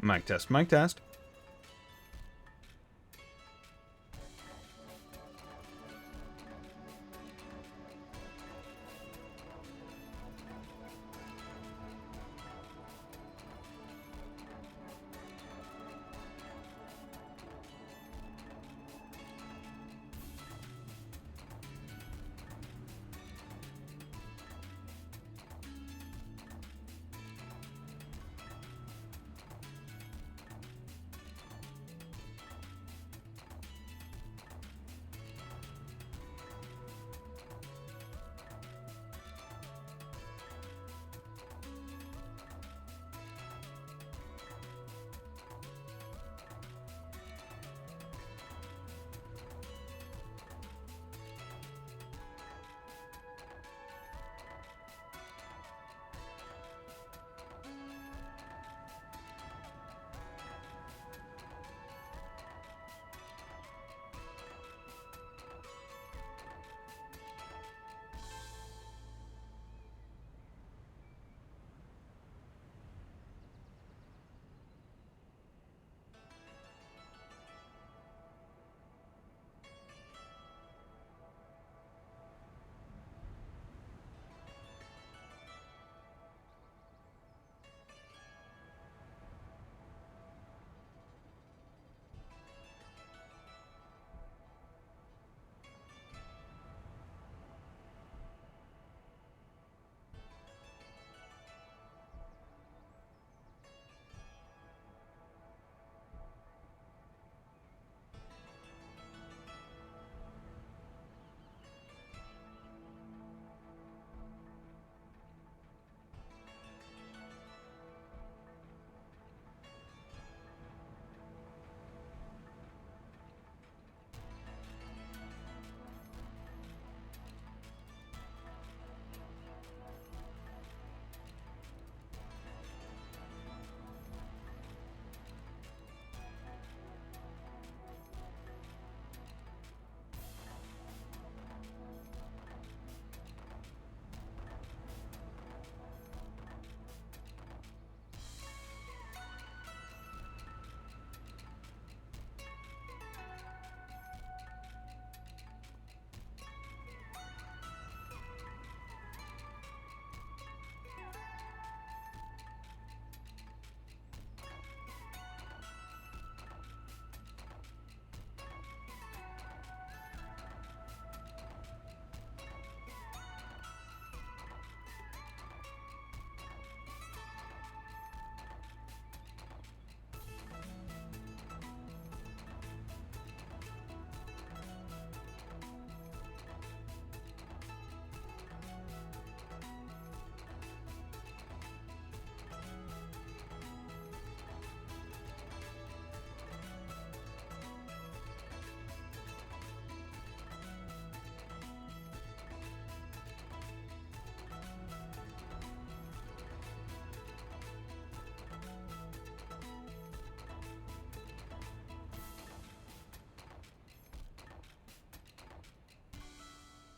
Mic test, mic test.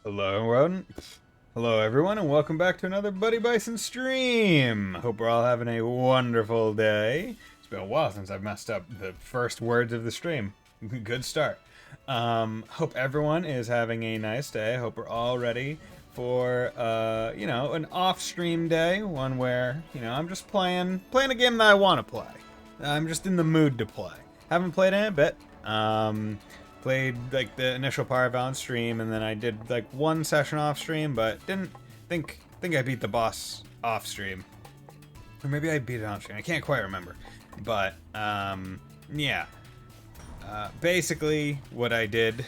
Hello everyone, and welcome back to another Buddy Bison stream. Hope we're all having a wonderful day. It's been a while since I've messed up the first words of the stream. Good start. Hope everyone is having a nice day. Hope we're all ready for an off-stream day, one where I'm just playing a game that I want to play. I'm just in the mood to play. Haven't played in a bit. Played like the initial part of it on stream, and then I did like one session off stream, but didn't think I beat the boss off stream, or maybe I beat it on stream. I can't quite remember, but yeah. Basically, what I did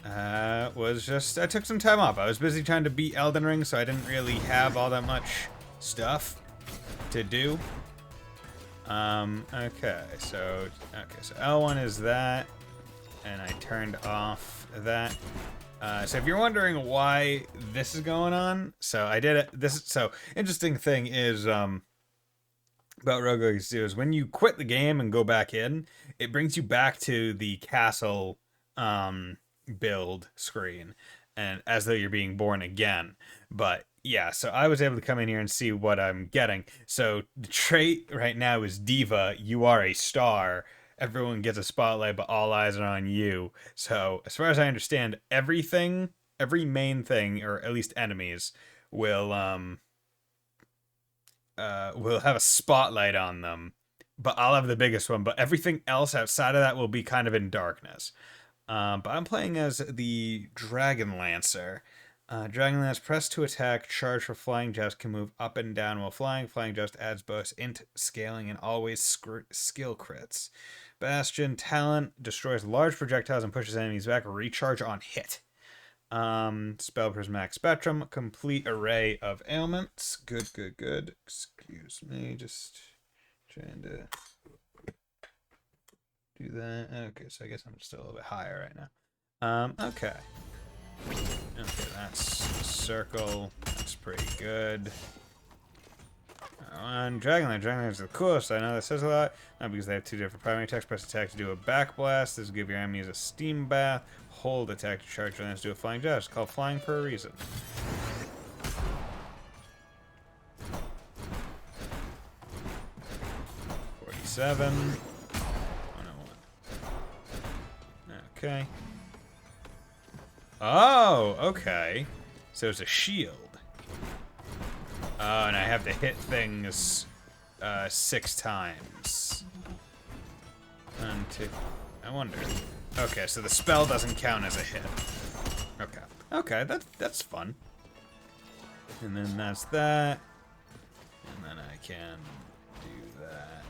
was just I took some time off. I was busy trying to beat Elden Ring, so I didn't really have all that much stuff to do. Okay, so L1 is that. And I turned off that. So if you're wondering why this is going on, so I did it. So interesting thing is about Rogue Legacy is when you quit the game and go back in, it brings you back to the castle build screen, and as though you're being born again. But yeah, so I was able to come in here and see what I'm getting. So the trait right now is Diva. You are a star. Everyone gets a spotlight, but all eyes are on you. So as far as I understand, everything, every main thing, or at least enemies, will will have a spotlight on them. But I'll have the biggest one. But everything else outside of that will be kind of in darkness. But I'm playing as the Dragon Lancer. Dragon Lance, press to attack, charge for flying joust, can move up and down while flying. Flying joust adds bonus int scaling and always skill crits. Bastion, talent, destroys large projectiles and pushes enemies back. Recharge on hit. Spell Prismatic Spectrum, complete array of ailments. Good, good, good. Excuse me, just trying to do that. Okay, so I guess I'm still a little bit higher right now. Okay. Okay, that's a circle. That's pretty good. On Dragonlance. Dragonlance is the coolest. I know that says a lot. Not because they have two different primary attacks. Press attack to do a back blast. This will give your enemies a steam bath. Hold attack to charge and then do a flying joust. It's called flying for a reason. $47. 101. Okay. Oh, okay. So it's a shield. Oh, and I have to hit things 6 times. 1, 2. I wonder. Okay, so the spell doesn't count as a hit. Okay. Okay, that's fun. And then that's that. And then I can do that.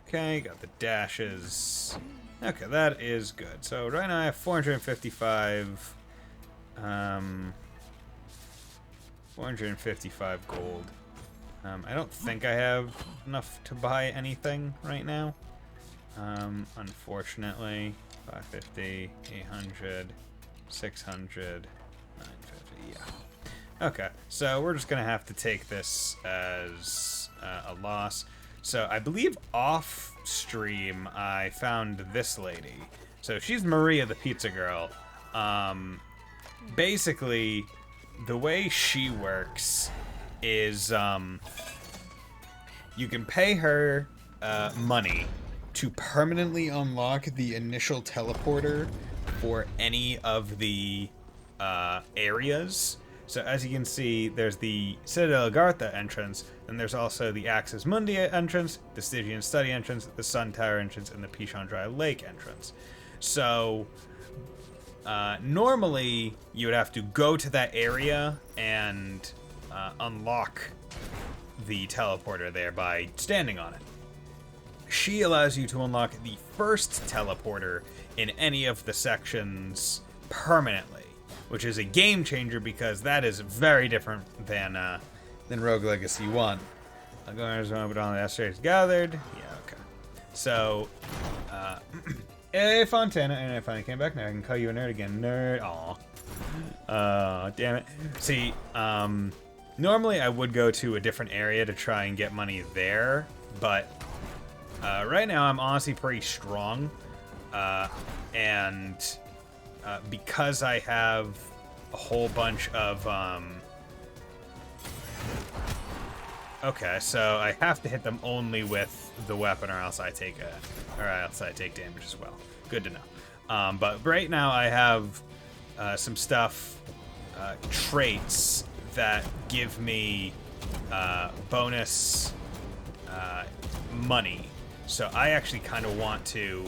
Okay, got the dashes. Okay, that is good. So right now I have 455. 455 gold. I don't think I have enough to buy anything right now. Unfortunately. 550, 800, 600, 950, yeah. Okay, so we're just gonna have to take this as a loss. So I believe off stream I found this lady. So she's Maria the Pizza Girl. Basically, the way she works is you can pay her money to permanently unlock the initial teleporter for any of the areas. So as you can see, there's the Citadel Agartha entrance, and there's also the Axis Mundi entrance, the Stygian Study entrance, the Sun Tower entrance, and the Pishon Lake entrance. So normally you would have to go to that area and unlock the teleporter there by standing on it. She allows you to unlock the first teleporter in any of the sections permanently, which is a game changer because that is very different than Rogue Legacy 1. I'll go over on the asteroids gathered. Yeah, okay. So, hey Fontana, and I finally came back. Now I can call you a nerd again. Nerd. Aw. Damn it. See, normally I would go to a different area to try and get money there, but right now I'm honestly pretty strong, and because I have a whole bunch of okay, so I have to hit them only with the weapon, or else I take damage as well. Good to know. But right now I have some stuff, traits that give me bonus money. So I actually kind of want to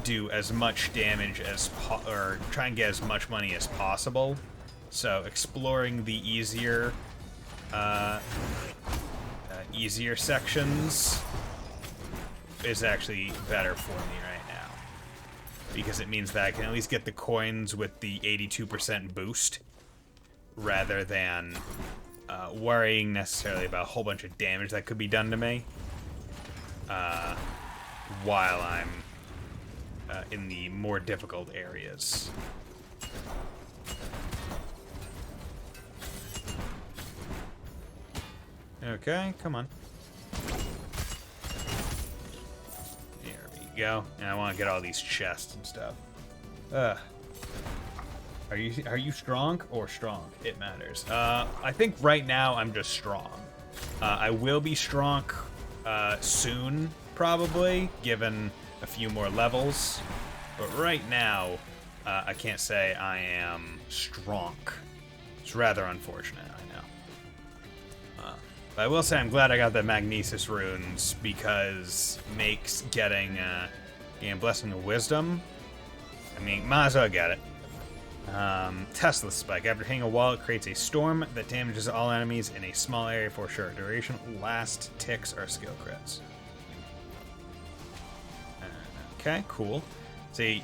do as much damage as or try and get as much money as possible. So exploring the easier sections is actually better for me right now, because it means that I can at least get the coins with the 82% boost rather than worrying necessarily about a whole bunch of damage that could be done to me while I'm in the more difficult areas. Okay, come on. There we go. And I want to get all these chests and stuff. Are you strong or strong? It matters. I think right now I'm just strong. I will be strong soon, probably, given a few more levels. But right now, I can't say I am strong. It's rather unfortunate, I know. But I will say I'm glad I got the Magnesis runes, because makes getting Blessing of Wisdom. I mean, might as well get it. Tesla Spike. After hitting a wall, it creates a storm that damages all enemies in a small area for a short duration. Last ticks are skill crits. Okay, cool. See,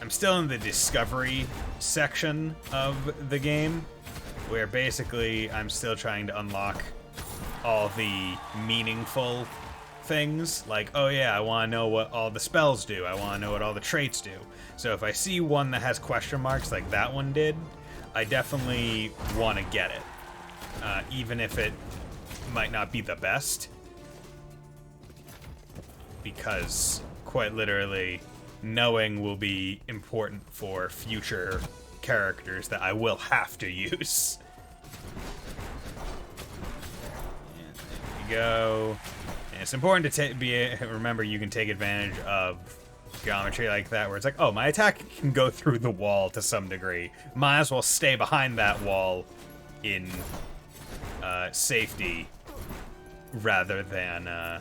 I'm still in the discovery section of the game, where basically I'm still trying to unlock all the meaningful things. Like, oh yeah, I want to know what all the spells do. I want to know what all the traits do. So if I see one that has question marks like that one did, I definitely want to get it. Even if it might not be the best. Because, quite literally, knowing will be important for future characters that I will have to use. And there we go. And it's important to remember you can take advantage of geometry like that, where it's like, oh, my attack can go through the wall to some degree. Might as well stay behind that wall in safety rather than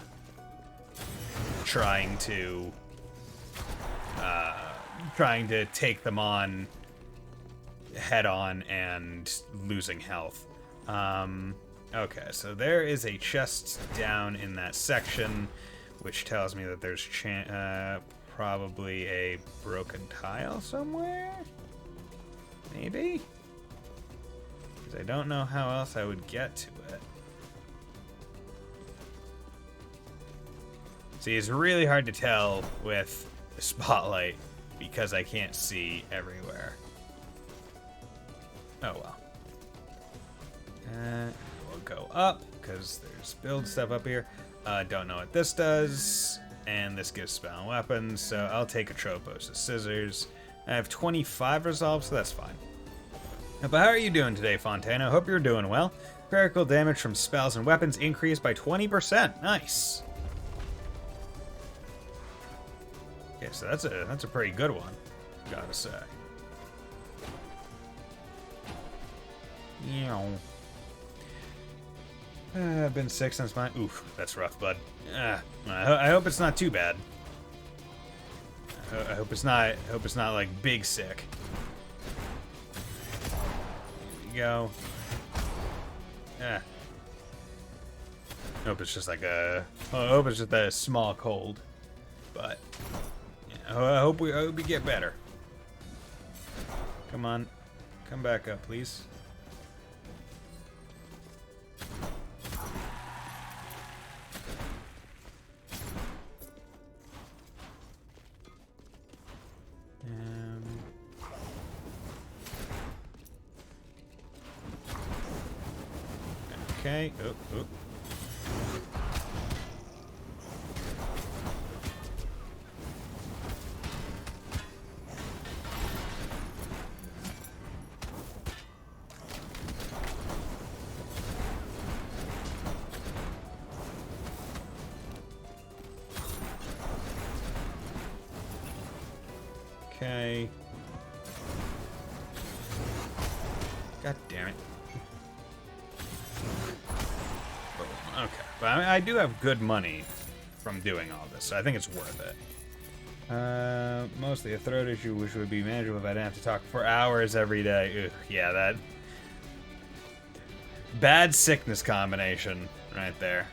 trying to take them on head on and losing health. Okay, so there is a chest down in that section, which tells me that there's probably a broken tile somewhere? Maybe? Because I don't know how else I would get to it. See, it's really hard to tell with the spotlight because I can't see everywhere. Oh well. We'll go up because there's build stuff up here. Don't know what this does. And this gives spell and weapons, so I'll take a Tropos' scissors. I have 25 resolve, so that's fine. But how are you doing today, Fontana? Hope you're doing well. Critical damage from spells and weapons increased by 20%. Nice. Okay, so that's a pretty good one, gotta say. I've been sick since my... Oof, that's rough, bud. I hope it's not too bad. I hope it's not like big sick. There we go. Hope it's just like a... I hope it's just a small cold. But yeah, I hope we get better. Come on, come back up, please. Okay. Oh. Okay. God damn it. Okay, but I do have good money from doing all this, so I think it's worth it. Mostly a throat issue, which would be manageable if I didn't have to talk for hours every day. Ugh, yeah, that bad sickness combination right there.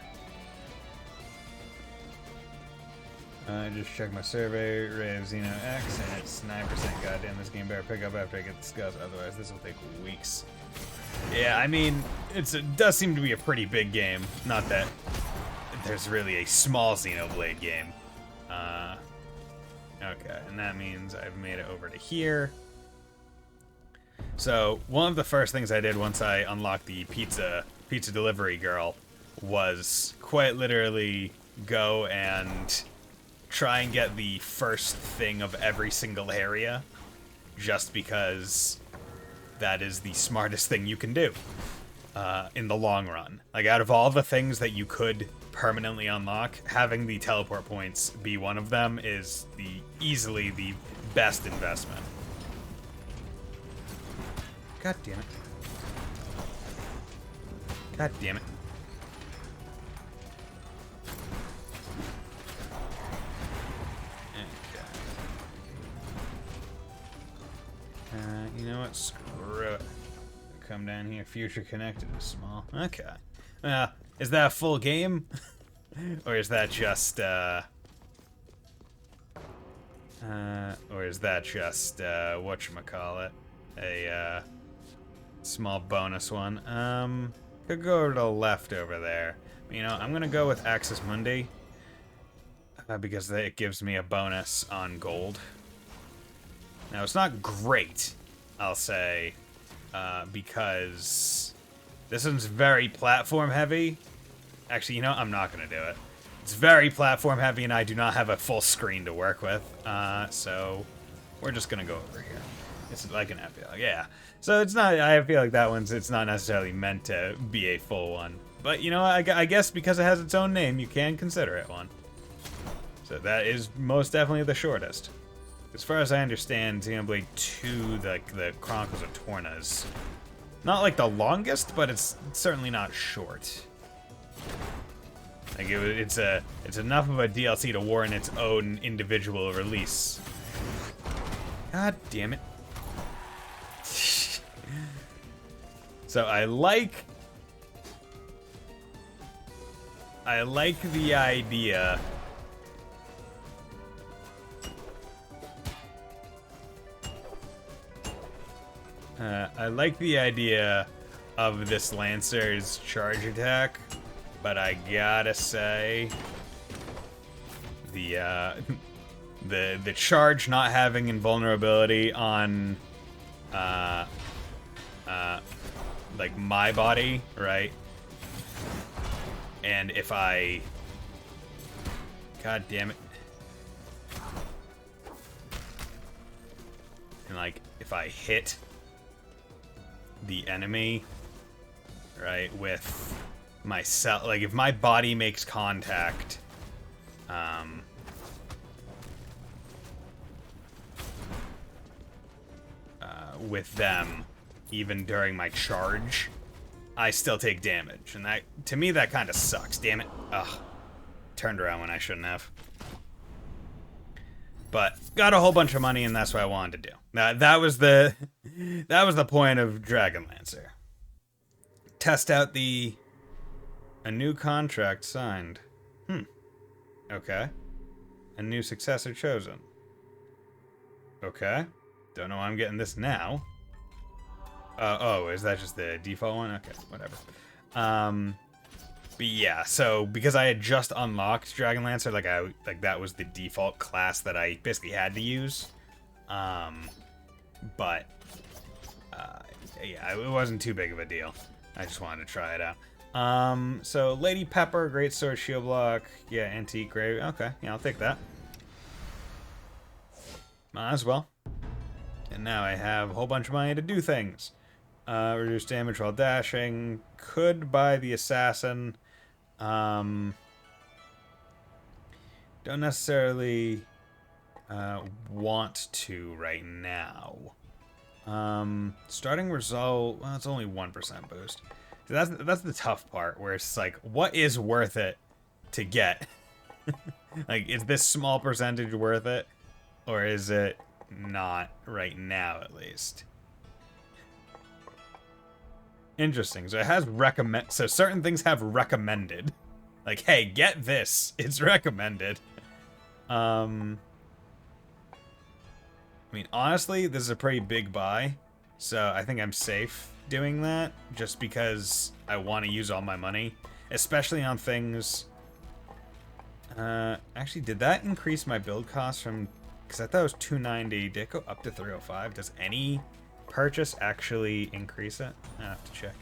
I just checked my survey, rate of Xeno X, and it's 9%. Goddamn, this game better pick up after I get the skulls, otherwise this will take weeks. Yeah, I mean, it does seem to be a pretty big game. Not that there's really a small Xenoblade game. Okay, and that means I've made it over to here. So, one of the first things I did once I unlocked the pizza delivery girl was quite literally go and try and get the first thing of every single area, just because that is the smartest thing you can do in the long run. Like, out of all the things that you could permanently unlock, having the teleport points be one of them is easily the best investment. God damn it. God damn it. Okay. You know what? Screw it. Come down here. Future connected is small. Okay. Is that a full game? Or is that just, whatchamacallit? A, small bonus one. Could go to the left over there. You know, I'm gonna go with Axis Mundi. Because it gives me a bonus on gold. Now, it's not great, I'll say, because this one's very platform heavy. Actually, you know, I'm not gonna do it. It's very platform heavy, and I do not have a full screen to work with, so we're just gonna go over here. It's like an epilogue, yeah. So it's not, I feel like that one's, it's not necessarily meant to be a full one. But, you know, I guess because it has its own name, you can consider it one. So that is most definitely the shortest. As far as I understand, Xenoblade 2, the Chronicles of Torna's not like the longest, but it's certainly not short. Like it's enough of a DLC to warrant its own individual release. God damn it. So I like the idea of this Lancer's charge attack, but I gotta say the charge not having invulnerability on like my body, right? And if I, god damn it, and like if I hit the enemy, right, with myself, like if my body makes contact, with them, even during my charge, I still take damage, and that, to me, that kind of sucks. Damn it! Ugh, turned around when I shouldn't have. But got a whole bunch of money, and that's what I wanted to do. That was the point of Dragon Lancer. Test out a new contract signed. Okay. A new successor chosen. Okay. Don't know why I'm getting this now. Oh, is that just the default one? Okay, whatever. But yeah, so because I had just unlocked Dragon Lancer, like that was the default class that I basically had to use. But yeah, it wasn't too big of a deal. I just wanted to try it out. So Lady Pepper, Great Sword, Shield Block, yeah, Antique Grave. Okay, yeah, I'll take that. Might as well. And now I have a whole bunch of money to do things. Reduce damage while dashing. Could buy the assassin. Don't necessarily want to right now. Starting result, well, it's only 1% boost. So that's the tough part, where it's like, what is worth it to get? Like, is this small percentage worth it? Or is it not right now, at least? Interesting. So it has recommend. So certain things have recommended. Like, hey, get this. It's recommended. I mean, honestly, this is a pretty big buy. So I think I'm safe doing that, just because I want to use all my money, especially on things. Actually, did that increase my build cost from? Because I thought it was 290. Did it go up to 305? Does any purchase actually increase it? I have to check.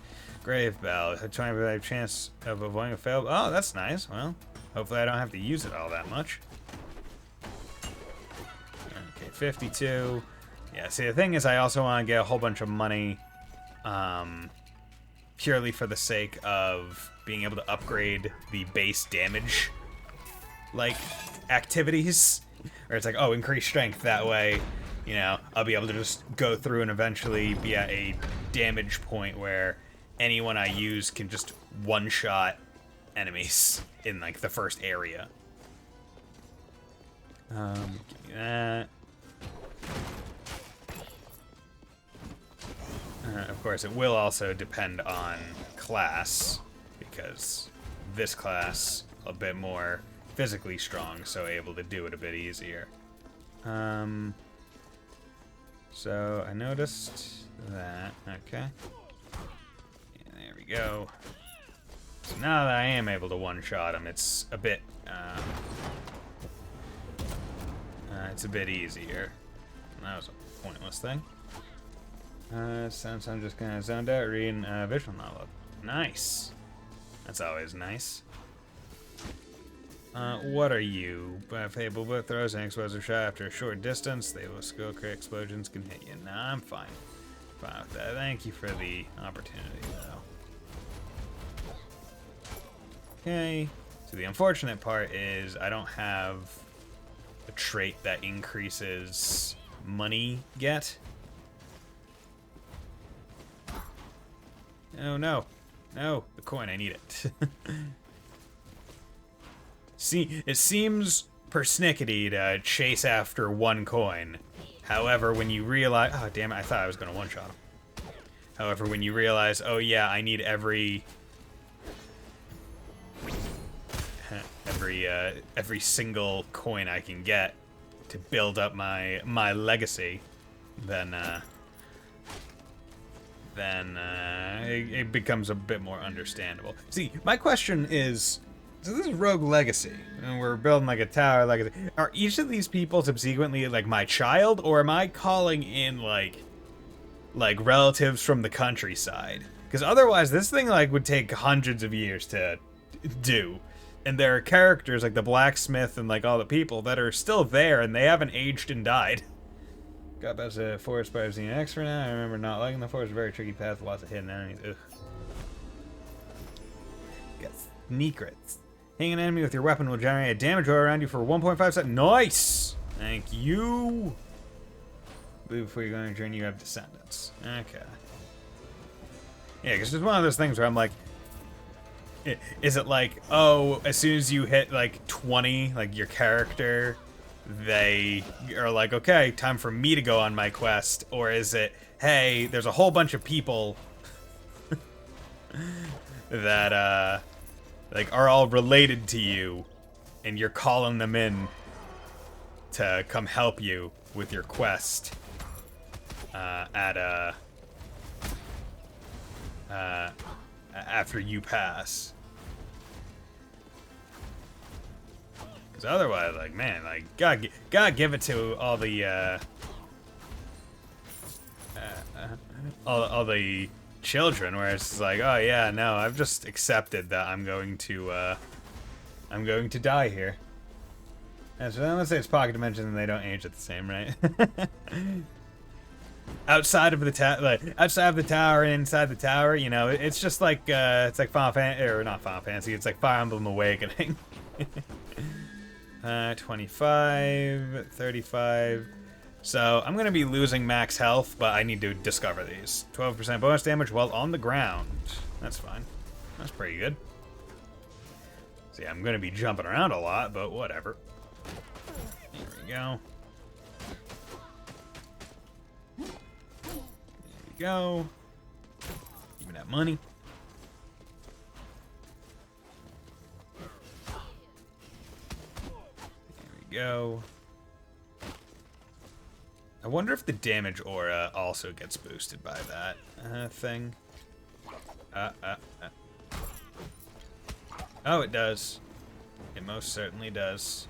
Grave Bell, a 25% chance of avoiding a fail. Oh, that's nice. Well, hopefully I don't have to use it all that much. Okay, 52. Yeah, see, the thing is I also want to get a whole bunch of money purely for the sake of being able to upgrade the base damage, like, activities. Or it's like, oh, increase strength, that way, you know, I'll be able to just go through and eventually be at a damage point where anyone I use can just one-shot enemies in, like, the first area. Give me that. Of course, it will also depend on class, because this class a bit more physically strong, so able to do it a bit easier. So I noticed that. Okay. Yeah, there we go. So now that I am able to one-shot him, it's a bit easier. That was a pointless thing. Since I'm just kind of zoned out reading a visual novel. Nice. That's always nice. What are you? Fable book throws an explosive shot after a short distance. They will skill crit explosions can hit you. Nah, I'm fine. Fine with that. Thank you for the opportunity, though. Okay. So the unfortunate part is I don't have a trait that increases money yet. Oh no. No, the coin, I need it. See, it seems persnickety to chase after one coin. However, when you realize... Oh, damn it, I thought I was going to one-shot him. However, when you realize, oh yeah, I need every single coin I can get to build up my legacy, then it becomes a bit more understandable. See, my question is, so this is Rogue Legacy, and we're building like a tower legacy. Are each of these people subsequently like my child, or am I calling in like relatives from the countryside? Because otherwise, this thing like would take hundreds of years to do. And there are characters like the blacksmith and like all the people that are still there, and they haven't aged and died. Got past the forest by seeing X for now. I remember not liking the forest. Very tricky path, lots of hidden enemies. Ugh. Got secrets. Hitting an enemy with your weapon will generate a damage roll around you for 1.5 seconds. Nice! Thank you. I believe before you go on a journey, you have descendants. Okay. Yeah, because it's one of those things where I'm like, is it like, oh, as soon as you hit like 20, like your character, they are like, okay, time for me to go on my quest? Or is it, hey, there's a whole bunch of people that like are all related to you, and you're calling them in to come help you with your quest after you pass. Because otherwise, like, man, like, gotta give it to all the all the children, where it's like, oh yeah, no, I've just accepted that I'm going to die here. And so unless it's pocket dimension, then they don't age at the same rate. Outside of the outside of the tower and inside the tower, you know, it's just like it's like Final Fantasy, or not Final Fantasy, it's like Fire Emblem Awakening. 25, 35. So I'm gonna be losing max health, but I need to discover these. 12% bonus damage while on the ground. That's fine. That's pretty good. See, I'm gonna be jumping around a lot, but whatever. There we go. Go. Give me that money. There we go. I wonder if the damage aura also gets boosted by that thing. Oh, it does. It most certainly does.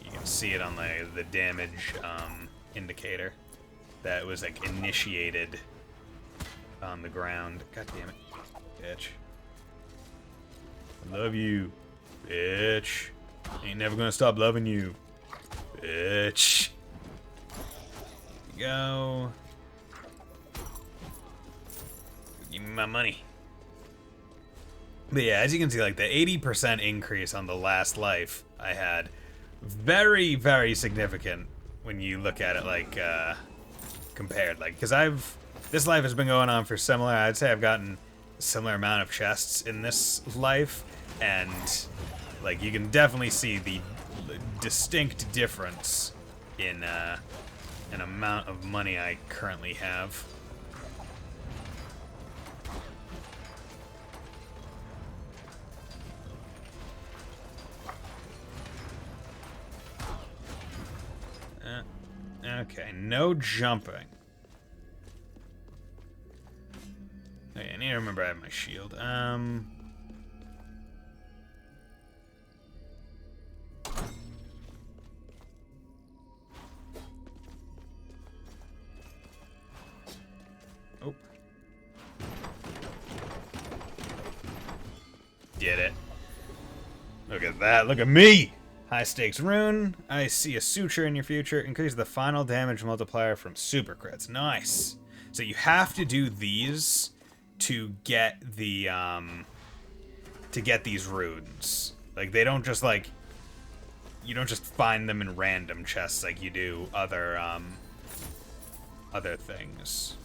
You can see it on the damage indicator that was like initiated on the ground. God damn it, bitch. I love you, bitch. Ain't never gonna stop loving you, Bitch. Go. Give me my money. But yeah, as you can see, like the 80% increase on the last life I had, very, very significant when you look at it like compared. Like, because this life has been going on for similar. I'd say I've gotten a similar amount of chests in this life, and like you can definitely see the distinct difference in an amount of money I currently have. Okay, no jumping. Okay, I need to remember I have my shield. Oh. Did it. Look at that, look at me! High stakes rune. I see a suture in your future. Increase the final damage multiplier from super crits. Nice. So you have to do these to get the these runes. Like they don't just like you don't just find them in random chests like you do other things.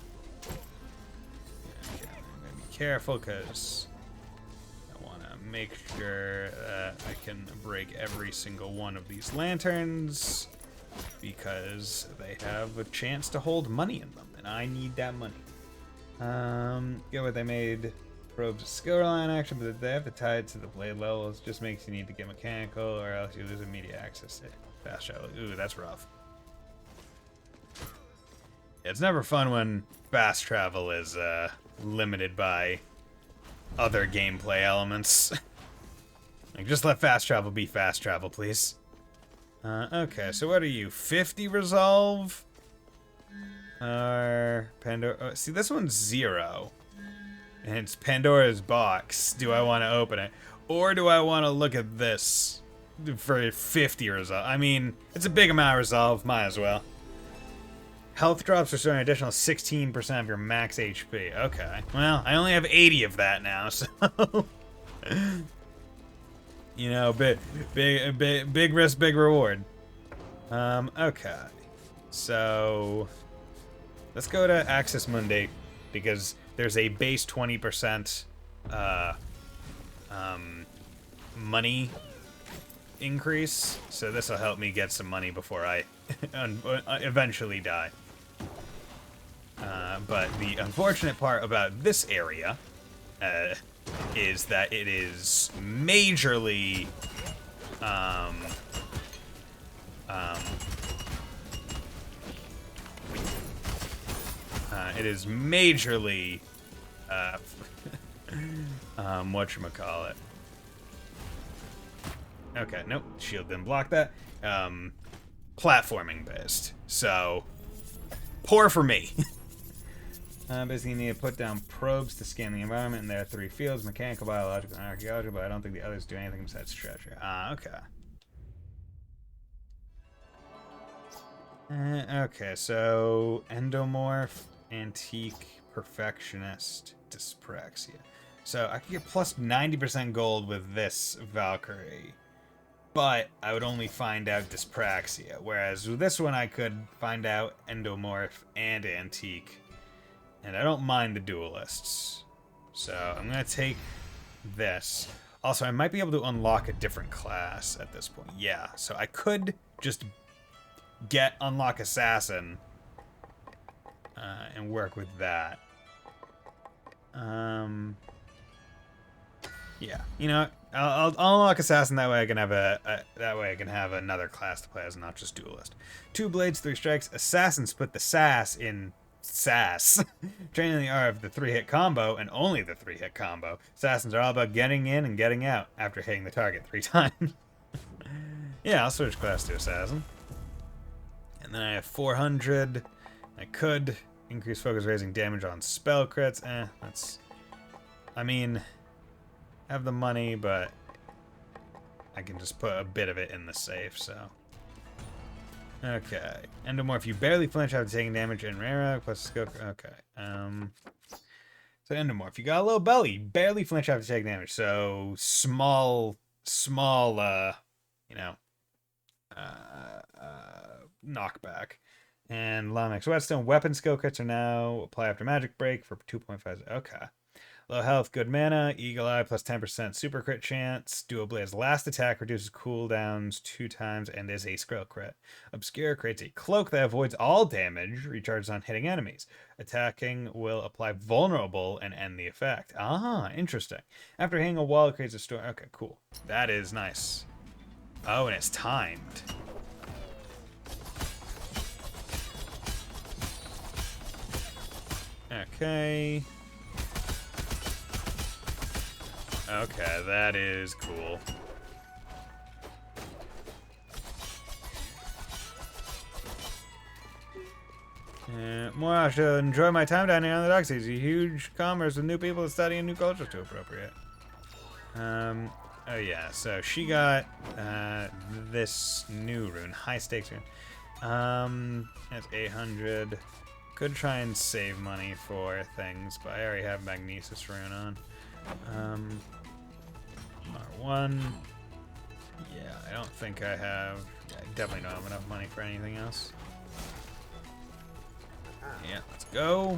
Okay, I'm gonna be careful because make sure that I can break every single one of these lanterns because they have a chance to hold money in them, and I need that money. Get what they made probes a skill line action, but they have to tie it to the blade levels. Just makes you need to get mechanical, or else you lose immediate access to fast travel. Ooh, that's rough. It's never fun when fast travel is limited by other gameplay elements. Like, just let fast travel be fast travel, please. Okay, so what are you? 50 resolve? Pandora. Oh, see, this one's 0. And it's Pandora's box. Do I want to open it? Or do I want to look at this for 50 resolve? I mean, it's a big amount of resolve. Might as well. Health drops restore an additional 16% of your max HP. Okay. Well, I only have 80 of that now, so... you know, big risk, big reward. Okay. So... let's go to Axis Mundi, because there's a base 20% money increase, so this will help me get some money before I eventually die. But the unfortunate part about this area is that it is majorly whatchamacallit. Okay, nope, shield didn't block that. Platforming based, so poor for me. Basically, you need to put down probes to scan the environment, and there are 3 fields: mechanical, biological, and archaeological, but I don't think the others do anything besides treasure. Okay. Okay, so endomorph, antique, perfectionist, dyspraxia. So I could get plus 90% gold with this Valkyrie, but I would only find out dyspraxia, whereas with this one I could find out endomorph and antique. And I don't mind the duelists. So I'm going to take this. Also, I might be able to unlock a different class at this point. Yeah, so I could just unlock assassin and work with that. Yeah, you know, I'll unlock assassin, that way I can have another class to play as, not just duelist. 2 blades, 3 strikes. Assassins put the sass in sass. Training the art of the 3-hit combo, and only the 3-hit combo. Assassins are all about getting in and getting out after hitting the target 3 times. Yeah, I'll switch class to assassin. And then I have 400. I could increase focus raising damage on spell crits. That's... I mean, I have the money, but I can just put a bit of it in the safe, so... Okay. Endomorph, you barely flinch after taking damage and rare plus scope. Okay. So endomorph, you got a little belly, barely flinch after taking damage. So small, you know, knockback. And Lamex Whetstone, weapon skill crits are now apply after magic break for 2.5. Okay. Low health, good mana, Eagle Eye plus 10% super crit chance. Dual Blade's last attack reduces cooldowns 2 times and is a scroll crit. Obscure creates a cloak that avoids all damage, recharges on hitting enemies. Attacking will apply vulnerable and end the effect. Ah, interesting. After hitting a wall, it creates a storm. Okay, cool. That is nice. Oh, and it's timed. Okay. Okay, that is cool. More I should enjoy my time down here on the docks. It's a huge commerce with new people studying new cultures to appropriate. Oh yeah, so she got this new rune, high stakes rune. That's 800. Could try and save money for things, but I already have Magnesis rune on. R1. Yeah, I don't think I have. Yeah, I definitely don't have enough money for anything else. Yeah, let's go.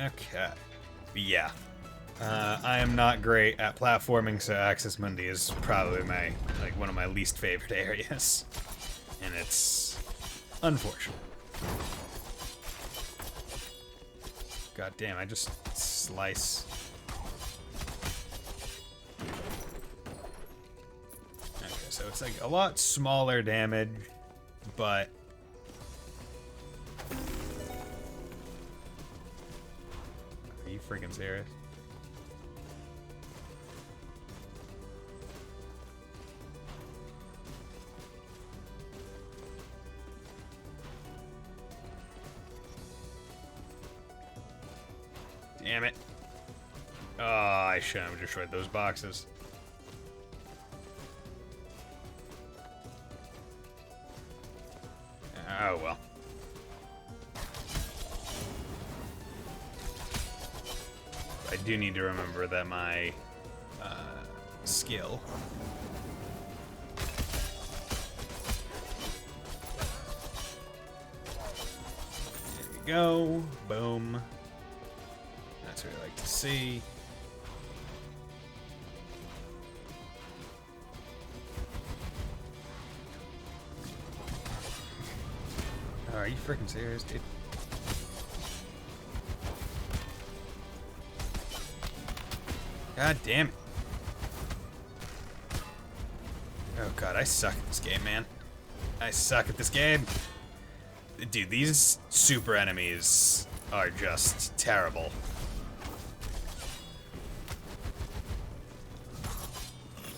Okay. Yeah. I am not great at platforming, so Axis Mundi is probably one of my least favorite areas. And it's unfortunate. God damn, I just slice. Okay, so it's like a lot smaller damage, but are you freaking serious? Damn it. Oh, I shouldn't have destroyed those boxes. Oh, well. I do need to remember that my skill. There we go. Boom. That's what I like to see. Oh, are you freaking serious, dude? God damn it. Oh god, I suck at this game, man. I suck at this game. Dude, these super enemies are just terrible.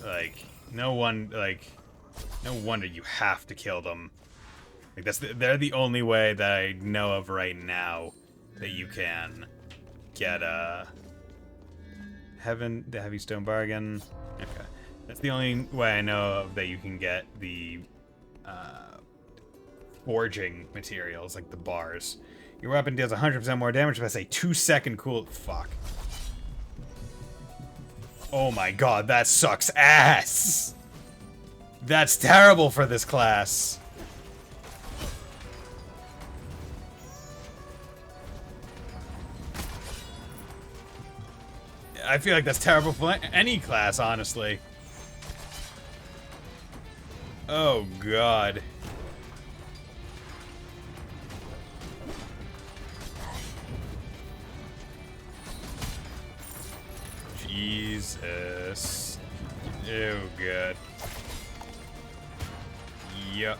Like, no wonder you have to kill them. Like, they're the only way that I know of right now that you can get the Heavy Stone Bargain. Okay. That's the only way I know of that you can get the forging materials, like the bars. Your weapon deals 100% more damage if I say 2-second cool. Fuck. Oh my god, that sucks ass! That's terrible for this class. I feel like that's terrible for any class, honestly. Oh god. Jesus. Oh god. Yup.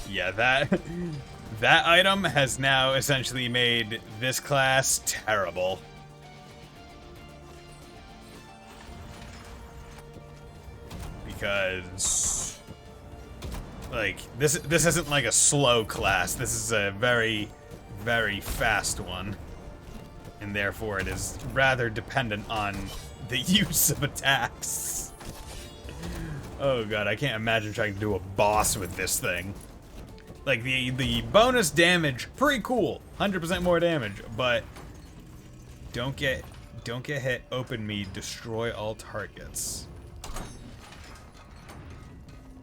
Yeah, that item has now essentially made this class terrible. Because like this isn't like a slow class. This is a very, very fast one. And therefore it is rather dependent on the use of attacks. Oh god, I can't imagine trying to do a boss with this thing. Like, the bonus damage, pretty cool. 100% more damage, but don't get hit, open me, destroy all targets.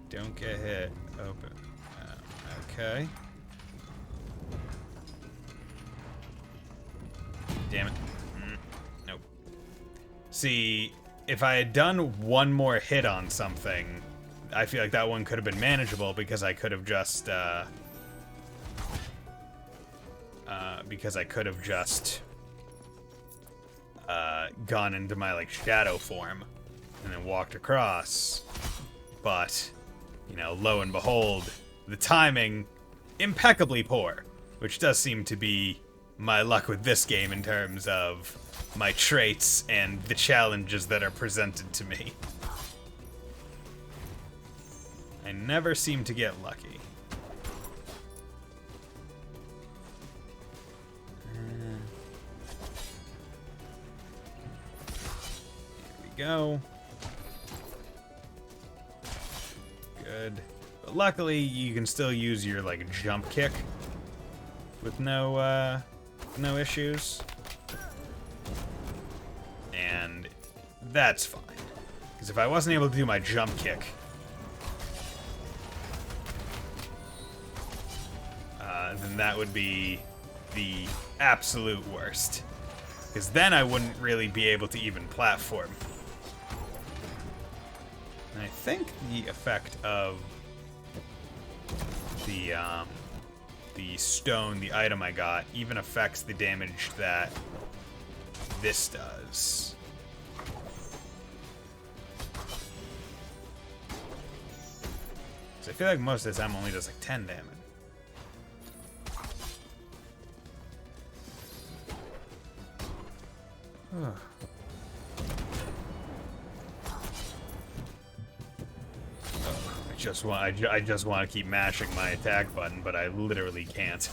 Don't get hit, open. Okay. Damn it. Nope. See, if I had done one more hit on something, I feel like that one could have been manageable because I could have just, gone into my, like, shadow form and then walked across. But, you know, lo and behold, the timing, impeccably poor, which does seem to be my luck with this game in terms of my traits and the challenges that are presented to me. I never seem to get lucky. Here we go. Good. But luckily, you can still use your, like, jump kick with no issues. And that's fine. Because if I wasn't able to do my jump kick, then that would be the absolute worst. Because then I wouldn't really be able to even platform. And I think the effect of the stone, the item I got, even affects the damage that this does. So I feel like most of the time only does like 10 damage. I just want to keep mashing my attack button, but I literally can't.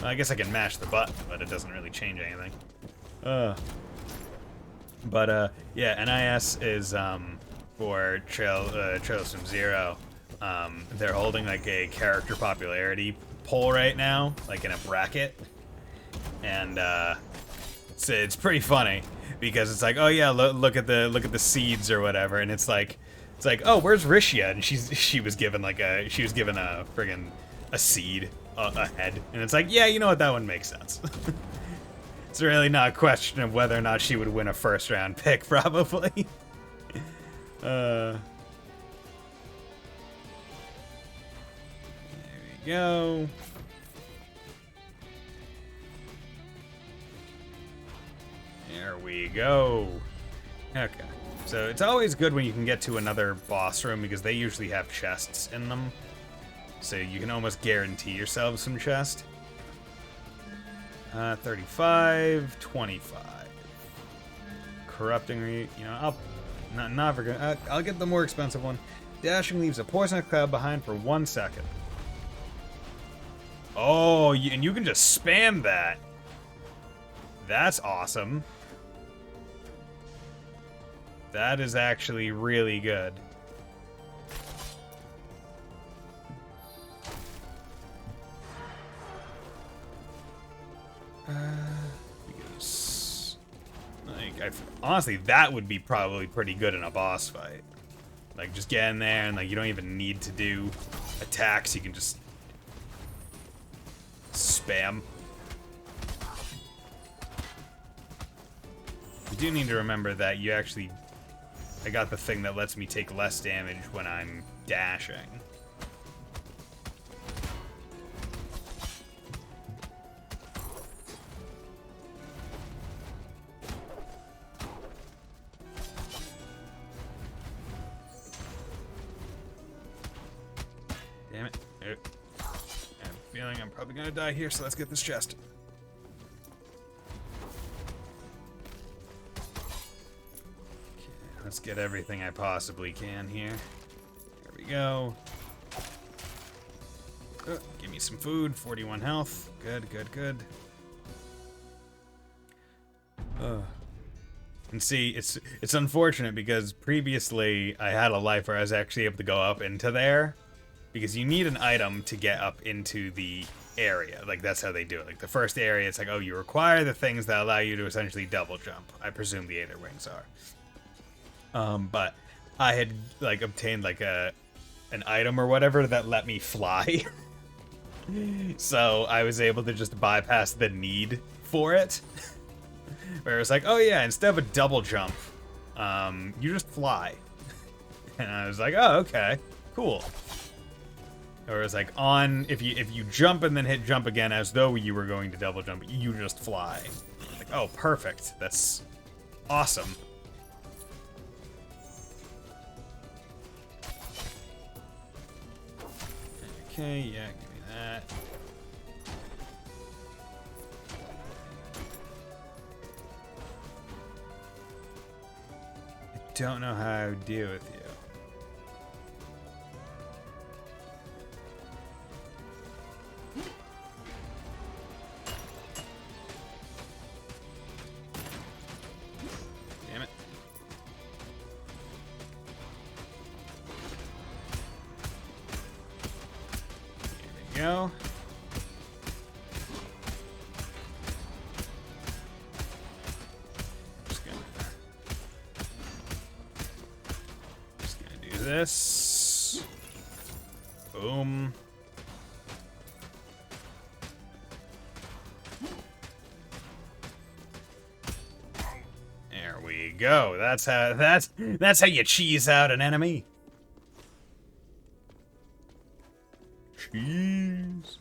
Well, I guess I can mash the button, but it doesn't really change anything. Yeah, NIS is for Trails from Zero. They're holding like a character popularity poll right now, like in a bracket, and it's pretty funny because it's like, oh yeah, look at the seeds or whatever, and it's like, oh, where's Rishia? And she was given a friggin' a seed, a head, and it's like, yeah, you know what, that one makes sense. It's really not a question of whether or not she would win a first round pick, probably. There we go. There we go. Okay. So it's always good when you can get to another boss room because they usually have chests in them. So you can almost guarantee yourself some chest. 35, 25. Corrupting, I'll get the more expensive one. Dashing leaves a poisonous cloud behind for 1 second. Oh, and you can just spam that. That's awesome. That is actually really good. Because, like, honestly, that would be probably pretty good in a boss fight. Like, just get in there and, like, you don't even need to do attacks. You can just spam. You do need to remember that you actually... I got the thing that lets me take less damage when I'm dashing. Damn it. I have a feeling I'm probably gonna die here, so let's get this chest. Let's get everything I possibly can here. There we go. Give me some food. 41 health. Good, good, good. And see, it's unfortunate because previously I had a life where I was actually able to go up into there, because you need an item to get up into the area. Like, that's how they do it. Like, the first area, it's like, oh, you require the things that allow you to essentially double jump. I presume the Aether Wings are. But I had, like, obtained, like, an item or whatever that let me fly. So I was able to just bypass the need for it. Where it was like, oh yeah, instead of a double jump, you just fly. And I was like, oh, okay, cool. Or it was like, if you jump and then hit jump again as though you were going to double jump, you just fly. Like, oh, perfect. That's awesome. Okay, yeah, give me that. I don't know how I would deal with you. Damn it. There we go. This. Boom. There we go. That's how you cheese out an enemy. Cheese.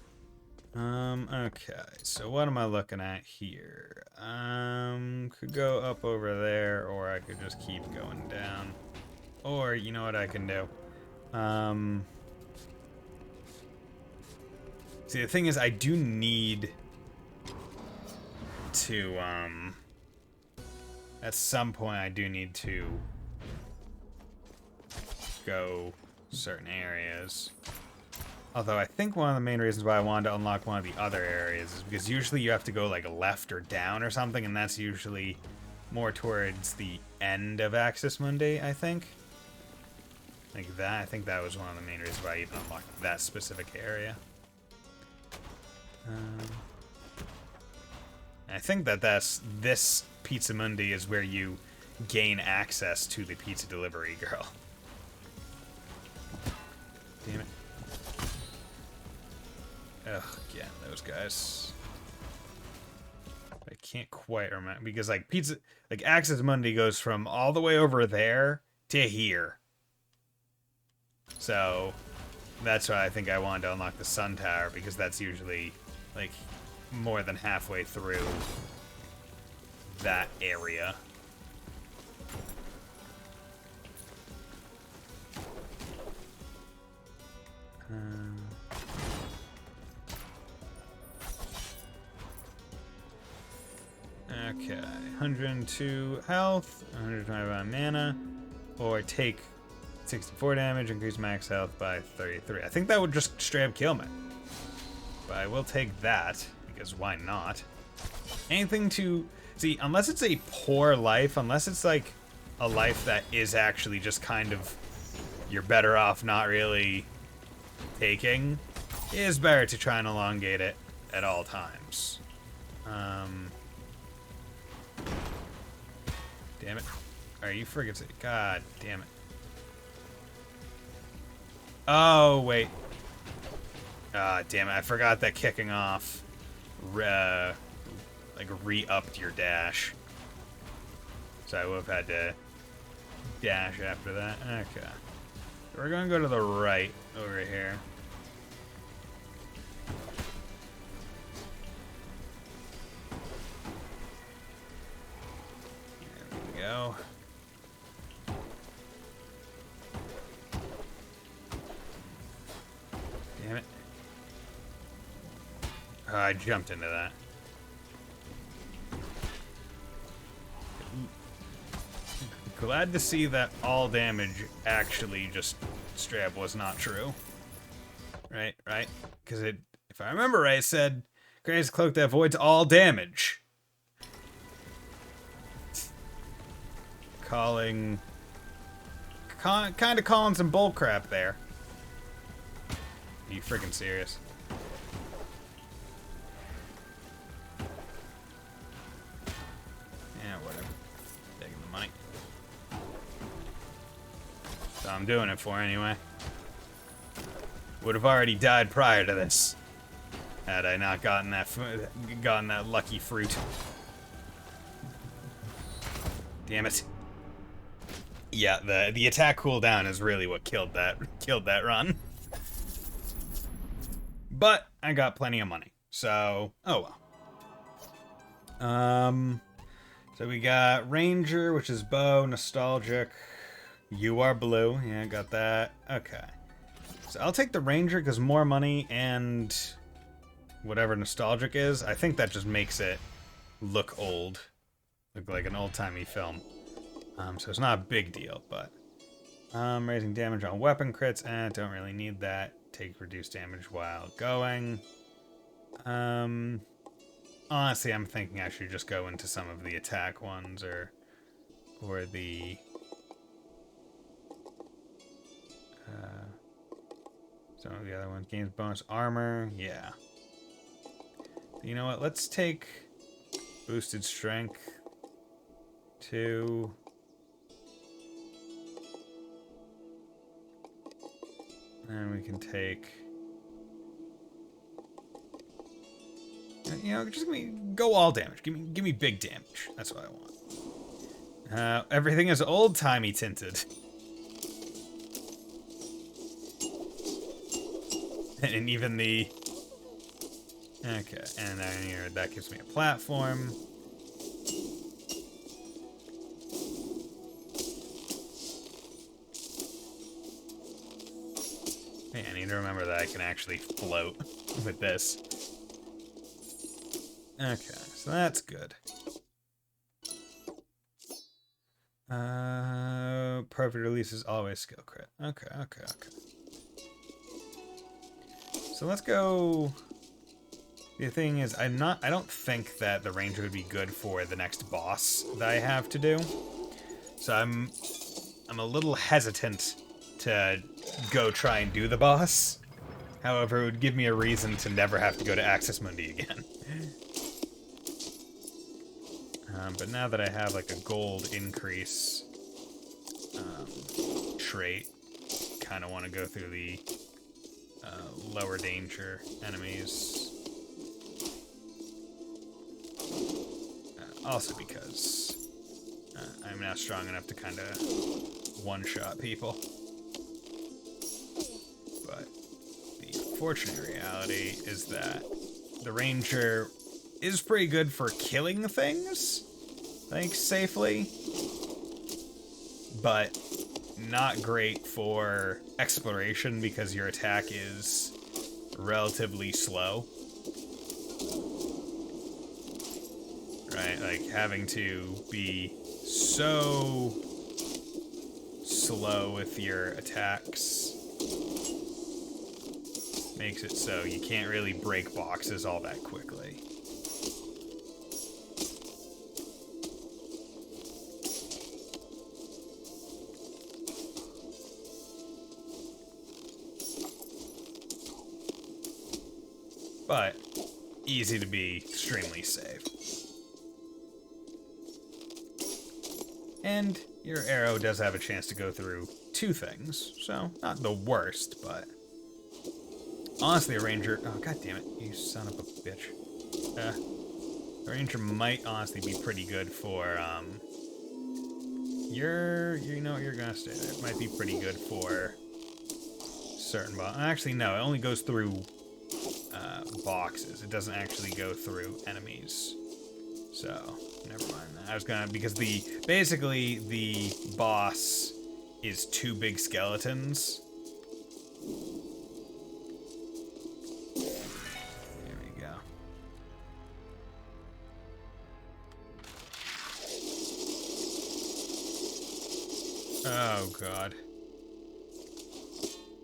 Okay. So what am I looking at here? Could go up over there, or I could just keep going down. Or, you know what I can do? See, the thing is, I do need to, at some point, I do need to go certain areas. Although, I think one of the main reasons why I wanted to unlock one of the other areas is because usually you have to go, like, left or down or something, and that's usually more towards the end of Axis Mundi, I think. Like that, I think that was one of the main reasons why I even unlocked that specific area. I think this Pizza Mundi is where you gain access to the pizza delivery girl. Damn it. Ugh, again, those guys. I can't quite remember, because like Access Mundi goes from all the way over there to here. So, that's why I think I wanted to unlock the Sun Tower, because that's usually, like, more than halfway through that area. Okay, 102 health, 125 mana, or take 64 damage, increase max health by 33. I think that would just straight up kill me. But I will take that, because why not? Anything to... See, unless it's a poor life, unless it's like a life that is actually just kind of... You're better off not really taking, it is better to try and elongate it at all times. Damn it. Are you friggin' sick? God damn it. Oh, wait. Ah, damn it. I forgot that kicking off, like, re-upped your dash. So I would have had to dash after that. Okay. We're going to go to the right over here. There we go. Damn it. Oh, I jumped into that. Glad to see that all damage actually just straight up was not true. Right? Because it, if I remember right, it said, creates a cloak that avoids all damage. Calling... kind of calling some bullcrap there. Are you freaking serious? Yeah, whatever. Taking the money. So I'm doing it for anyway. Would have already died prior to this, had I not gotten that lucky fruit. Damn it. Yeah, the attack cooldown is really what killed that run. But I got plenty of money, so oh well. So we got Ranger, which is bow, nostalgic. You are blue. Yeah, got that. Okay. So I'll take the Ranger because more money and whatever nostalgic is. I think that just makes it look old, look like an old-timey film. So it's not a big deal, but raising damage on weapon crits. Don't really need that. Take reduced damage while going. Honestly, I'm thinking I should just go into some of the attack ones or the some of the other ones. Gains bonus armor. Yeah. You know what? Let's take boosted strength 2. And we can take... You know, just go all damage. Give me big damage. That's what I want. Everything is old-timey tinted. And even the... Okay, and then here, that gives me a platform. Hey, I need to remember that I can actually float with this. Okay, so that's good. Perfect release is always skill crit. Okay. So let's go... The thing is, I don't think that the Ranger would be good for the next boss that I have to do. So I'm a little hesitant to go try and do the boss. However, it would give me a reason to never have to go to Axis Mundi again. But now that I have like a gold increase trait, kind of want to go through the lower danger enemies. Also because I'm now strong enough to kind of one-shot people. But the unfortunate reality is that the Ranger is pretty good for killing things, like, safely. But not great for exploration because your attack is relatively slow. Right, like having to be so slow with your attacks makes it so you can't really break boxes all that quickly. But easy to be extremely safe. And your arrow does have a chance to go through 2 things, so not the worst, but honestly, a Ranger... Oh, god damn it, you son of a bitch. A Ranger might honestly be pretty good for, you know what, you're gonna stay there. It might be pretty good for certain actually, no, it only goes through boxes. It doesn't actually go through enemies. So, never mind that. I was gonna, because basically the boss is 2 big skeletons. There we go. Oh god.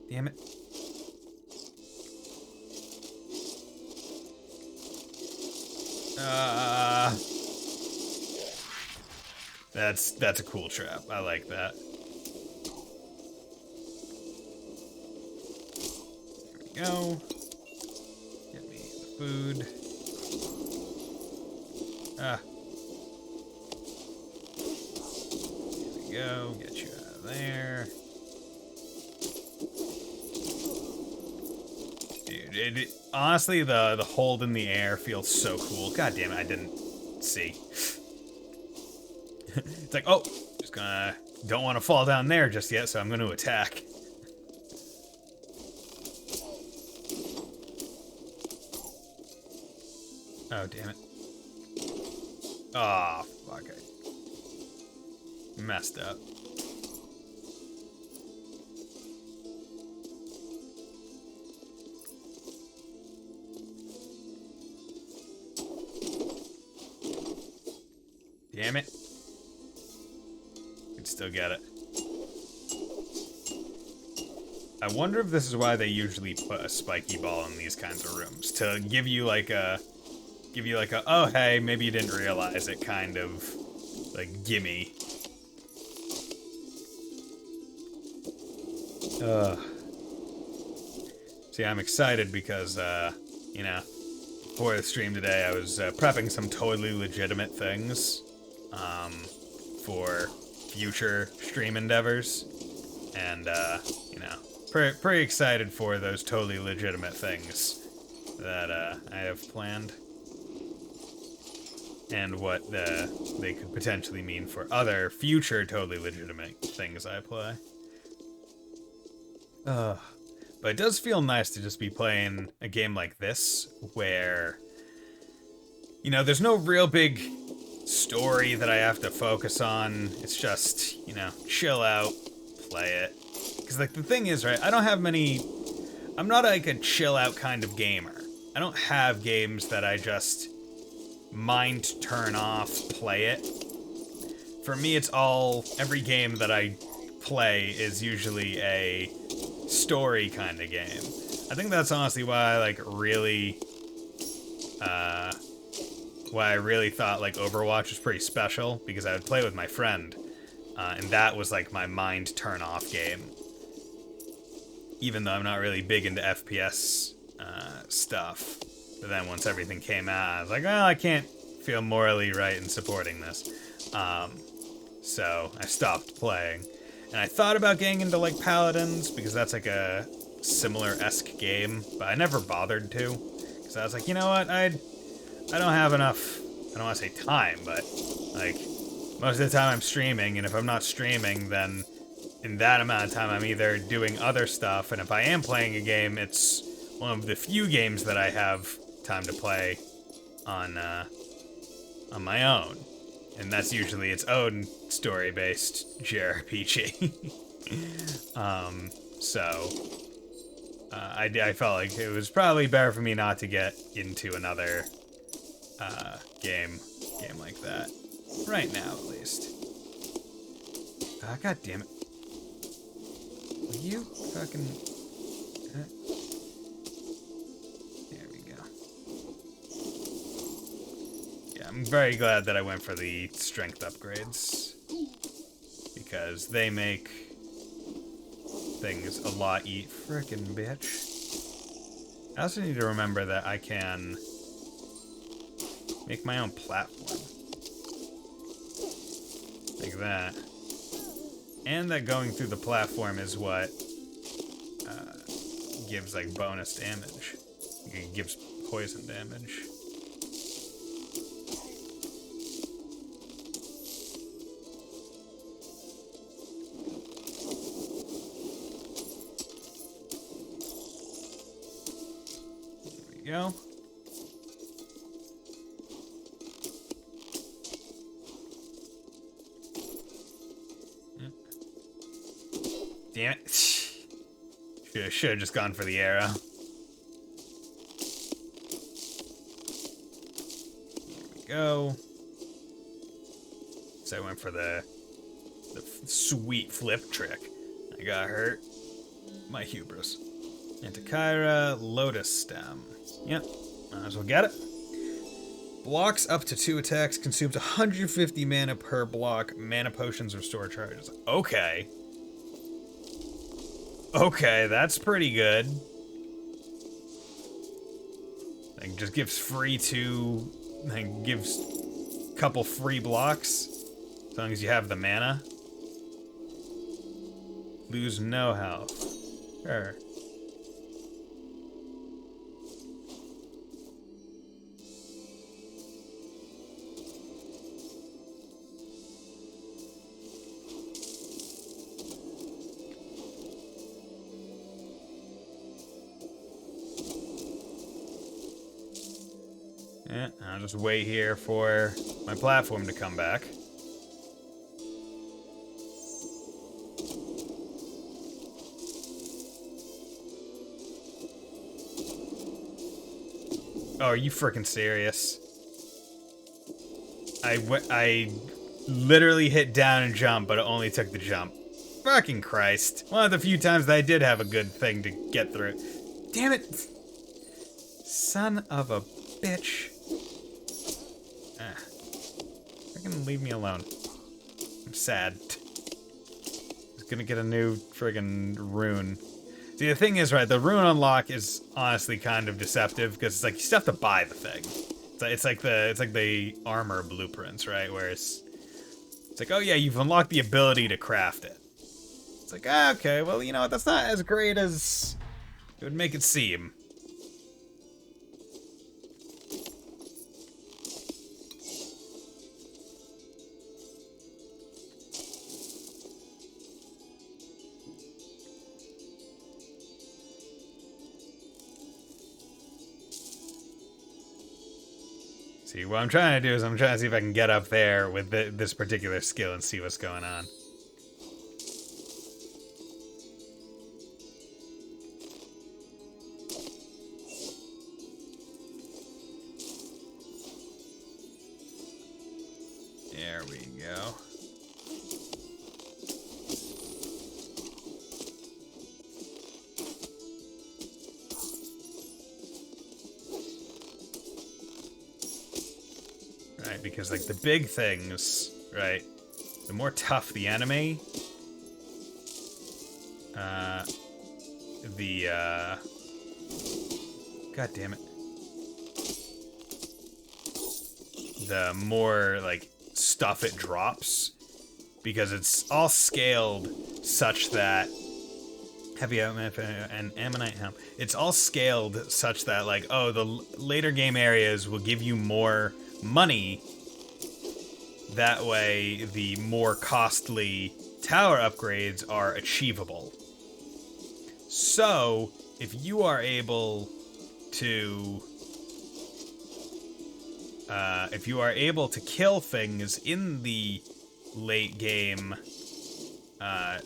Damn it. That's a cool trap. I like that. There we go. Get me the food. Ah. There we go. Get you out of there. Dude, honestly, the hold in the air feels so cool. God damn it, I didn't see. It's like, oh, just gonna, don't want to fall down there just yet, so I'm gonna attack. Oh, damn it. Oh, fuck it. Messed up. Damn it. Can still get it. I wonder if this is why they usually put a spiky ball in these kinds of rooms. To give you like a, oh hey, maybe you didn't realize it kind of, like, gimme. See, I'm excited because, you know, for the stream today, I was prepping some totally legitimate things for future stream endeavors, and you know, pretty excited for those totally legitimate things that I have planned, and what they could potentially mean for other future totally legitimate things I play. But it does feel nice to just be playing a game like this, where, you know, there's no real big story that I have to focus on. It's just, you know, chill out, play it. Because, like, the thing is, right, I don't have many... I'm not, like, a chill-out kind of gamer. I don't have games that I just mind turn off, play it. For me, it's all... Every game that I play is usually a story kind of game. I think that's honestly why I, like, really... why I really thought, like, Overwatch was pretty special, because I would play with my friend, and that was, like, my mind turn-off game. Even though I'm not really big into FPS stuff. But then once everything came out, I was like, well, I can't feel morally right in supporting this. So I stopped playing. And I thought about getting into, like, Paladins, because that's, like, a similar-esque game, but I never bothered to. Because I was like, you know what, I don't have enough, I don't want to say time, but, like, most of the time I'm streaming, and if I'm not streaming, then in that amount of time I'm either doing other stuff, and if I am playing a game, it's one of the few games that I have time to play on my own. And that's usually its own story-based JRPG. I felt like it was probably better for me not to get into another game like that. Right now, at least. God damn it. Will you fucking... There we go. Yeah, I'm very glad that I went for the strength upgrades, because they make things a lot frickin' bitch. I also need to remember that I can make my own platform. Like that. And that going through the platform is what gives, like, bonus damage. It gives poison damage. There we go. Damn it. Should have just gone for the arrow. There we go. So I went for the sweet flip trick. I got hurt. My hubris. Antikyra, Lotus Stem. Yep, might as well get it. Blocks up to 2 attacks, consumes 150 mana per block. Mana potions restore charges. Okay. Okay, that's pretty good. Like, just gives free to... Like, gives a couple free blocks. As long as you have the mana. Lose no health. Sure. Yeah, I'll just wait here for my platform to come back. Oh, are you freaking serious? I literally hit down and jump, but it only took the jump. Fucking Christ. One of the few times that I did have a good thing to get through. Damn it. Son of a bitch. Freaking leave me alone. I'm sad. Just gonna get a new friggin' rune. See, the thing is, right, the rune unlock is honestly kind of deceptive because it's like you still have to buy the thing. It's like the armor blueprints, right? Where it's like, oh yeah, you've unlocked the ability to craft it. It's like, ah, okay, well, you know what? That's not as great as it would make it seem. See, what I'm trying to do is I'm trying to see if I can get up there with this particular skill and see what's going on. There we go. Right, because like the big things, right? The more tough the enemy, God damn it. The more like stuff it drops, because it's all scaled such that heavy and ammonite helm. It's all scaled such that like, oh, the later game areas will give you more money. That way, the more costly tower upgrades are achievable. So, if you are able to kill things in the late game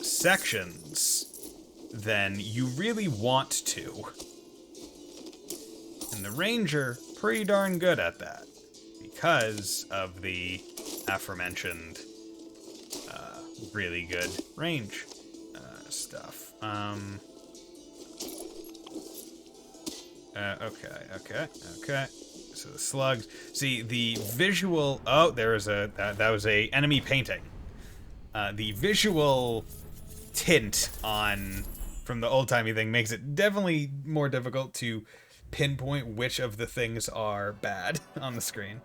sections, then you really want to. And the Ranger, pretty darn good at that, because of the aforementioned really good range stuff. Okay. So the slugs. See, the visual... Oh, there was a... That was a enemy painting. The visual tint on... From the old-timey thing makes it definitely more difficult to pinpoint which of the things are bad on the screen.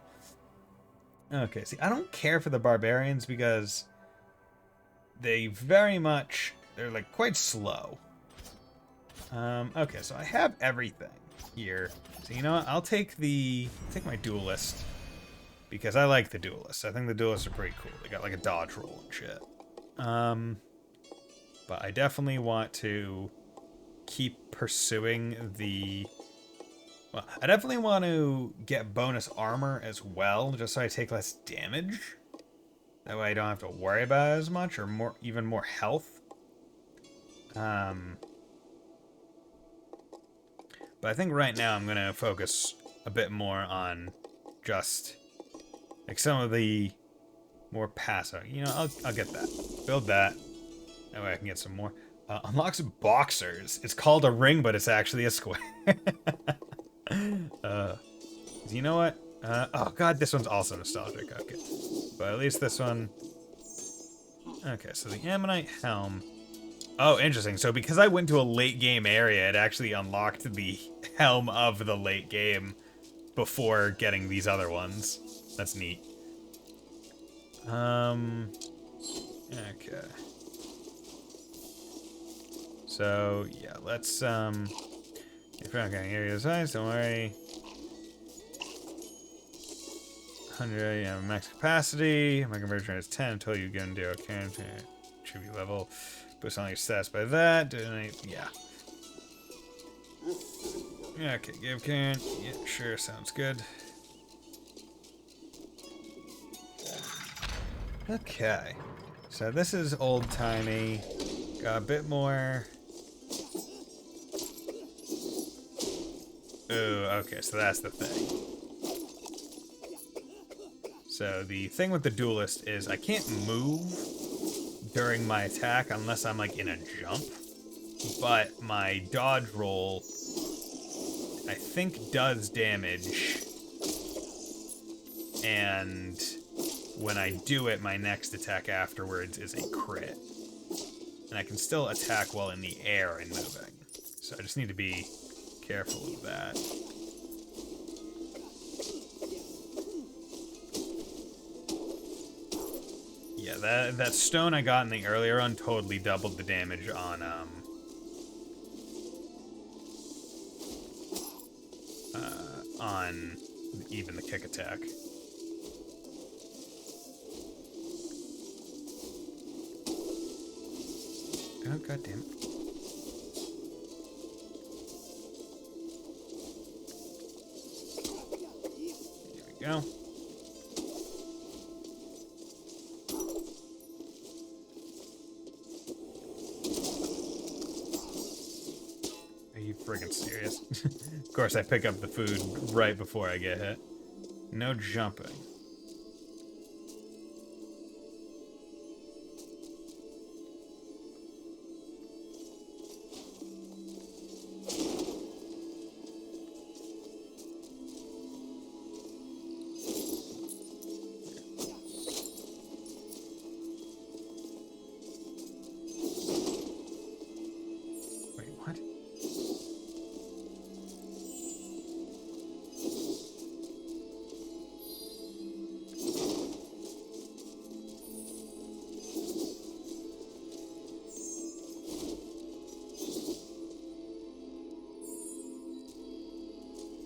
Okay, see, I don't care for the barbarians because they very much... They're, like, quite slow. Okay, so I have everything here. So you know what? I'll take my duelist because I like the duelists. I think the duelists are pretty cool. They got like a dodge roll and shit. But I definitely want to keep pursuing the... Well, I definitely want to get bonus armor as well, just so I take less damage. That way I don't have to worry about it as much, or even more health. But I think right now I'm going to focus a bit more on just like some of the more passive. You know, I'll get that. Build that. That way I can get some more. Unlocks boxers. It's called a ring, but it's actually a square. You know what? Oh god, this one's also nostalgic. Okay. But at least this one... Okay, so the Ammonite Helm. Oh, interesting. So because I went to a late game area, it actually unlocked the Helm of the late game before getting these other ones. That's neat. Okay. So, yeah, let's, if you're not getting area size, don't worry. 100, yeah, max capacity. My conversion rate is 10 until you get into a character tribute level. Boost on your stats by that. Yeah. Okay, give Karen. Yeah, sure, sounds good. Okay. So this is old-timey. Got a bit more. Ooh, okay, so that's the thing. So the thing with the duelist is I can't move during my attack unless I'm like in a jump. But my dodge roll, I think, does damage. And when I do it, my next attack afterwards is a crit. And I can still attack while in the air and moving. So I just need to be careful of that. Yeah, that stone I got in the earlier one totally doubled the damage on even the kick attack. Oh, god damn it. There we go. Are you friggin' serious? Of course, I pick up the food right before I get hit. No jumping.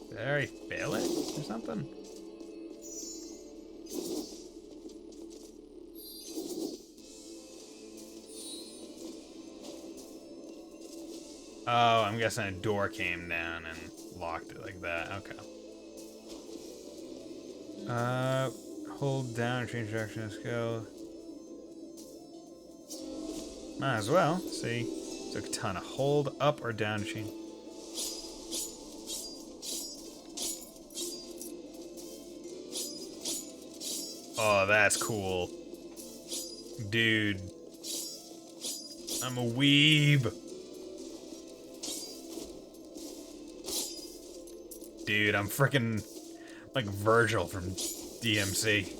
Did I already fail it or something? Oh, I'm guessing a door came down and locked it like that. Okay. Hold down, change direction, let's go. Might as well. See, took a ton of hold up or down change. Oh, that's cool. Dude. I'm a weeb. Dude, I'm freaking like Virgil from DMC.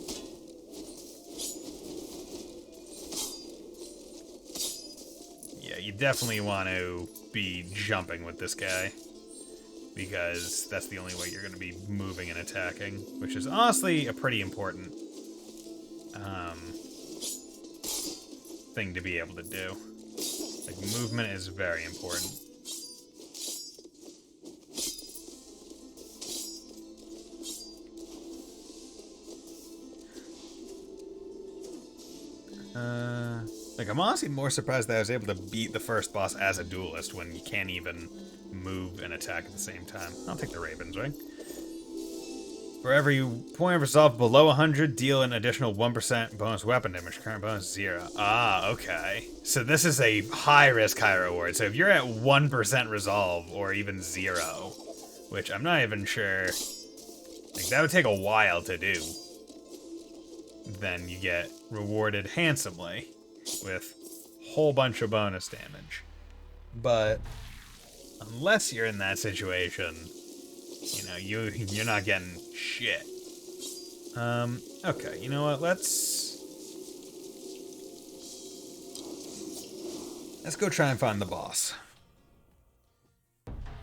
Yeah, you definitely want to be jumping with this guy, because that's the only way you're going to be moving and attacking, which is honestly a pretty important thing to be able to do. Like, movement is very important. Like, I'm honestly more surprised that I was able to beat the first boss as a duelist when you can't even move and attack at the same time. I'll take the Raven's Ring. For every point of resolve below 100, deal an additional 1% bonus weapon damage. Current bonus 0. Ah, okay. So this is a high risk, high reward. So if you're at 1% resolve, or even 0, which I'm not even sure, like, that would take a while to do, then you get rewarded handsomely with a whole bunch of bonus damage. But unless you're in that situation, you know, you're not getting shit. Okay, you know what? Let's go try and find the boss.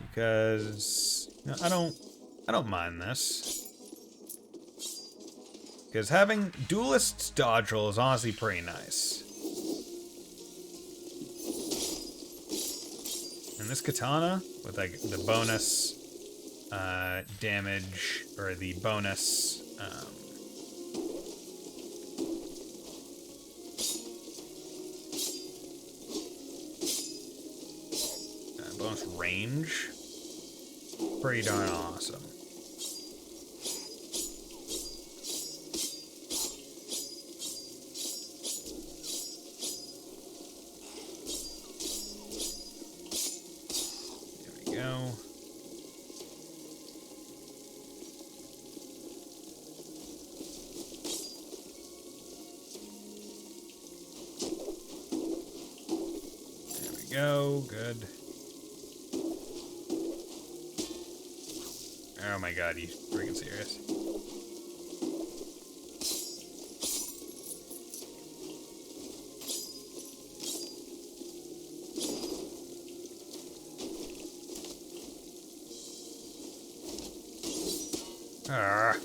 Because I don't mind this. Because having Duelist's dodge roll is honestly pretty nice. And this katana, with like the bonus damage, or the bonus bonus range, pretty darn awesome. Go. There we go. Good. Oh my god, you freaking serious? Ah.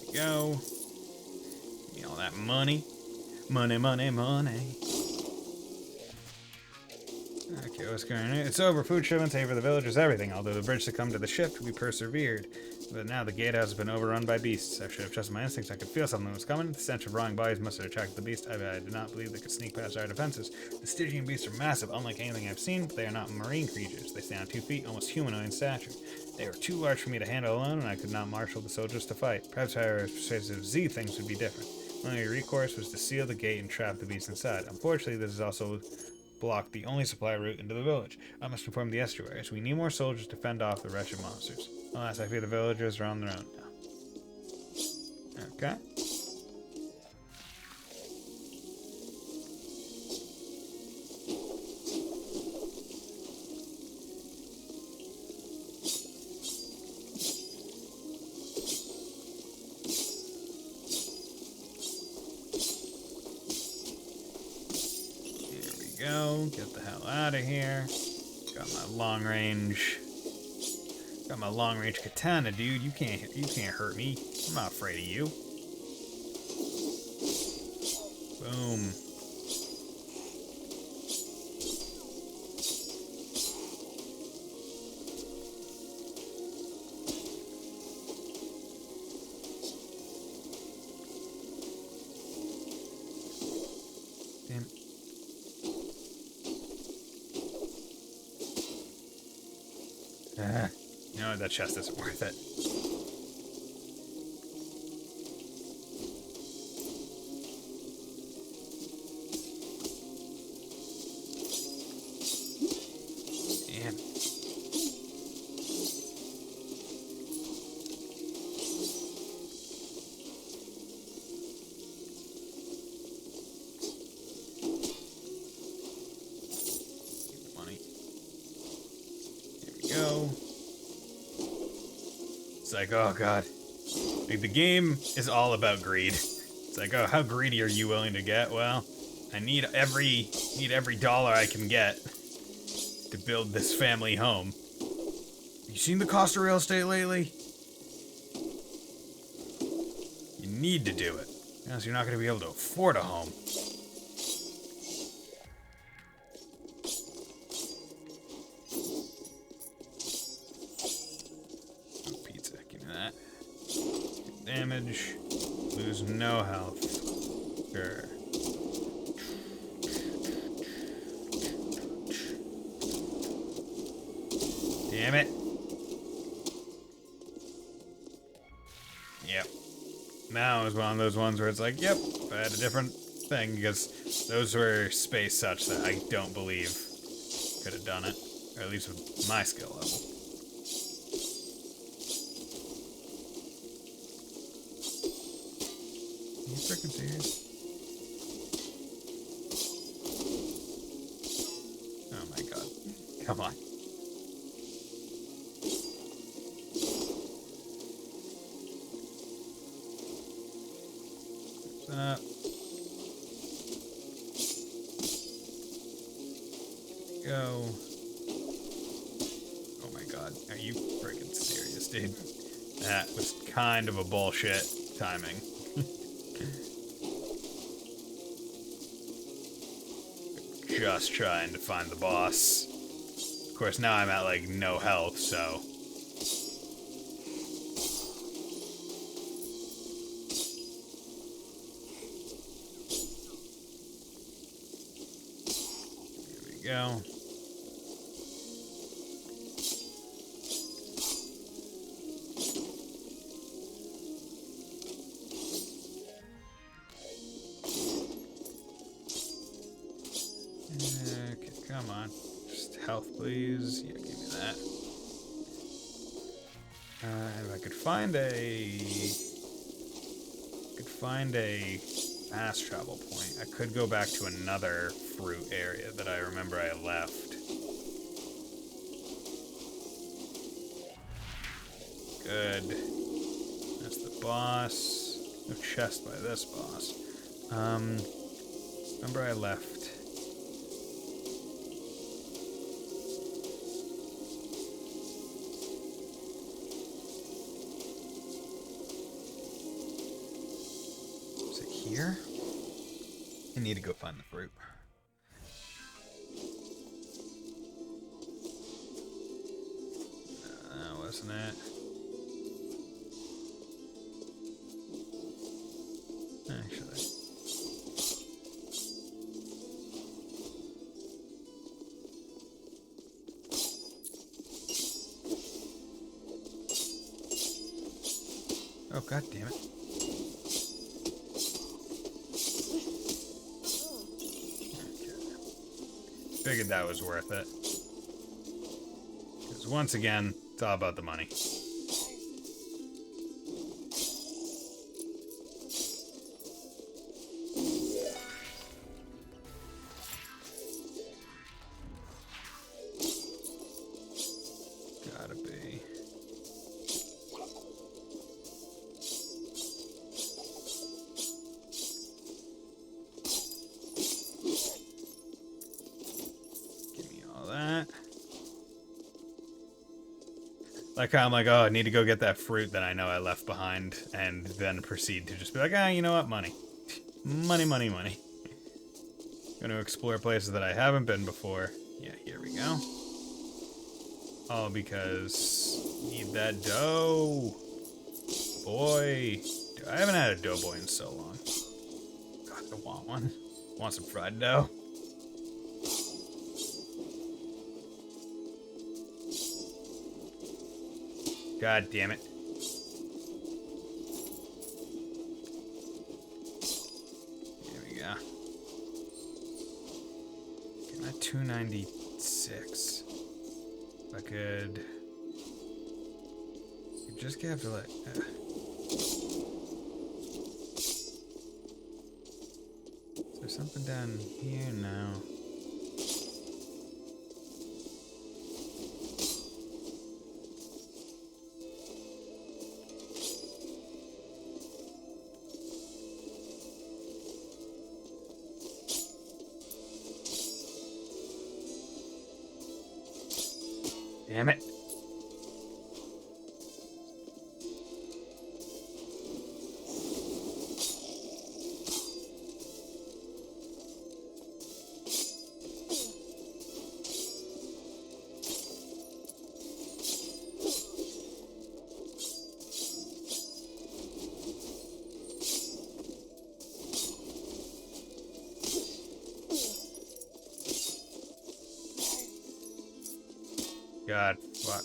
There we go. Give me all that money. Money, money, money. Okay, what's going on? It's over. Food shipments, hay for the villagers, everything. Although the bridge succumbed to the shift, we persevered. But now the gatehouse has been overrun by beasts. I should have trusted my instincts. I could feel something was coming. The stench of rotting bodies must have attracted the beast. I did not believe they could sneak past our defenses. The Stygian beasts are massive, unlike anything I've seen, but they are not marine creatures. They stand on 2 feet, almost humanoid in stature. They were too large for me to handle alone, and I could not marshal the soldiers to fight. Perhaps if I were persuasive Z, things would be different. My only recourse was to seal the gate and trap the beast inside. Unfortunately, this is also blocked the only supply route into the village. I must inform the estuaries. We need more soldiers to fend off the wretched monsters. Alas, I fear the villagers are on their own now. Okay. Go, get the hell out of here. Got my long range katana, dude. You can't hurt me. I'm not afraid of you. Boom. Damn. You know what, that chest isn't worth it. Damn. Money. There we go. It's like, oh god. Like, the game is all about greed. It's like, oh, how greedy are you willing to get? Well, I need every dollar I can get to build this family home. You seen the cost of real estate lately? You need to do it, or else you're not going to be able to afford a home. Damage, lose no health. Sure. Damn it. Yep. Now is one of those ones where it's like, yep, I had a different thing, because those were spaced such that I don't believe could have done it, or at least with my skill level. you freaking serious? Oh my god. Come on. Up. Go. Oh my god. Are you freaking serious, dude? That was kind of a bullshit timing. Just trying to find the boss. Of course, now I'm at, like, no health, so... There we go. Okay, come on. Just health, please. Yeah, give me that. If I could find a fast travel point, I could go back to another fruit area that I remember I left. Good. That's the boss. No chest by this boss. Remember I left. Is it here? I need to go find the fruit. That wasn't it. Actually. Oh, god damn it. Okay. Figured that was worth it. Because once again, it's all about the money. Gotta be. Give me all that. Like how I'm like, oh, I need to go get that fruit that I know I left behind, and then proceed to just be like, ah, you know what, money. Money, money, money. Gonna explore places that I haven't been before. Yeah, here we go. All because need that dough. Boy. Dude, I haven't had a doughboy in so long. God, I want one. Want some fried dough. God damn it. Here we go. Get my 296. If I could just have to like. Is there something down here now? Damn it. God, fuck.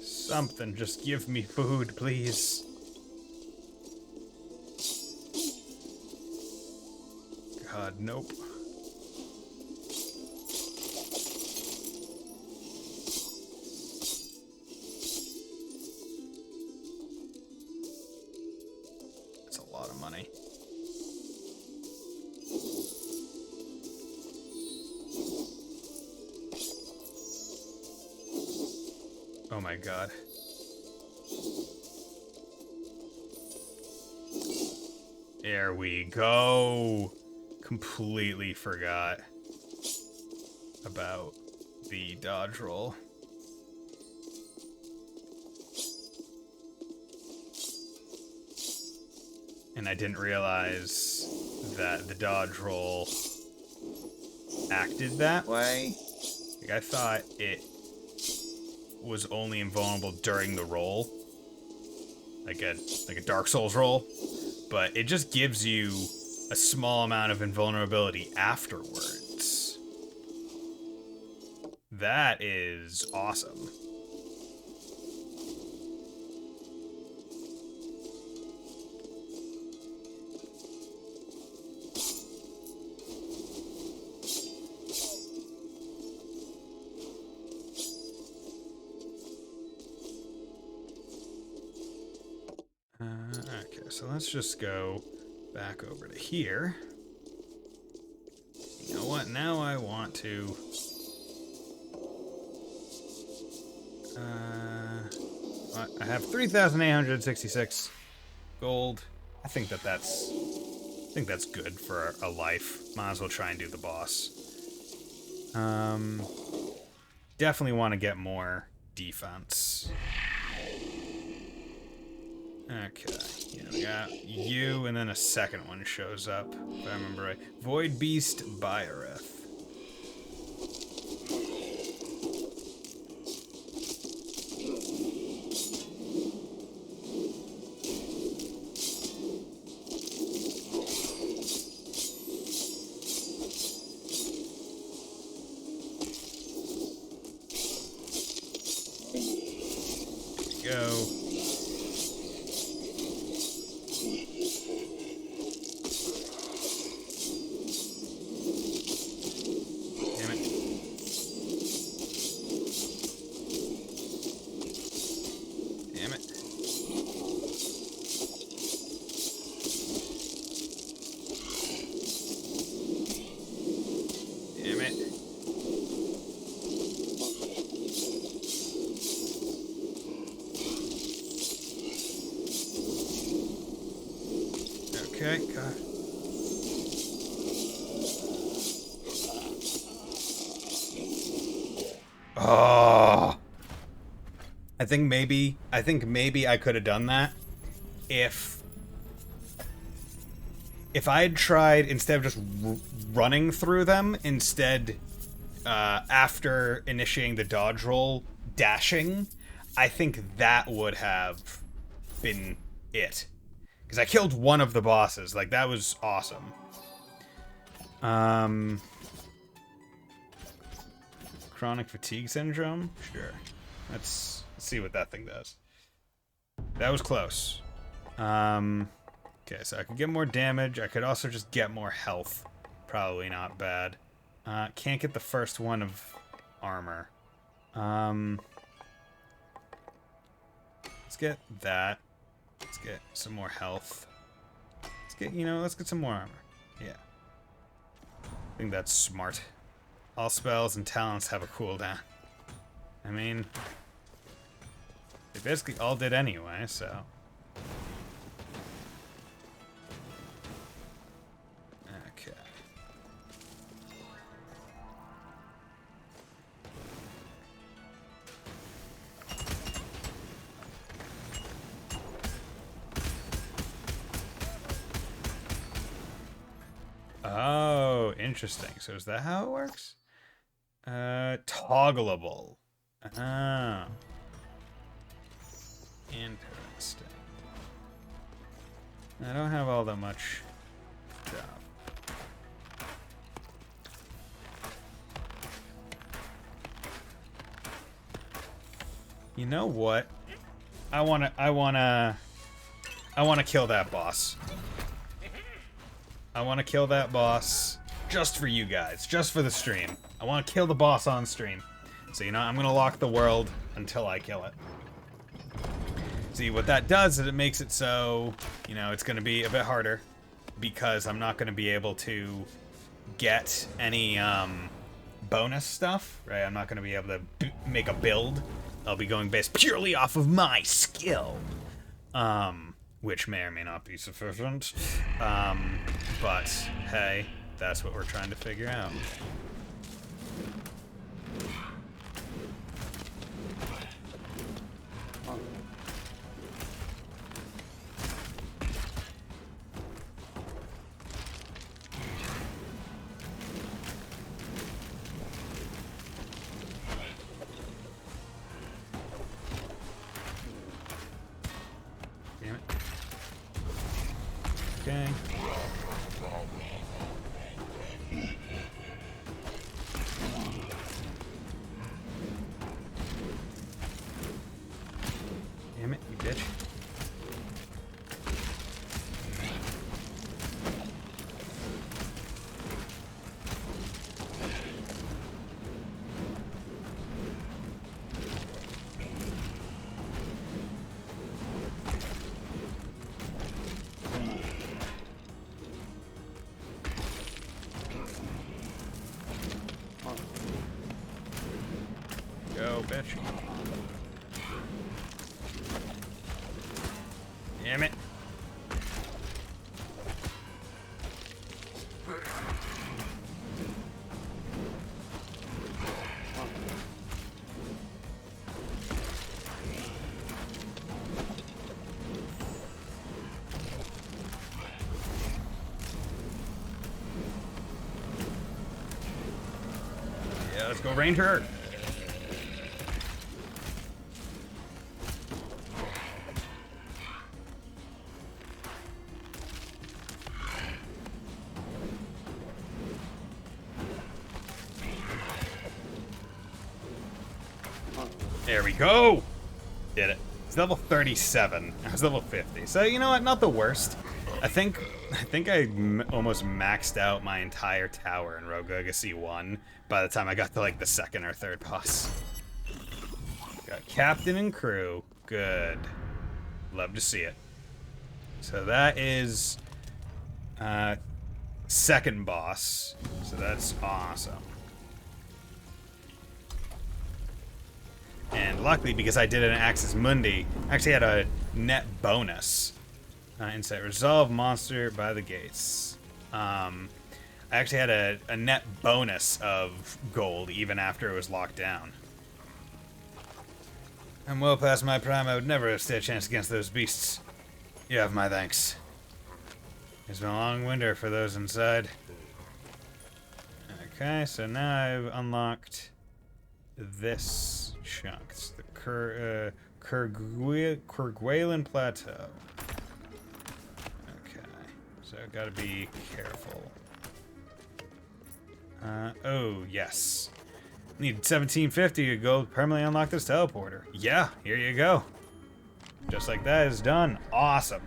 Something, just give me food, please. god, nope. That's a lot of money. Oh my god. There we go. Completely forgot about the dodge roll. And I didn't realize that the dodge roll acted that way. Like, I thought it was only invulnerable during the roll. Like a Dark Souls roll. But it just gives you a small amount of invulnerability afterwards. That is awesome. Okay, so let's just go back over to here. You know what? Now I want to... I have 3,866 gold. I think that's good for a life. Might as well try and do the boss. Definitely want to get more defense. Okay, yeah, we got you, and then a second one shows up, if I remember right. Void Beast Byreth. There we go. Okay, God. Oh. I think maybe I could have done that if I had tried, instead of just running through them, instead after initiating the dodge roll, dashing. I think that would have been it. Because I killed one of the bosses. Like, that was awesome. Chronic fatigue syndrome? Sure. Let's see what that thing does. That was close. Okay, so I could get more damage. I could also just get more health. Probably not bad. Can't get the first one of armor. Let's get that. Let's get some more health. Let's get some more armor. Yeah. I think that's smart. All spells and talents have a cooldown. I mean, they basically all did anyway, so. Okay. Oh, interesting. So is that how it works? Toggleable. Oh. Interesting. I don't have all that much job. You know what? I wanna kill that boss. I want to kill that boss just for you guys, just for the stream. I want to kill the boss on stream. So, you know, I'm going to lock the world until I kill it. See, what that does is it makes it so, you know, it's going to be a bit harder because I'm not going to be able to get any bonus stuff, right? I'm not going to be able to make a build. I'll be going based purely off of my skill, which may or may not be sufficient. But hey, that's what we're trying to figure out. Damn it. Okay. Damn it, you bitch. Go, bitch. Damn it. Yeah, let's go Ranger. There we go! Did it. It's level 37. I was level 50. So, you know what? Not the worst. I think I almost maxed out my entire tower in Rogue Legacy 1 by the time I got to, like, the second or third boss. Got captain and crew. Good. Love to see it. So that is second boss. So that's awesome. And luckily, because I did it in Axis Mundi, I actually had a net bonus. Insight, resolve monster by the gates. I actually had a net bonus of gold even after it was locked down. I'm well past my prime. I would never have stood a chance against those beasts. You have my thanks. It's been a long winter for those inside. Okay, so now I've unlocked this chunk. It's the Kerguelen Plateau. Okay, so I've got to be careful. Oh, yes. Need 1750 to go permanently unlock this teleporter. Yeah, here you go. Just like that is done. Awesome.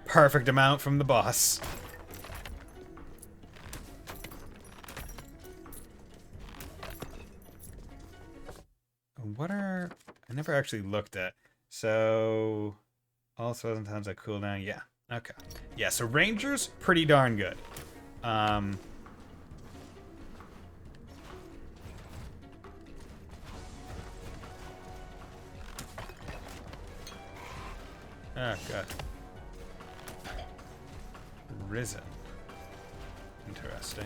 Perfect amount from the boss. What are... I never actually looked at. So... all 1,000 times I cool down. Yeah. Okay. Yeah, so Rangers, pretty darn good. Oh, God. Risen. Interesting.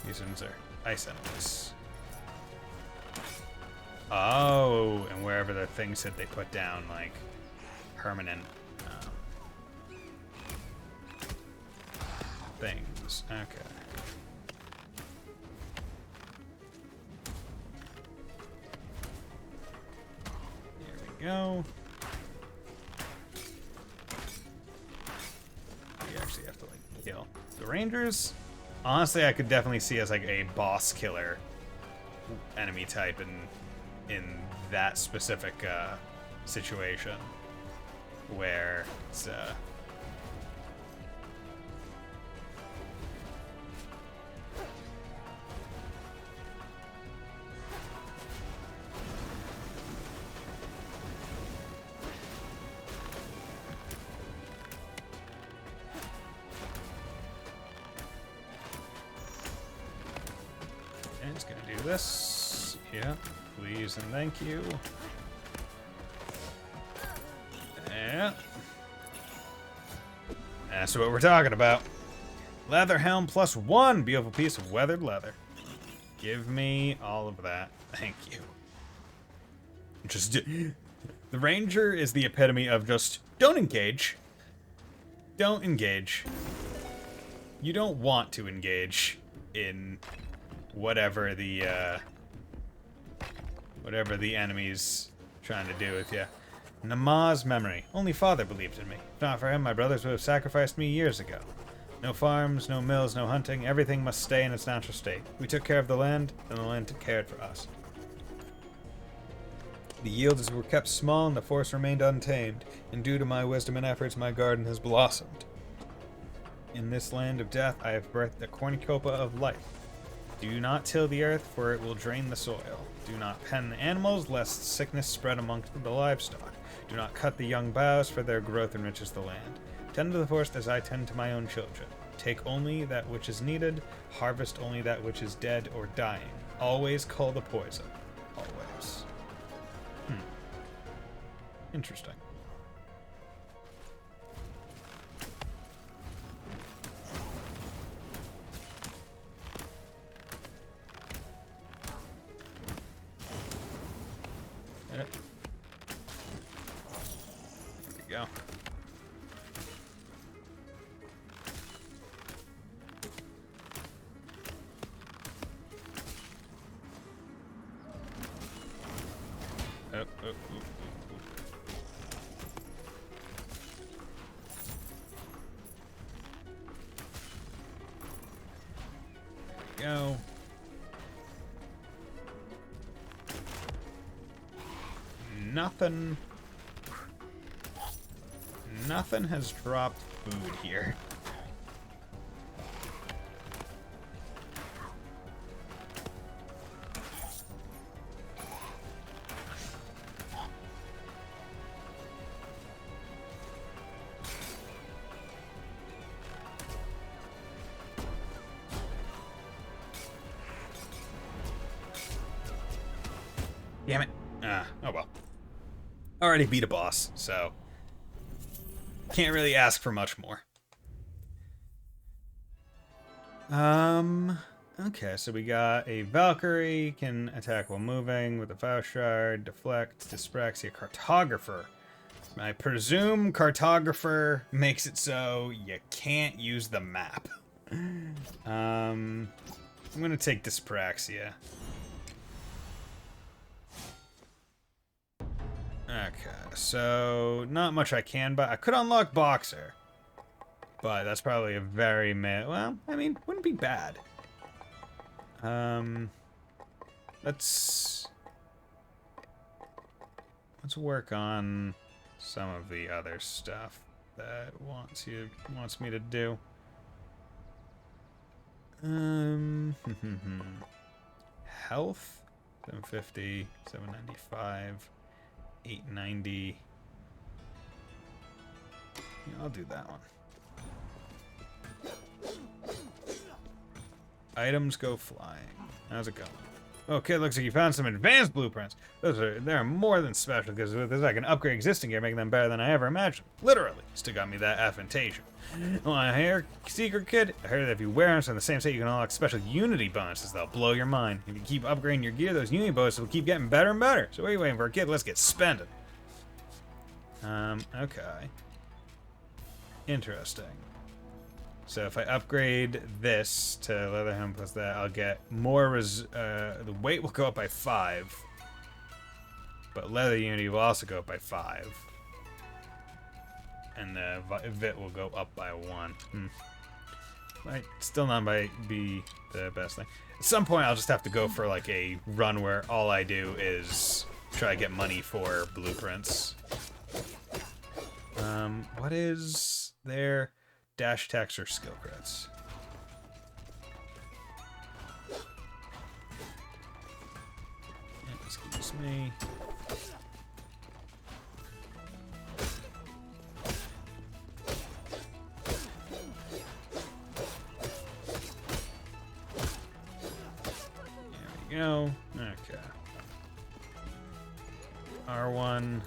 These ones are ice enemies. Oh, and wherever the thing said they put down, like, permanent things. Okay. There we go. You actually have to, like, kill. The Rangers, honestly, I could definitely see as like a boss killer enemy type in that specific situation where it's and it's gonna do this. Yeah, please and thank you. Yeah. That's what we're talking about. Leather helm +1. Beautiful piece of weathered leather. Give me all of that. Thank you. Just the ranger is the epitome of just don't engage. Don't engage. You don't want to engage in whatever the enemy's trying to do with you. Nama's memory. Only father believed in me. If not for him, my brothers would have sacrificed me years ago. No farms, no mills, no hunting. Everything must stay in its natural state. We took care of the land, and the land took care for us. The yields were kept small, and the forest remained untamed. And due to my wisdom and efforts, my garden has blossomed. In this land of death, I have birthed a cornucopia of life. Do not till the earth, for it will drain the soil. Do not pen the animals, lest sickness spread amongst the livestock. Do not cut the young boughs, for their growth enriches the land. Tend to the forest as I tend to my own children. Take only that which is needed, harvest only that which is dead or dying. Always cull the poison. Always. Interesting. There we go. Go. Nothing has dropped food here. Damn it. Oh well. Already beat a boss, so can't really ask for much more. Okay, so we got a Valkyrie, can attack while moving with a Faust Shard, deflect, dyspraxia, cartographer. I presume cartographer makes it so you can't use the map. I'm gonna take dyspraxia. Okay, so not much I can buy. I could unlock Boxer, but that's probably a very well, I mean, wouldn't be bad. Let's work on some of the other stuff that wants me to do. Health, 750, 795. 890. Yeah, I'll do that one. Items go flying. How's it going? Okay, looks like you found some advanced blueprints. They're more than special because with this I can upgrade existing gear, making them better than I ever imagined. Literally, still got me that affrontation. Want to hear, secret kid? I heard that if you wear them in the same state, you can unlock special Unity bonuses that'll blow your mind. If you keep upgrading your gear, those Unity bonuses will keep getting better and better. So what are you waiting for, kid? Let's get spending. Okay. Interesting. So if I upgrade this to leather helm plus that, I'll get more the weight will go up by 5. But leather unity will also go up by 5. And the vit will go up by 1. Might still not might be the best thing. At some point, I'll just have to go for like a run where all I do is try to get money for blueprints. What is their dash attacks or skill crits? Excuse me. There we go. Okay. R1.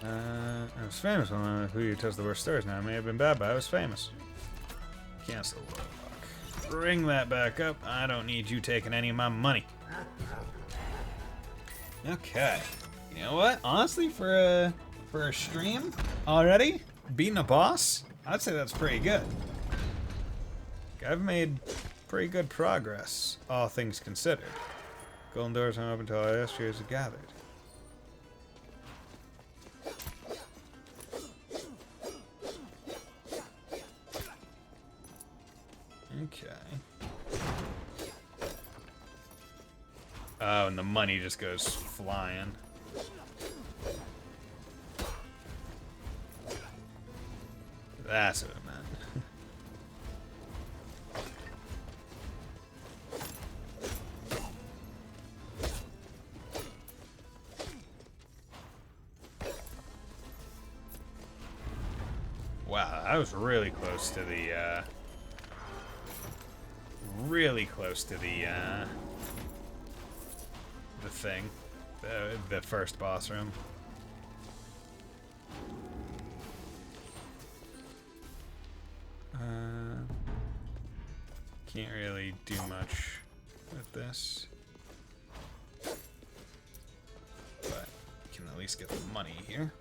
I was famous when Who You Tells the Worst Stories. Now, it may have been bad, but I was famous. Cancel lock. Bring that back up. I don't need you taking any of my money. Okay. You know what? Honestly, for a stream already, beating a boss, I'd say that's pretty good. I've made pretty good progress, all things considered. Golden doors aren't open until all SJs are gathered. Okay. Oh, and the money just goes flying. That's what it meant. Wow, I was really close to the, the thing. The first boss room. Can't really do much with this. But can at least get the money here.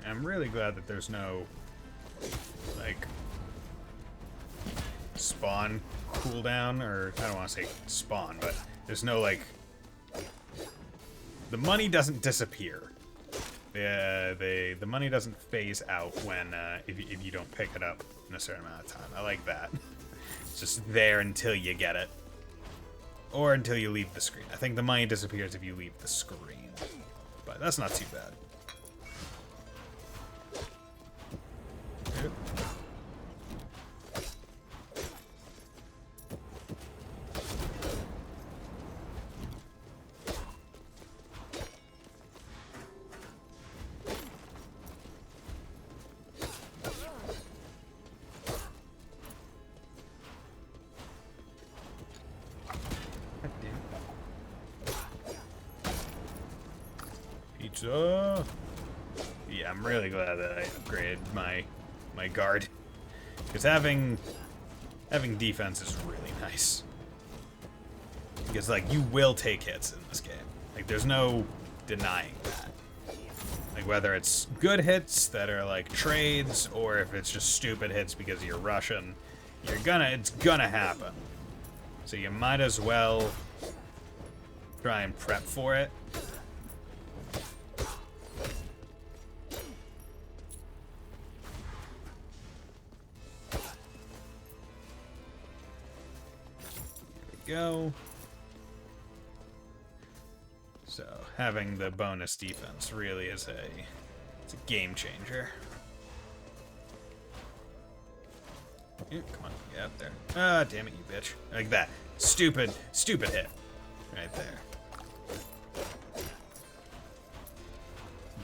I'm really glad that there's no, like, spawn cooldown, or I don't want to say spawn, but there's no, like, the money doesn't disappear. The money doesn't phase out when, if you don't pick it up in a certain amount of time. I like that. It's just there until you get it. Or until you leave the screen. I think the money disappears if you leave the screen. But that's not too bad. Pizza. Yeah, I'm really glad that I upgraded my guard, because having defense is really nice. Because like you will take hits in this game. Like there's no denying that. Like whether it's good hits that are like trades, or if it's just stupid hits because you're Russian, it's gonna happen. So you might as well try and prep for it. Go. So having the bonus defense really is it's a game changer. Yeah, come on, get up there. Ah, damn it, you bitch. Like that. Stupid hit. Right there.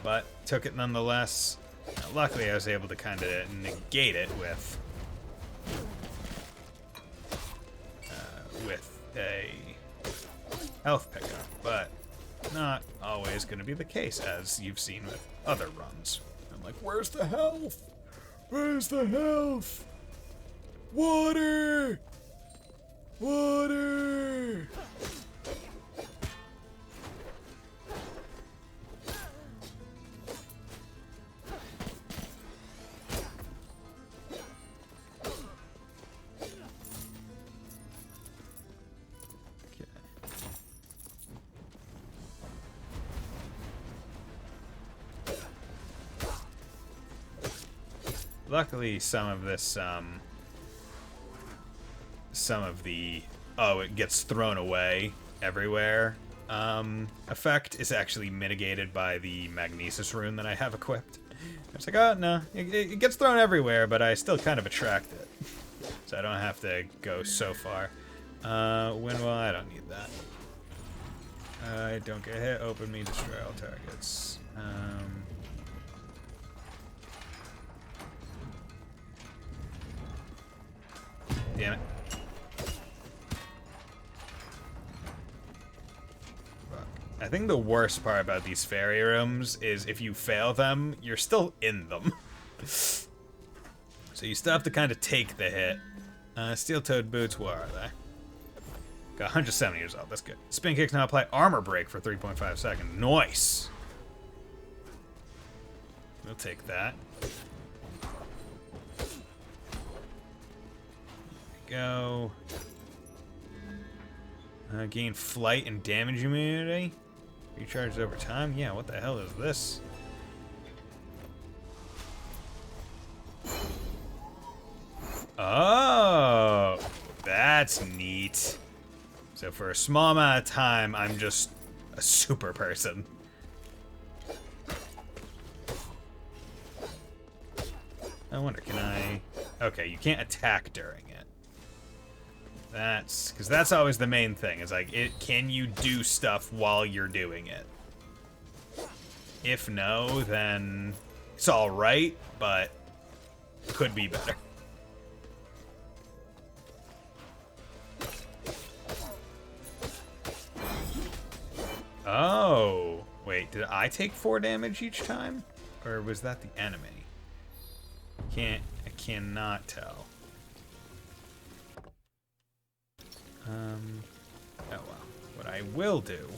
But took it nonetheless. Now, luckily I was able to kind of negate it with a health pickup, but not always going to be the case, as you've seen with other runs. I'm like, where's the health? Where's the health? Water! Water! Luckily, some of the it gets thrown away everywhere effect is actually mitigated by the magnesis rune that I have equipped. It's like, oh no, it gets thrown everywhere, but I still kind of attract it, so I don't have to go so far. Well, I don't need that. I don't get hit. Open me, destroy all targets. Damn it. Fuck. I think the worst part about these fairy rooms is if you fail them, you're still in them. So you still have to kind of take the hit. Steel-toed boots, where are they? Got 170 years old, that's good. Spin kicks now apply armor break for 3.5 seconds. Nice! We'll take that. Go. Gain flight and damage immunity. Recharges over time. Yeah, what the hell is this? Oh, that's neat. So for a small amount of time, I'm just a super person. I wonder, can I... Okay, you can't attack during it. Because that's always the main thing, is like, can you do stuff while you're doing it? If no, then it's alright, but could be better. Oh, wait, did I take 4 damage each time? Or was that the enemy? I cannot tell. Oh well. What I will do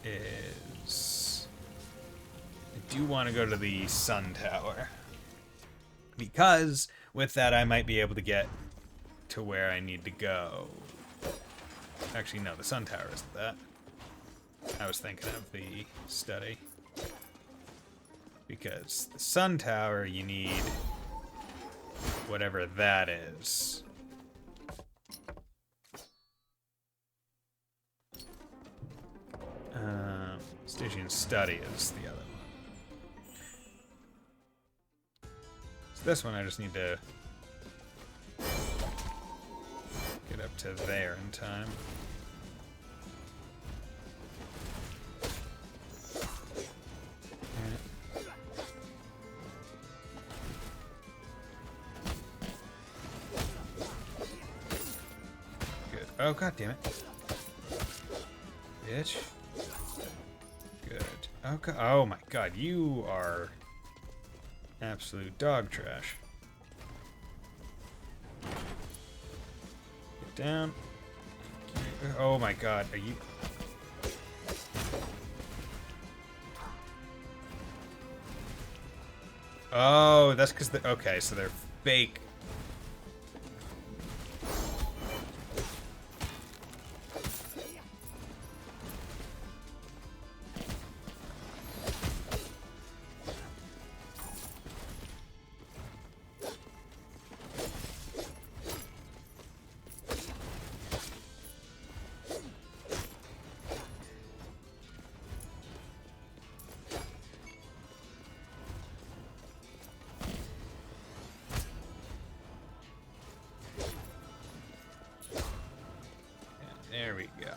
is I do want to go to the sun tower, because with that I might be able to get to where I need to go. Actually, no, the sun tower isn't that. I was thinking of the study. Because the sun tower, you need whatever that is. Stygian study is the other one. So this one I just need to get up to there in time. Oh, god damn it. Bitch. Good. Okay. Oh my god, you are absolute dog trash. Get down. Oh my god, are you... Oh, that's because they're... Okay, so they're fake. There we go.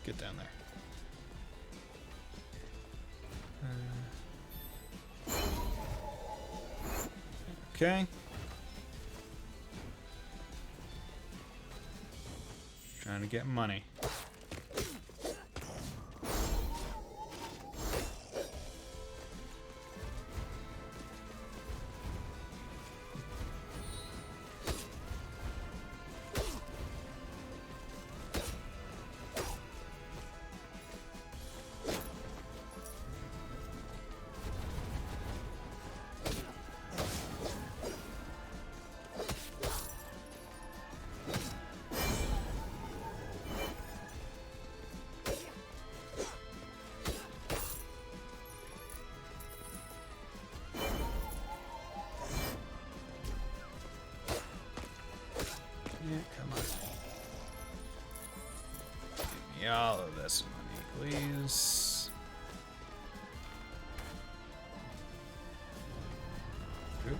Get down there. Okay. Trying to get money. Yeah, come on. Give me all of this money, please. Oop.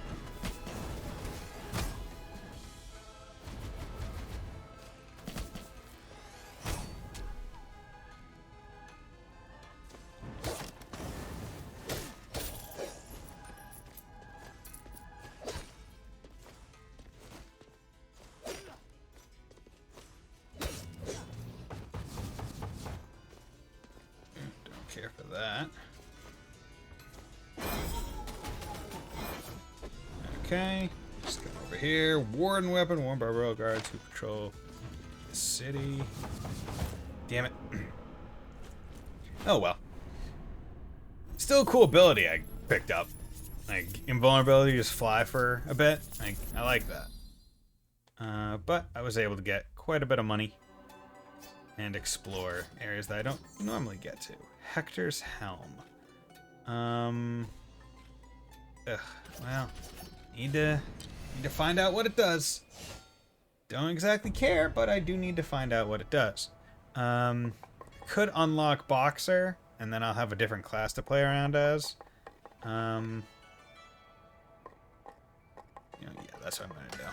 Care for that. Okay, just come over here. Warden weapon worn by royal guards who patrol the city. Damn it. Oh well. Still a cool ability I picked up. Like invulnerability, just fly for a bit. I like that. But I was able to get quite a bit of money and explore areas that I don't normally get to. Hector's Helm. Well, need to find out what it does. Don't exactly care, but I do need to find out what it does. Could unlock Boxer, and then I'll have a different class to play around as. Yeah, that's what I'm gonna do.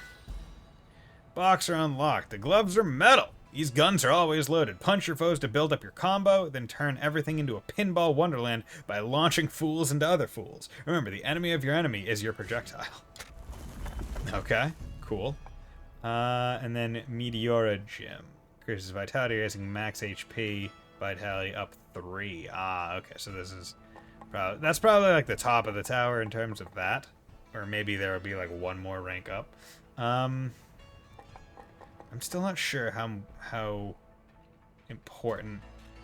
Boxer unlocked. The gloves are metal. These guns are always loaded. Punch your foes to build up your combo, then turn everything into a pinball wonderland by launching fools into other fools. Remember, the enemy of your enemy is your projectile. Okay, cool. And then Meteora Gem. Increases vitality, raising max HP, vitality up 3. Ah, okay, so this is that's probably like the top of the tower in terms of that. Or maybe there will be like one more rank up. I'm still not sure how important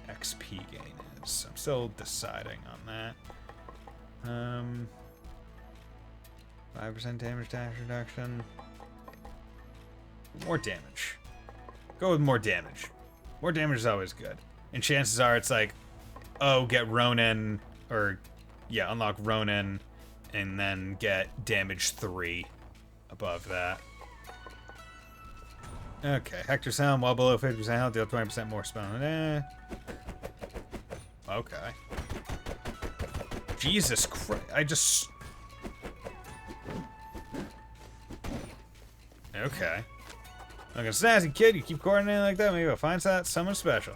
XP gain is. I'm still deciding on that. 5% damage reduction. More damage. Go with more damage. More damage is always good. And chances are it's like, oh, get Ronin, or yeah, unlock Ronin, and then get damage 3 above that. Okay, Hector's Helm, while below 50% health, deal 20% more spell. Okay. Jesus Christ, I just... Okay. Like a sassy kid, you keep coordinating like that, maybe I'll find someone special.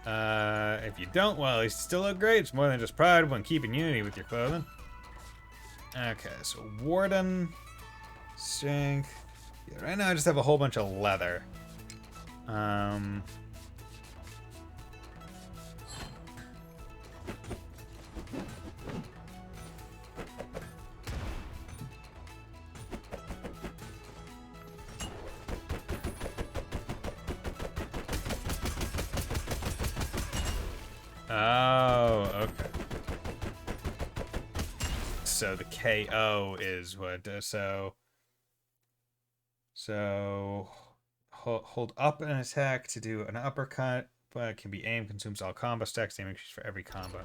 If you don't, well, you still look great. It's more than just pride when keeping unity with your clothing. Okay, so Warden, Strength. Yeah, right now I just have a whole bunch of leather. Oh, okay. So the KO is what, so hold up an attack to do an uppercut, but it can be aimed, consumes all combo stacks, damage for every combo.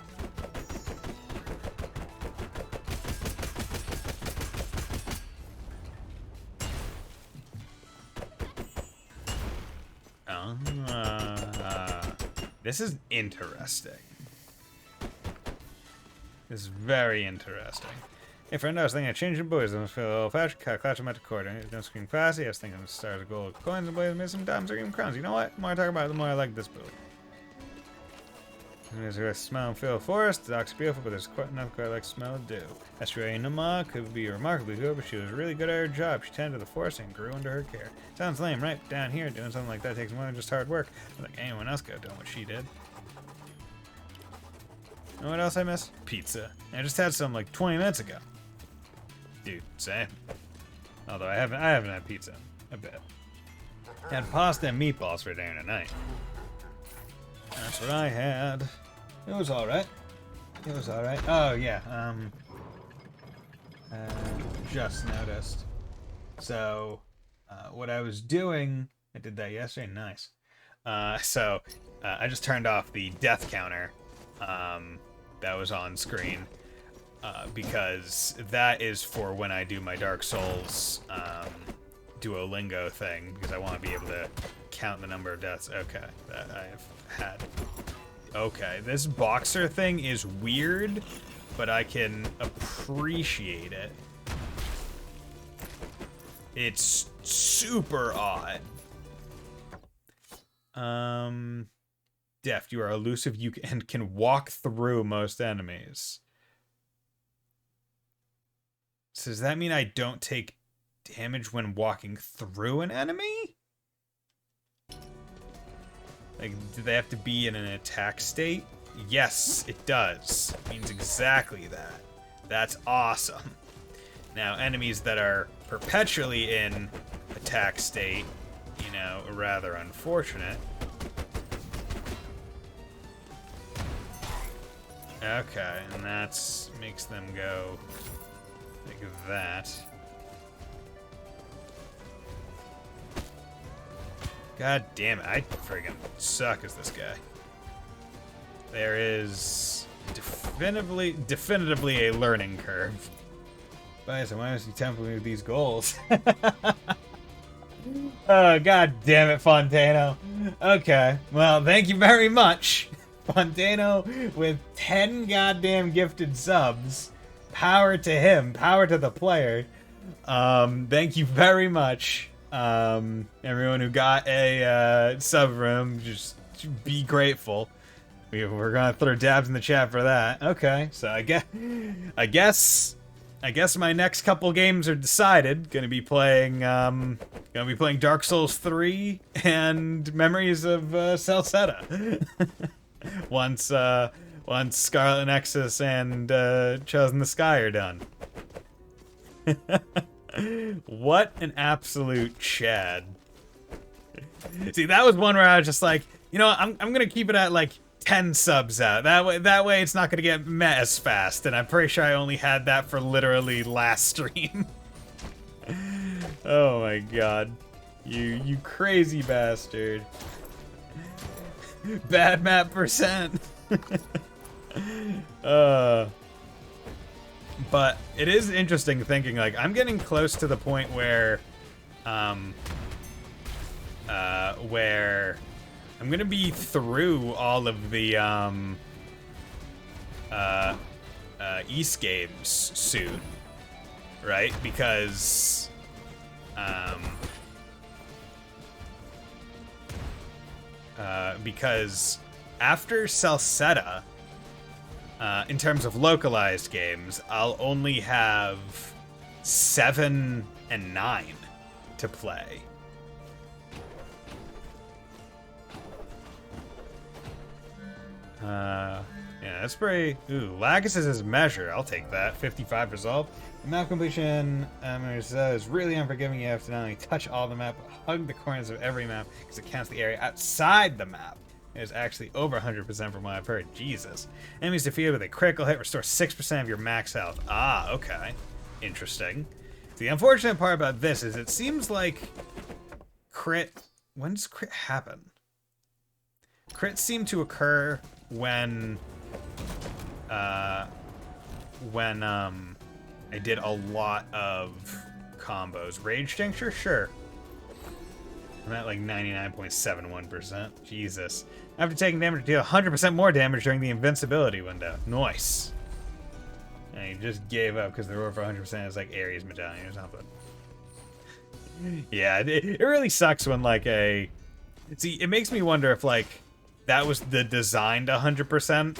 This is interesting. This is very interesting. Hey friend, I was thinking of changing boys. I feel a little fast. Clutch them at the quarter. Don't scream classy. I was thinking of stars of gold coins and blades, maybe some diamonds or even crowns. You know what? The more I talk about it, the more I like this build. There's a smell and feel of forest. The dock's beautiful, but there's quite enough quite like smell of dew. Estrella could be remarkably good, but she was really good at her job. She tended to the forest and grew under her care. Sounds lame, right? Down here, doing something like that takes more than just hard work. I think anyone else could have done what she did. You know what else I missed? Pizza. I just had some like 20 minutes ago. Dude, same. Although I haven't had pizza. I bet. Had pasta and meatballs for dinner tonight. That's what I had. It was alright. It was alright. Oh, yeah. Just noticed. So, what I was doing... I did that yesterday. Nice. I just turned off the death counter that was on screen. Because that is for when I do my Dark Souls Duolingo thing. Because I want to be able to count the number of deaths. Okay, that I have had. Okay, this boxer thing is weird, but I can appreciate it. It's super odd. Deft, you are elusive and can walk through most enemies. So does that mean I don't take damage when walking through an enemy? Like, do they have to be in an attack state? Yes, it does. It means exactly that. That's awesome. Now, enemies that are perpetually in attack state, you know, are rather unfortunate. Okay, and that makes them go like that. God damn it, I friggin' suck as this guy. There is definitively a learning curve. But why must you tempt me with these goals? Oh, god damn it, Fontano. Okay, well, thank you very much. Fontano with 10 goddamn gifted subs. Power to him, power to the player. Thank you very much. Everyone who got a sub room, just be grateful. We're gonna throw dabs in the chat for that. Okay, so I guess my next couple games are decided. Gonna be playing Dark Souls 3 and Memories of Celceta. once Scarlet Nexus and Chosen the Sky are done. What an absolute Chad. See, that was one where I was just like, you know, I'm gonna keep it at like 10 subs out. That way it's not gonna get met as fast, and I'm pretty sure I only had that for literally last stream. Oh my god. You crazy bastard. Bad map percent. But it is interesting thinking, like, I'm getting close to the point where where I'm gonna be through all of the East games soon, right? Because after Celceta, in terms of localized games, I'll only have 7 and 9 to play. Yeah, that's pretty... Ooh, Lagus is his measure. I'll take that. 55 resolve. The map completion is really unforgiving. You have to not only touch all the map, but hug the corners of every map, because it counts the area outside the map. It is actually over 100% from what I've heard. Jesus. Enemies defeated with a critical hit restore 6% of your max health. Ah, okay. Interesting. The unfortunate part about this is it seems like crit... When does crit happen? Crits seem to occur when I did a lot of combos. Rage Tincture? Sure. I'm at like 99.71%. Jesus. After taking damage, deal 100% more damage during the invincibility window. Nice. And he just gave up because they're over 100%. It's like Ares Medallion or something. Yeah, it really sucks when like a... See, it makes me wonder if like that was the designed 100%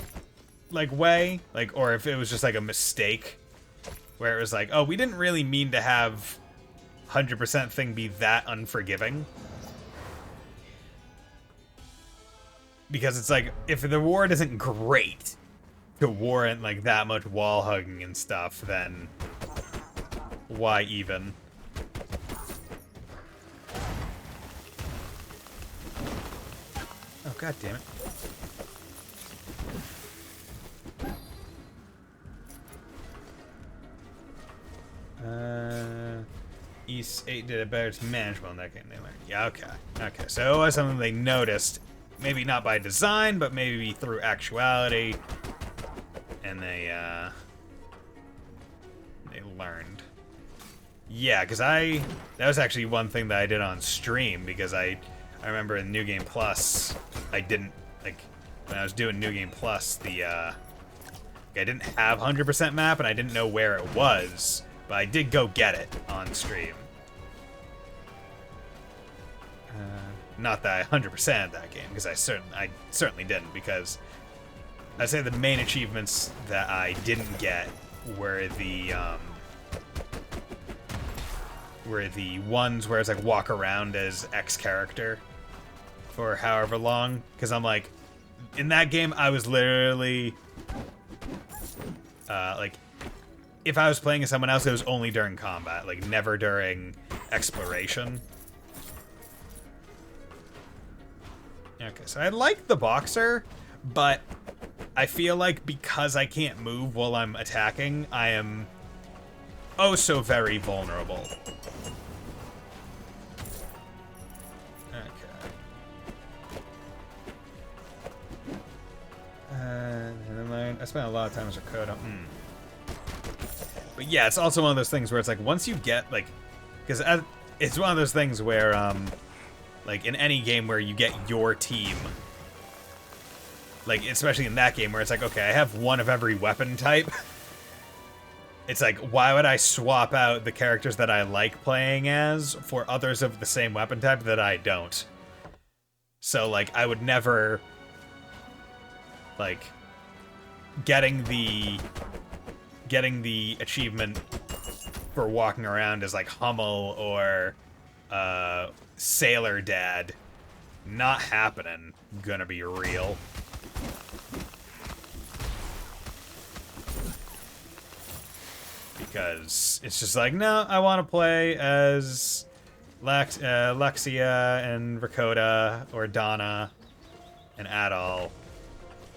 like way, like, or if it was just like a mistake where it was like, oh, we didn't really mean to have 100% thing be that unforgiving. Because it's like, if the reward isn't great to warrant like that much wall hugging and stuff, then why even? Oh, god damn it. East 8 did it better to manage well in that game, they learned. Yeah, okay. Okay, so it was something they noticed. Maybe not by design, but maybe through actuality. And they learned. Yeah, because that was actually one thing that I did on stream, because I remember in New Game Plus, I didn't, like, when I was doing New Game Plus, I didn't have 100% map, and I didn't know where it was, but I did go get it on stream. Not that I 100%ed that game, because I certainly didn't, because I'd say the main achievements that I didn't get were the ones where it's like walk around as X character for however long, because I'm like, in that game I was literally like, if I was playing as someone else, it was only during combat, like never during exploration. Okay, so I like the boxer, but I feel like because I can't move while I'm attacking, I am oh so very vulnerable. Okay. I spent a lot of time as a Kodo. But yeah, it's also one of those things where it's like, once you get, like, because it's one of those things where, like, in any game where you get your team, like, especially in that game where it's like, okay, I have one of every weapon type. It's like, why would I swap out the characters that I like playing as for others of the same weapon type that I don't? So, like, I would never, like, getting the achievement for walking around as, like, Hummel or, Sailor Dad, not happening. Gonna be real. Because it's just like, no, I want to play as Lexia and Rakota or Donna and Adol.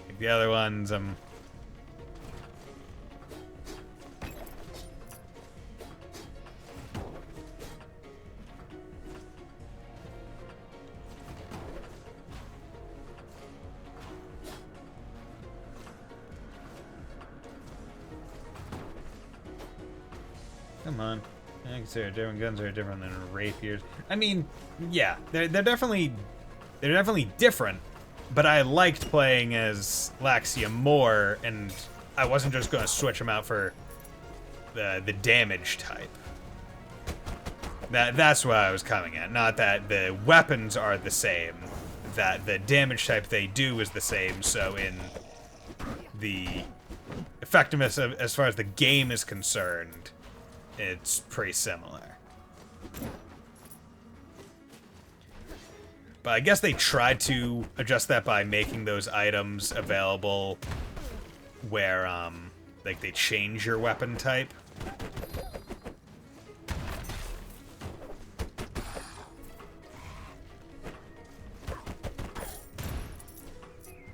Like the other ones, come on. I consider different guns are different than rapiers. I mean, yeah, they're definitely different, but I liked playing as Laxia more, and I wasn't just going to switch them out for the damage type. That's what I was coming at. Not that the weapons are the same, that the damage type they do is the same, so in the effectiveness of, as far as the game is concerned, it's pretty similar. But I guess they tried to adjust that by making those items available where, like, they change your weapon type.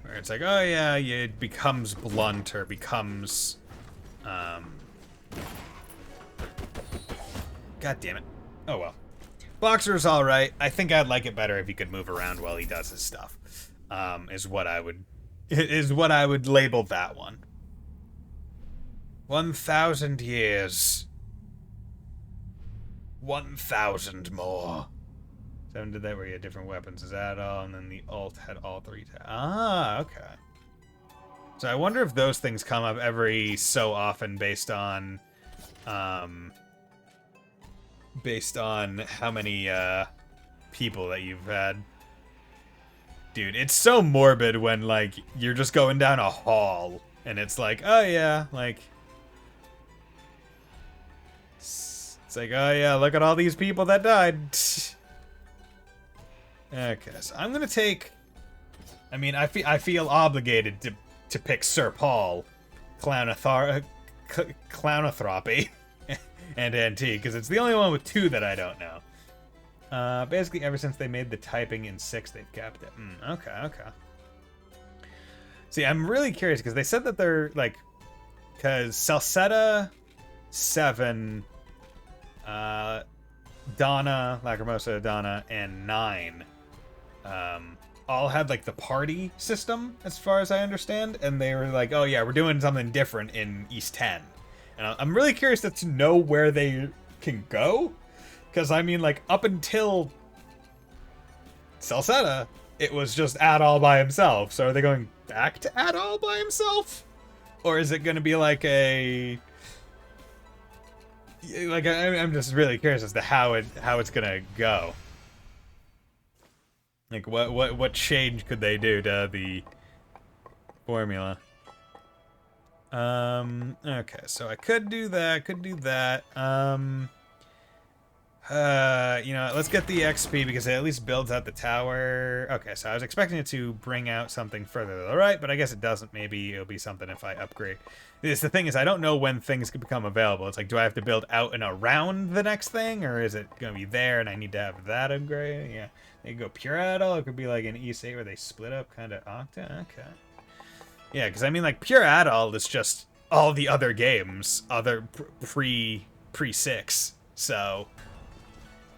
Where it's like, oh yeah, it becomes blunt or becomes, God damn it. Oh well. Boxer's alright. I think I'd like it better if he could move around while he does his stuff. Is what I would label that one. 1,000 years. 1,000 more. 7 did that where you had different weapons as add-all, and then the alt had all three Ah, okay. So I wonder if those things come up every so often based on how many people that you've had. Dude, it's so morbid when, like, you're just going down a hall, and it's like, oh yeah, like... It's like, oh yeah, look at all these people that died. Okay, so I'm gonna take... I mean, I feel obligated to pick Sir Paul, Clownanthropy, and Antique, because it's the only one with 2 that I don't know. Basically, ever since they made the typing in 6, they've kept it. Okay. See, I'm really curious, because they said that they're, like... Because Salsetta, 7... Donna, Lacrimosa, Donna, and 9 all had, like, the party system, as far as I understand, and they were like, oh yeah, we're doing something different in East 10. And I'm really curious to know where they can go, because, I mean, like, up until Salsetta, it was just Adol by himself, so are they going back to Adol by himself? Or is it going to be like a... Like, I'm just really curious as to how it's gonna go. Like, what change could they do to the formula? Okay, so I could do that, you know, let's get the XP because it at least builds out the tower. Okay, so I was expecting it to bring out something further to the right, but I guess it doesn't. Maybe it'll be something if I upgrade. The thing is, I don't know when things could become available. It's like, do I have to build out and around the next thing, or is it going to be there and I need to have that upgrade? Yeah, they could go pure Adol. It could be like an East 8 where they split up kind of Octa. Okay. Yeah, because I mean, like, pure Adol is just all the other games, other pre-6. So...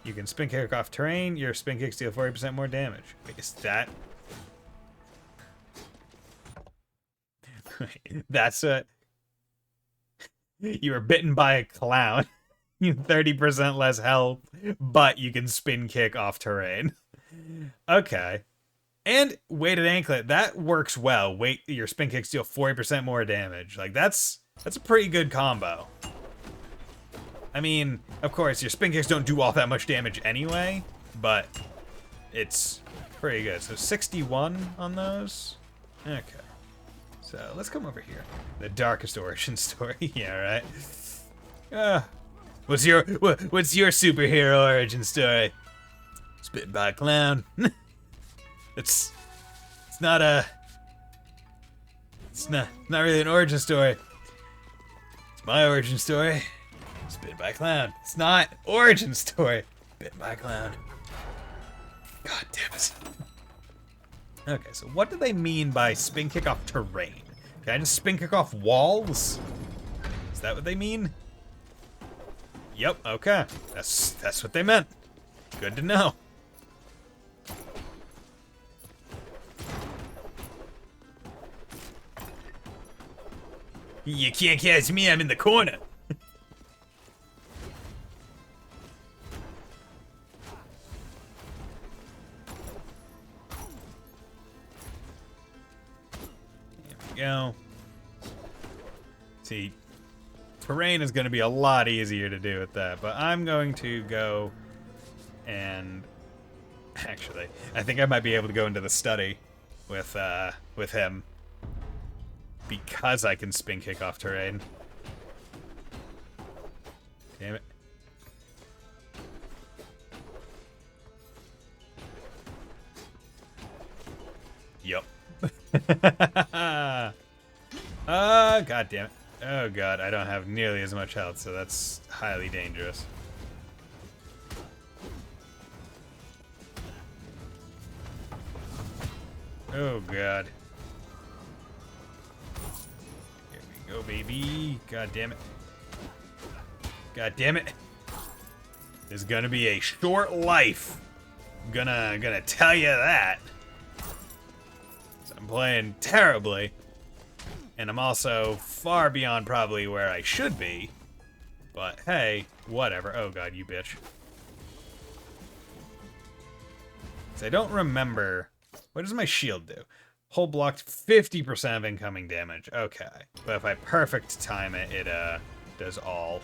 You can spin kick off terrain. Your spin kicks deal 40% more damage. Wait, is that... That's a... You were bitten by a clown. You have 30% less health, but you can spin kick off terrain. Okay. And weighted anklet. That works well. Your spin kicks deal 40% more damage. Like, that's a pretty good combo. I mean, of course, your spin kicks don't do all that much damage anyway, but it's pretty good. So 61 on those. Okay. So let's come over here. The darkest origin story. Yeah, right. What's your superhero origin story? Spit by a clown. It's not really an origin story. It's my origin story. Bitten by a clown. It's not origin story. Bitten by a clown. God damn it. Okay, so what do they mean by spin kick off terrain? Can I just spin kick off walls? Is that what they mean? Yep, okay. That's what they meant. Good to know. You can't catch me, I'm in the corner. Go. See, terrain is going to be a lot easier to do with that, but I'm going to go and actually, I think I might be able to go into the study with him because I can spin kick off terrain. Damn it. Yup. God damn it. Oh god, I don't have nearly as much health, so that's highly dangerous. Oh god. Here we go, baby. God damn it. God damn it. There's gonna be a short life. I'm gonna tell you that. I'm playing terribly, and I'm also far beyond probably where I should be, but hey, whatever. Oh god, you bitch. So I don't remember, what does my shield do? Hold blocked 50% of incoming damage. Okay, but if I perfect time it, it does all.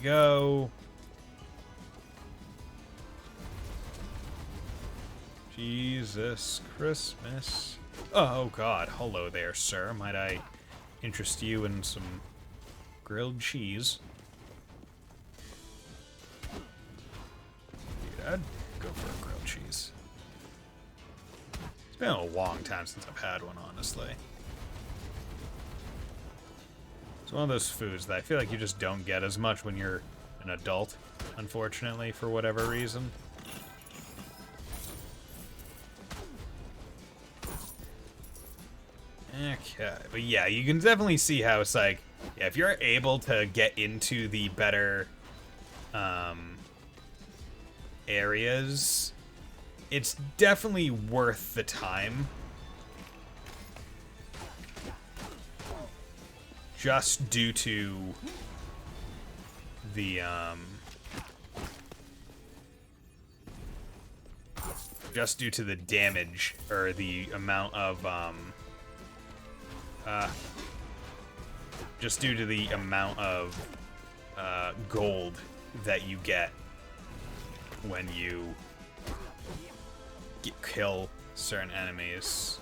go. Jesus Christmas. Oh God, hello there, sir. Might I interest you in some grilled cheese? Dude, I'd go for a grilled cheese. It's been a long time since I've had one, honestly. It's one of those foods that I feel like you just don't get as much when you're an adult, unfortunately, for whatever reason. Okay, but yeah, you can definitely see how it's like, yeah, if you're able to get into the better areas, it's definitely worth the time. Just due to the damage, or the amount of just due to the amount of gold that you get when you kill certain enemies.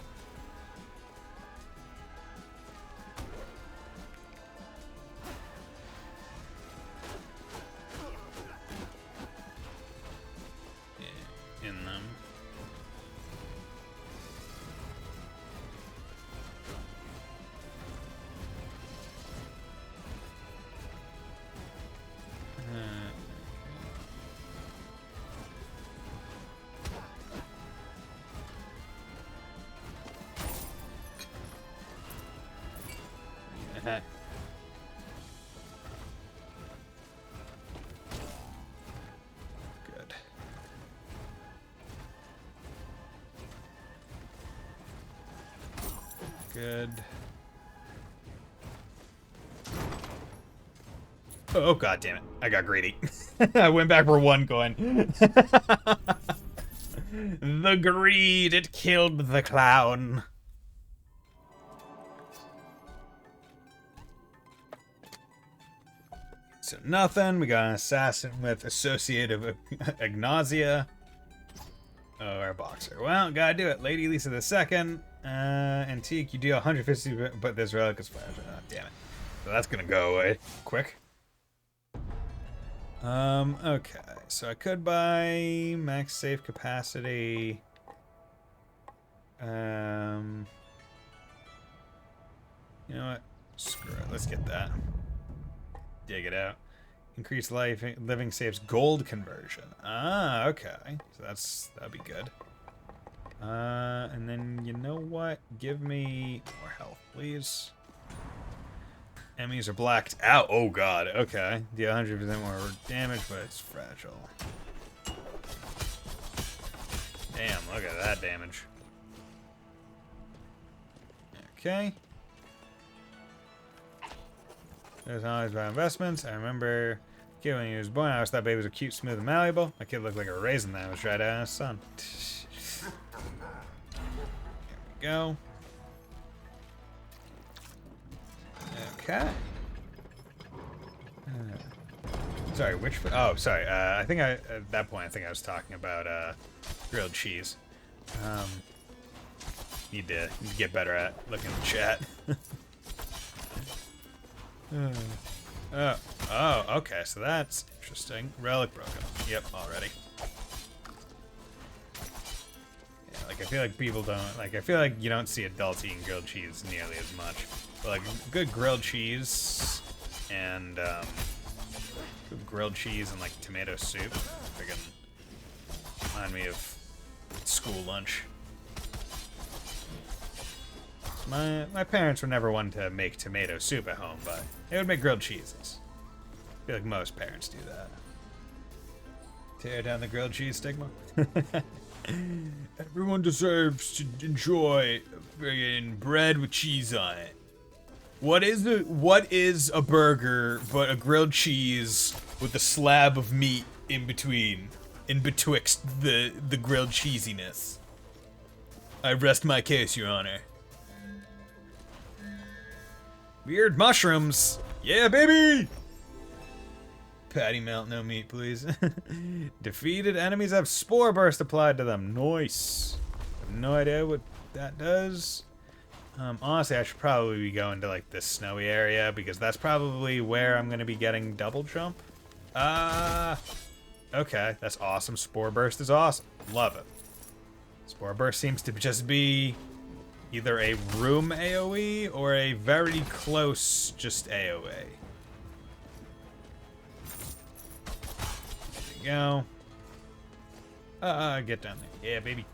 In them. Good. Good. Oh, God damn it. I got greedy. I went back for one coin. The greed, it killed the clown. So nothing. We got an assassin with associative agnosia. Oh, our boxer. Well, gotta do it. Lady Lisa II. Antique, you deal 150, but this relic is fire. Oh, damn it. So that's gonna go away quick. Okay. So I could buy max safe capacity. You know what? Screw it. Let's get that. Dig it out. Increase living saves gold conversion. Ah, okay. So that'd be good. And then you know what? Give me more health, please. Enemies are blacked out. Oh God. Okay. Deal 100% more damage, but it's fragile. Damn, look at that damage. Okay. There's always about investments. I remember a kid when he was born, I always thought babies were cute, smooth, and malleable. My kid looked like a raisin that was dried out in the sun. There we go. Okay. Sorry, which... Oh, sorry. I think at that point, I think I was talking about grilled cheese. Need to get better at looking at the chat. Oh, okay, so that's interesting. Relic broken. Yep, already. Yeah, like, I feel like people don't... Like, I feel like you don't see adults eating grilled cheese nearly as much. But, like, good grilled cheese and, good grilled cheese and, like, tomato soup. Freaking remind me of school lunch. My parents were never one to make tomato soup at home, but they would make grilled cheeses. I feel like most parents do that. Tear down the grilled cheese stigma. Everyone deserves to enjoy friggin' bread with cheese on it. What is a burger but a grilled cheese with a slab of meat in between, in betwixt the grilled cheesiness? I rest my case, Your Honor. Weird mushrooms. Yeah, baby! Patty melt, no meat, please. Defeated enemies have Spore Burst applied to them. Nice. I have no idea what that does. Honestly, I should probably be going to, like, this snowy area, because that's probably where I'm going to be getting double jump. Okay, that's awesome. Spore Burst is awesome. Love it. Spore Burst seems to just be either a room AoE or a very close just AoE. There we go. Get down there. Yeah, baby.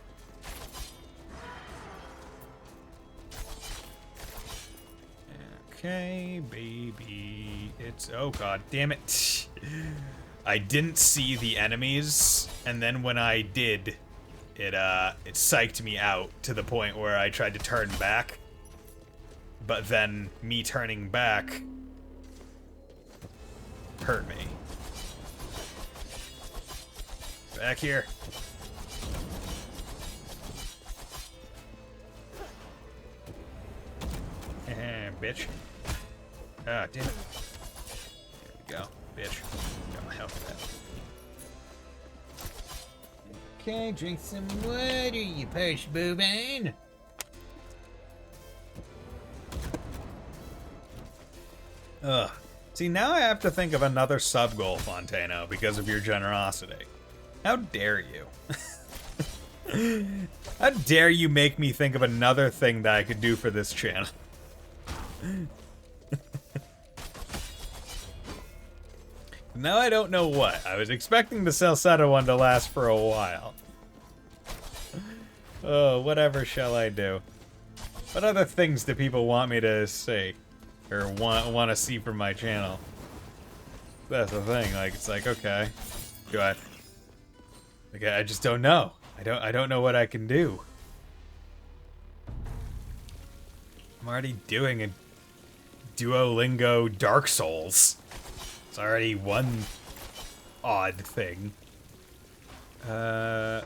Okay, baby. It's... Oh, god damn it. I didn't see the enemies, and then when I did, it psyched me out to the point where I tried to turn back. But then me turning back hurt me. Back here. Bitch. Ah, damn it. There we go, bitch. Got my health back. Okay, drink some water, you push boobin. Ugh. See, now I have to think of another sub-goal, Fontano, because of your generosity. How dare you? How dare you make me think of another thing that I could do for this channel? Now I don't know what. I was expecting the Salsetta one to last for a while. Oh, whatever shall I do? What other things do people want me to say? Or want to see from my channel? That's the thing, like, it's like, okay. Do I... Okay, I just don't know. I don't know what I can do. I'm already doing a Duolingo Dark Souls. It's already one odd thing. You know,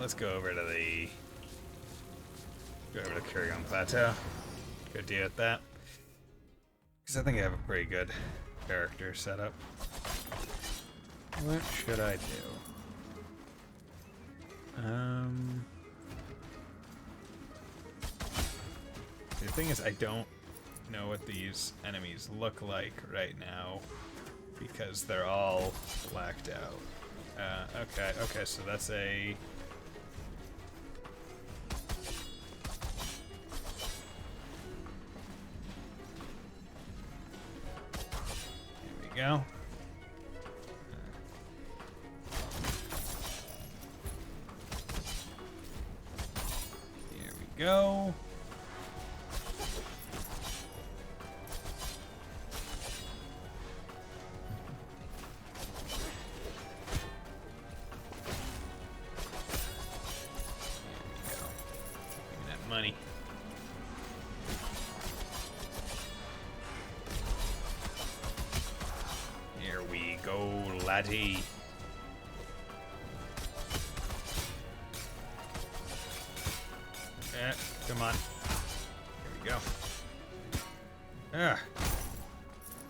let's go over to the Kurgan Plateau. Go deal with that. Because I think I have a pretty good character set up. What should I do? The thing is, I don't know what these enemies look like right now because they're all blacked out. Okay, so that's a... Here we go. Here we go. Money. Here we go, laddie. Come on. Here we go. Ah.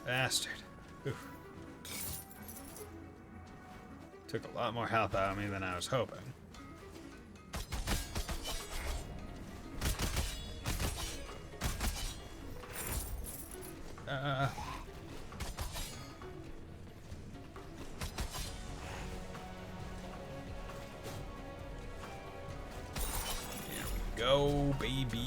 Bastard. Oof. Took a lot more health out of me than I was hoping. Here we go, baby.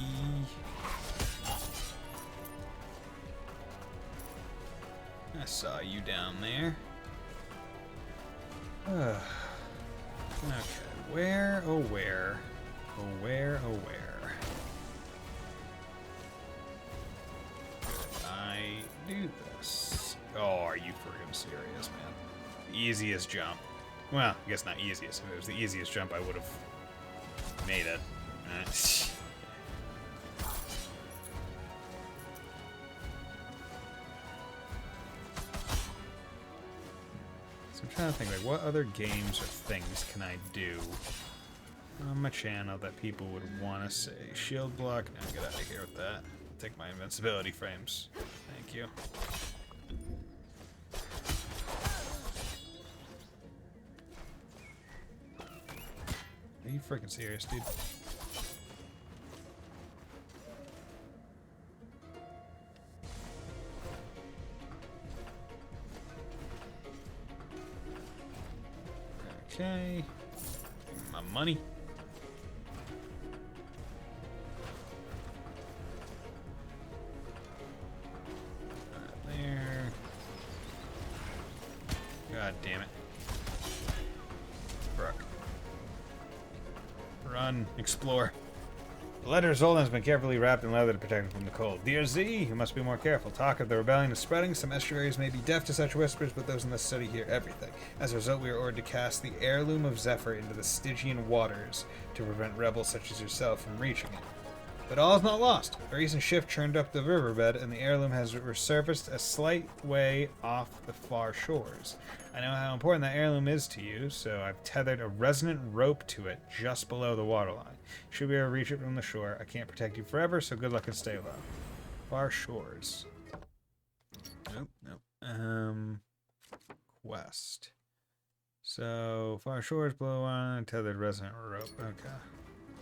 I saw you down there. Okay, where, oh where, oh where, oh where. Could I do this? Oh, are you friggin' serious, man? The easiest jump. Well, I guess not easiest. If it was the easiest jump, I would have made it. So I'm trying to think, like, what other games or things can I do on my channel that people would want to say? Shield block? No, get out of here with that. Take my invincibility frames. Thank you. you freaking serious, dude? Okay. Give me my money. Right there. God damn it. Brooke. Run. Explore. The letter Zoldan has been carefully wrapped in leather to protect him from the cold. Dear Z, you must be more careful. Talk of the rebellion is spreading. Some estuaries may be deaf to such whispers, but those in the study hear everything. As a result, we are ordered to cast the heirloom of Zephyr into the Stygian waters to prevent rebels such as yourself from reaching it. But all is not lost. A recent shift churned up the riverbed, and the heirloom has resurfaced a slight way off the far shores. I know how important that heirloom is to you, so I've tethered a resonant rope to it just below the waterline. Should we ever reach it from the shore, I can't protect you forever, so good luck and stay low. Far shores. Nope. Quest. So, far shores below one, tethered resonant rope. Okay.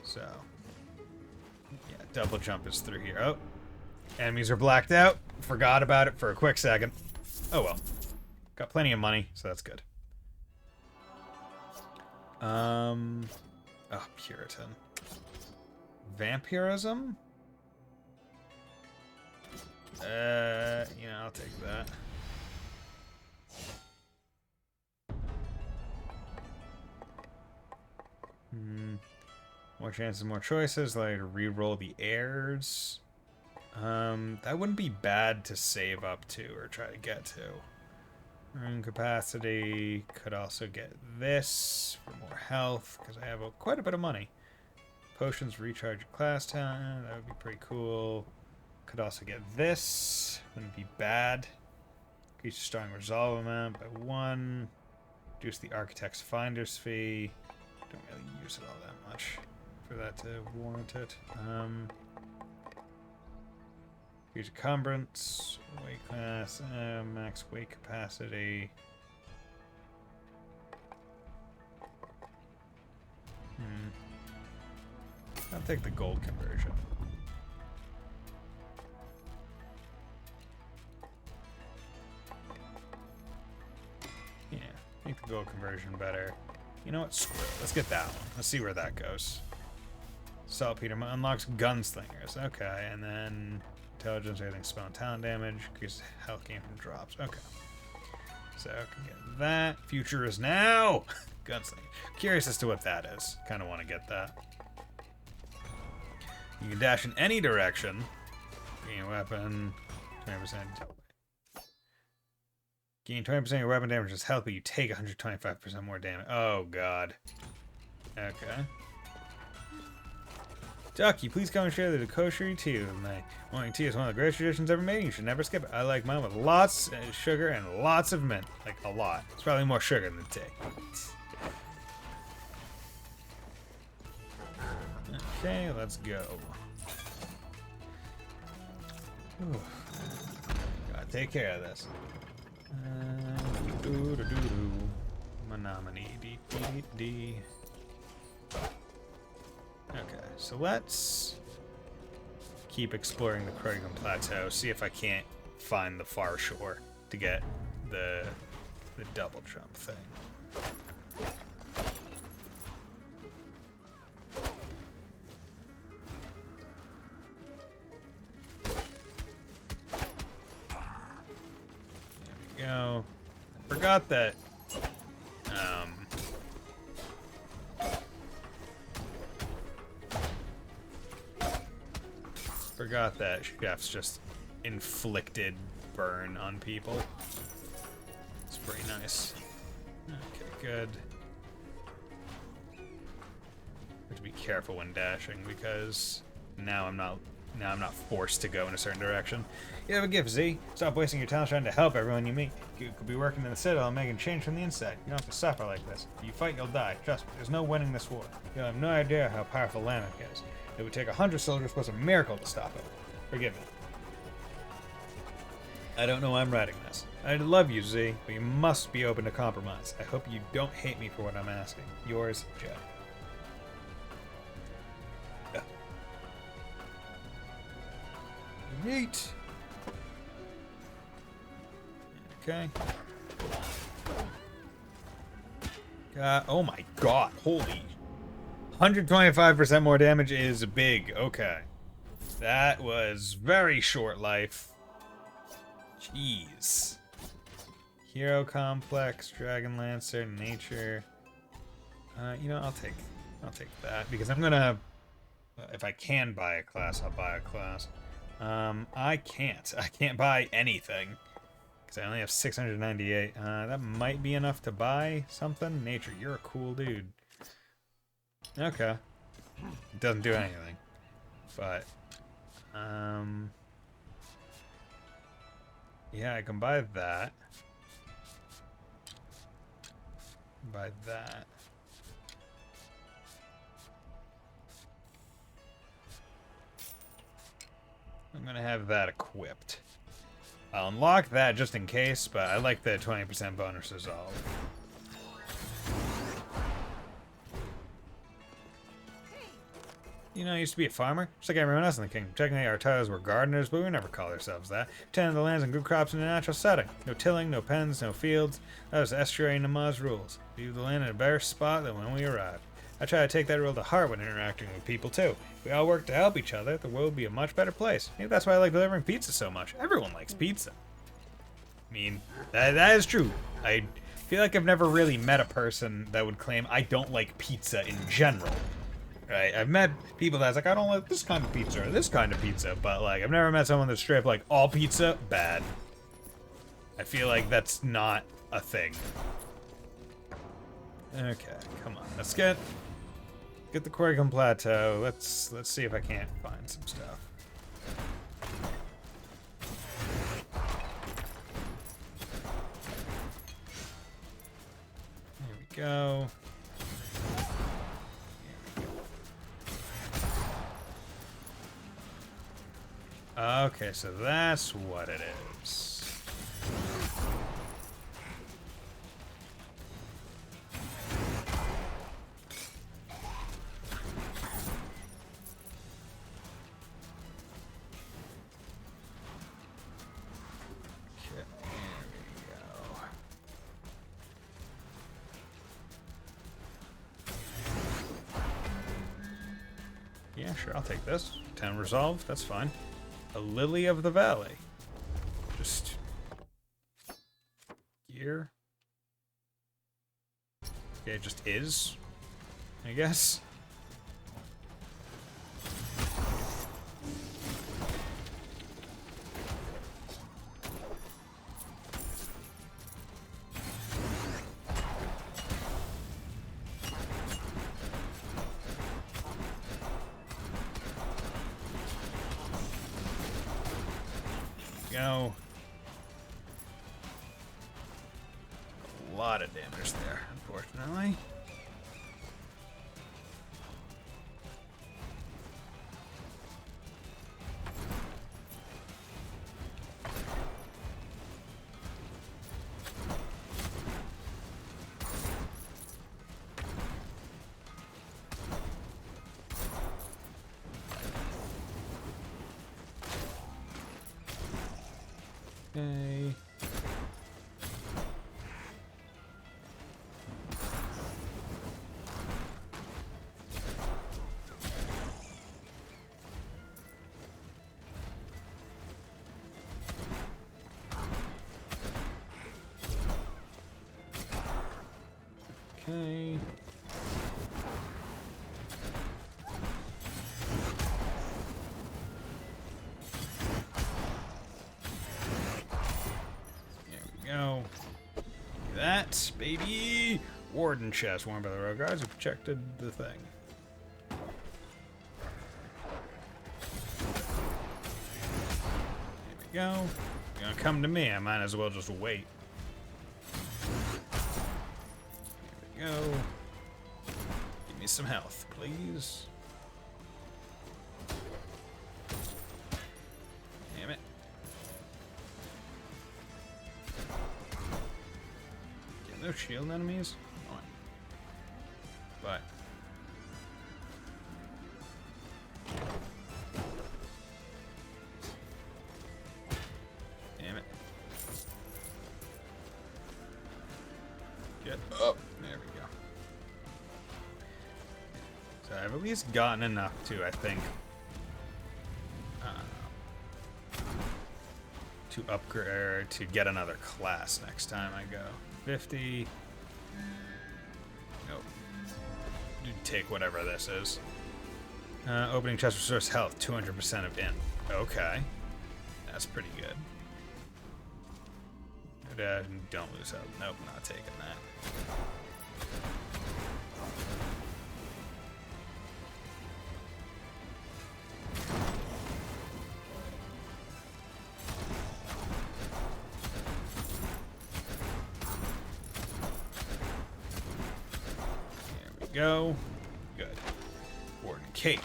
So. Yeah, double jump is through here. Oh. Enemies are blacked out. Forgot about it for a quick second. Oh well. Got plenty of money, so that's good. Oh, Puritan. Vampirism? I'll take that. More chances, more choices. Like re-roll the heirs. That wouldn't be bad to save up to or try to get to. Rune capacity. Could also get this for more health because I have quite a bit of money. Potions recharge your class talent. That would be pretty cool. Could also get this. Wouldn't be bad. Increase your strong resolve amount by 1. Reduce the architect's finder's fee. Don't really use it all that much for that to warrant it. Here's encumbrance, weight class, max weight capacity. I'll take the gold conversion. Yeah, I think the gold conversion better. You know what? Screw it. Let's get that one. Let's see where that goes. Saltpeter unlocks gunslingers. Okay, and then intelligence, everything, spell and talent damage, increases health gain from drops. Okay. So I can get that. Future is now! Gunslinger. Curious as to what that is. Kind of want to get that. You can dash in any direction. Gain a weapon. 20%. Gain 20% of your weapon damage as health, but you take 125% more damage. Oh, God. Okay. Ducky, please come and share the kosher tea with me. Morning tea is one of the greatest traditions ever made. You should never skip it. I like mine with lots of sugar and lots of mint. Like, a lot. It's probably more sugar than tea. Okay, let's go. Whew. Gotta take care of this. Menominee. D. Okay, so let's keep exploring the Krogan Plateau, see if I can't find the far shore to get the double jump thing. There we go. Forgot that chefs just inflicted burn on people. It's pretty nice. Okay, good. Have to be careful when dashing because now I'm not forced to go in a certain direction. You have a gift, Z. Stop wasting your time trying to help everyone you meet. You could be working in the Citadel and making change from the inside. You don't have to suffer like this. If you fight, you'll die. Trust me, there's no winning this war. You'll have no idea how powerful Lamech is. It would take 100 soldiers plus a miracle to stop it. Forgive me. I don't know why I'm writing this. I love you, Z, but you must be open to compromise. I hope you don't hate me for what I'm asking. Yours, Jeff. Yeet. Okay. Oh my god, holy. 125% more damage is big. Okay. That was very short life. Jeez. Hero Complex, Dragon Lancer, Nature. You know, I'll take that because I'm gonna. If I can buy a class, I'll buy a class. I can't buy anything because I only have 698. That might be enough to buy something. Nature, you're a cool dude. Okay. It doesn't do anything, but yeah, I can buy that. Buy that. I'm gonna have that equipped. I'll unlock that just in case, but I like the 20% bonus resolve. You know, I used to be a farmer, just like everyone else in the kingdom. Technically, our titles were gardeners, but we never called ourselves that. Tended the lands and grew crops in a natural setting. No tilling, no pens, no fields. That was the estuary and Nama's rules. Leave the land in a better spot than when we arrived. I try to take that rule to heart when interacting with people, too. If we all work to help each other, the world would be a much better place. Maybe that's why I like delivering pizza so much. Everyone likes pizza. I mean, that is true. I feel like I've never really met a person that would claim I don't like pizza in general. Right? I've met people that's like, I don't like this kind of pizza or this kind of pizza, but like, I've never met someone that's straight up like, all pizza, bad. I feel like that's not a thing. Okay, come on. Let's get the Quiricum Plateau. Let's see if I can't find some stuff. There we go. Okay, so that's what it is. Yeah, sure, I'll take this. 10 resolve, that's fine. A Lily of the Valley. Just gear. Yeah, it just is, I guess. Go. A lot of damage there, unfortunately. Okay. Okay. Go. That, baby! Warden chest worn by the road guards who protected the thing. There we go. You're gonna come to me, I might as well just wait. There we go. Give me some health, please. Damn it. No shield enemies? Oh. But get up. There we go. So I've at least gotten enough to, I think, to upgrade, or to get another class next time I go. 50. Nope. You take whatever this is. Opening chest restores health, 200% of int. Okay. That's pretty good. Don't lose health. Nope, not taking that. Go. Good. Warden Cape.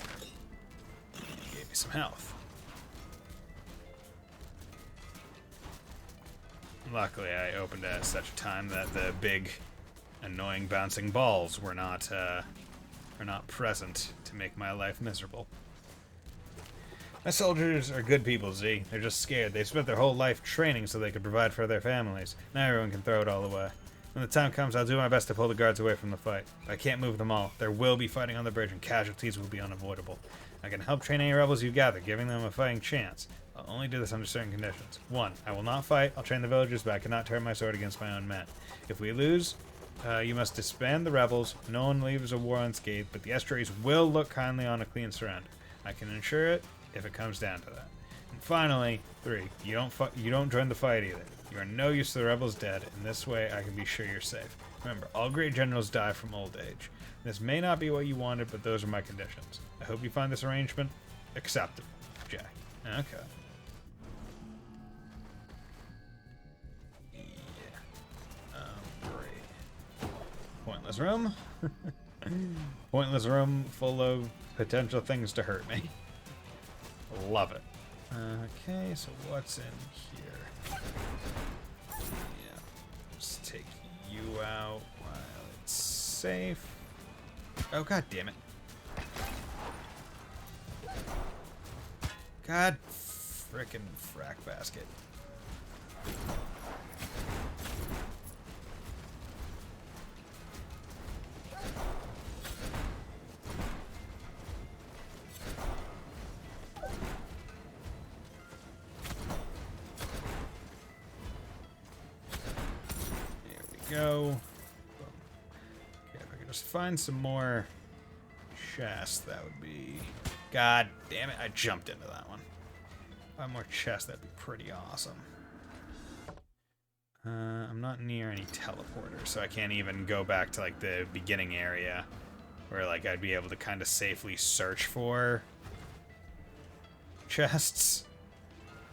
Gave me some health. Luckily, I opened it at such a time that the big, annoying bouncing balls were not present to make my life miserable. My soldiers are good people, Z. They're just scared. They spent their whole life training so they could provide for their families. Now everyone can throw it all away. When the time comes, I'll do my best to pull the guards away from the fight. I can't move them all. There will be fighting on the bridge, and casualties will be unavoidable. I can help train any rebels you gather, giving them a fighting chance. I'll only do this under certain conditions. 1. I will not fight. I'll train the villagers, but I cannot turn my sword against my own men. If we lose, you must disband the rebels. No one leaves a war unscathed, but the estuaries will look kindly on a clean surrender. I can ensure it if it comes down to that. And finally, 3. You don't join the fight either. You are no use to the rebels dead, and this way I can be sure you're safe. Remember, all great generals die from old age. This may not be what you wanted, but those are my conditions. I hope you find this arrangement acceptable. Jack. Okay. Yeah. Great. Pointless room. Pointless room full of potential things to hurt me. Love it. Okay, so what's in here? Yeah, just take you out while it's safe. Oh, god damn it. God frickin' frack basket. Go. Okay, if I could just find some more chests, that would be... God damn it, I jumped into that one. Find more chests, that'd be pretty awesome. I'm not near any teleporters, so I can't even go back to, like, the beginning area where, like, I'd be able to kind of safely search for chests.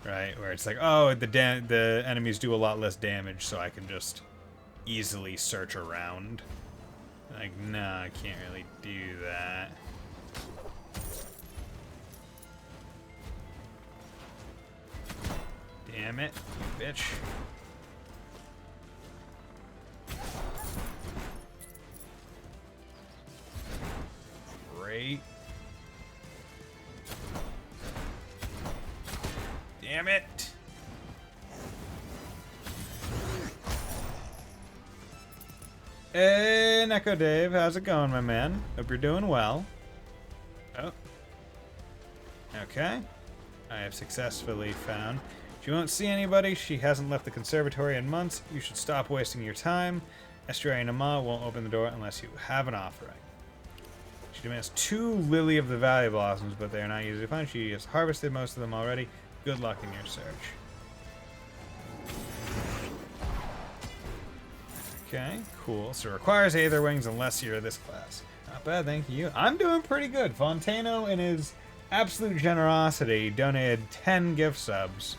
Right, where it's like, oh, the enemies do a lot less damage, so I can just easily search around. Like, no, I can't really do that. Damn it, you bitch. Great. Damn it. Hey, Neko Dave, how's it going, my man? Hope you're doing well. Oh. Okay. I have successfully found. She won't see anybody. She hasn't left the conservatory in months. You should stop wasting your time. Estuary Nama won't open the door unless you have an offering. She demands 2 Lily of the Valley blossoms, but they are not easy to find. She has harvested most of them already. Good luck in your search. Okay, cool. So it requires Aether Wings unless you're this class. Not bad, thank you. I'm doing pretty good. Fontano, in his absolute generosity, donated 10 gift subs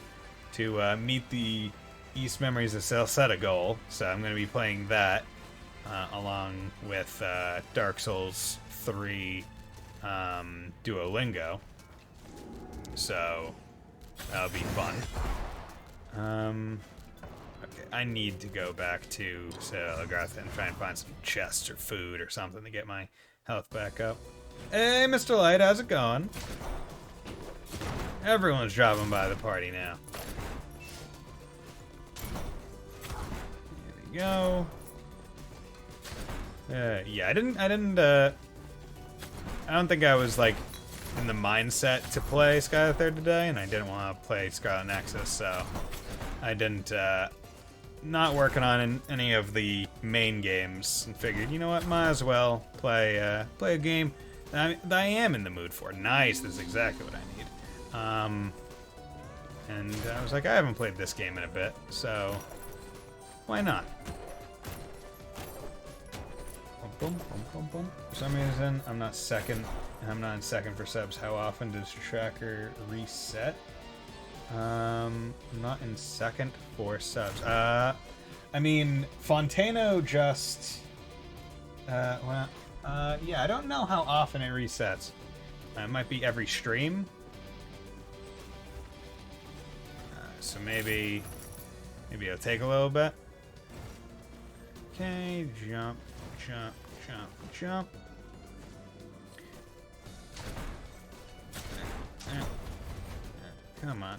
to meet the East Memories of Celceta goal. So I'm going to be playing that along with Dark Souls 3 Duolingo. So that'll be fun. Okay, I need to go back to Lagartha and try and find some chests or food or something to get my health back up. Hey, Mr. Light, how's it going? Everyone's dropping by the party now. There we go. Yeah, I don't think I was, like, in the mindset to play Skylar 3rd today, and I didn't want to play Scarlet Nexus, so I didn't, not working on any of the main games, and figured, you know what, might as well play a game that I am in the mood for. Nice, this is exactly what I need. And I was like, I haven't played this game in a bit, so why not? Boom, boom, boom, boom. For some reason, I'm not in second for subs. How often does tracker reset? I'm not in second for subs. I mean, Fontano just... yeah, I don't know how often it resets. It might be every stream. So maybe it'll take a little bit. Okay, jump, jump, jump, jump. Come on.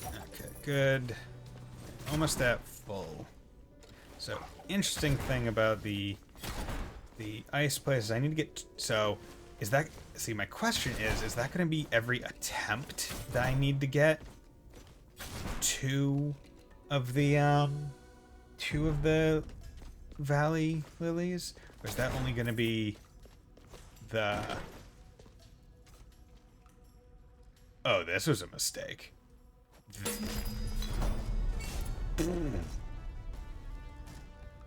Okay, good. Almost at full. So, interesting thing about the ice places, I need to get... So, is that... See, my question is that going to be every attempt that I need to get 2 of the Valley Lilies? Or is that only going to be the... Oh, this was a mistake.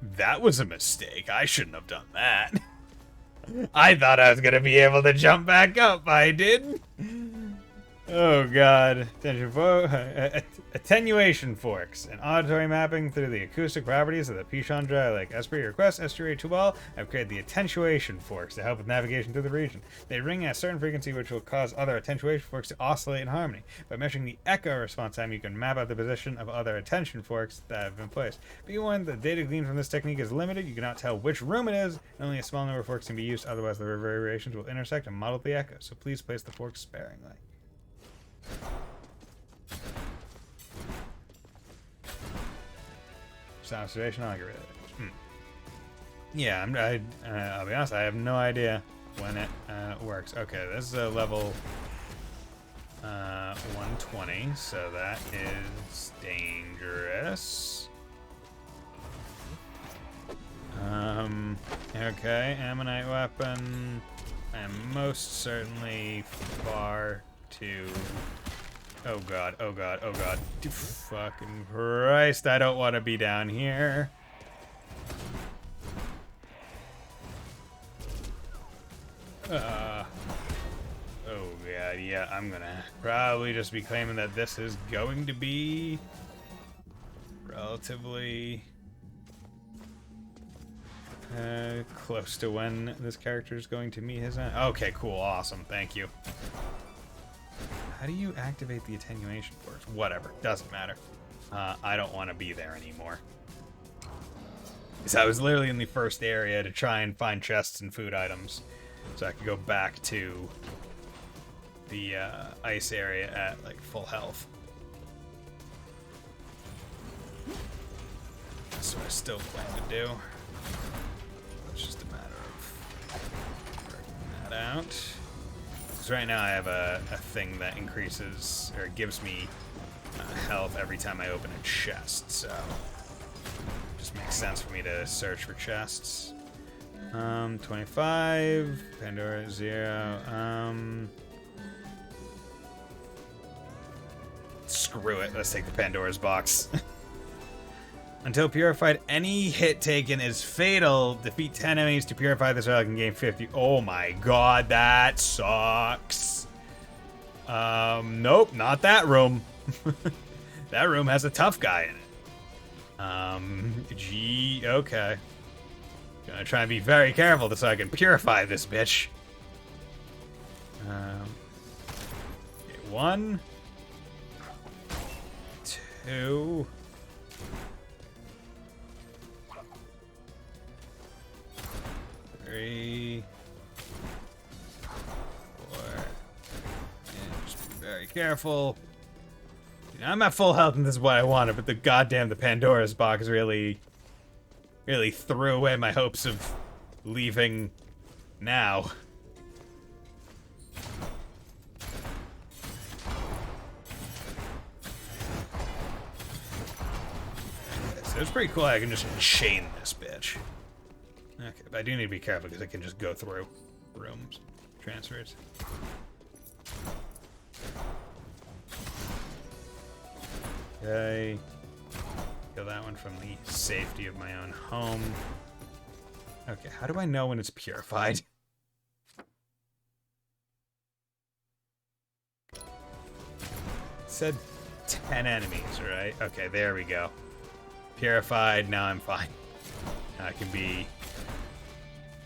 That was a mistake. I shouldn't have done that. I thought I was going to be able to jump back up. I didn't. Oh, God. Attenuation forks. An auditory mapping through the acoustic properties of the Pichon Dry Lake. As per your request, Estuary Tubal, I've created the attenuation forks to help with navigation through the region. They ring at a certain frequency which will cause other attenuation forks to oscillate in harmony. By measuring the echo response time, you can map out the position of other attention forks that have been placed. Be warned, the data gleaned from this technique is limited. You cannot tell which room it is, and only a small number of forks can be used, otherwise the variations will intersect and model the echo. So please place the forks sparingly. Sound observation algorithm. Yeah, I'll be honest, I have no idea when it works. Okay, this is a level 120, so that is dangerous. Okay, ammonite weapon. I am most certainly far too... Oh god, oh god, oh god. Fucking Christ, I don't want to be down here. Oh god, yeah, I'm gonna probably just be claiming that this is going to be relatively close to when this character is going to meet his end. Okay, cool, awesome, thank you. How do you activate the attenuation force? Whatever, doesn't matter. I don't want to be there anymore. So I was literally in the first area to try and find chests and food items, so I could go back to the ice area at like full health. That's what I still plan to do. It's just a matter of working that out. Right now I have a thing that increases or gives me health every time I open a chest, so it just makes sense for me to search for chests. 25, Pandora 0. Screw it, let's take the Pandora's box. Until purified, any hit taken is fatal. Defeat 10 enemies to purify this relic and gain 50. Oh my god, that sucks. Nope, not that room. That room has a tough guy in it. Okay. Gonna try and be very careful so I can purify this bitch. Okay, 1, 2... 3, 4, and just be very careful. You know, I'm at full health and this is what I wanted, but the Pandora's box really really threw away my hopes of leaving now. So it's pretty cool I can just chain this bitch. Okay, but I do need to be careful because I can just go through rooms, transfers. Okay. Kill that one from the safety of my own home. Okay, how do I know when it's purified? It said 10 enemies, right? Okay, there we go. Purified, now I'm fine. Now I can be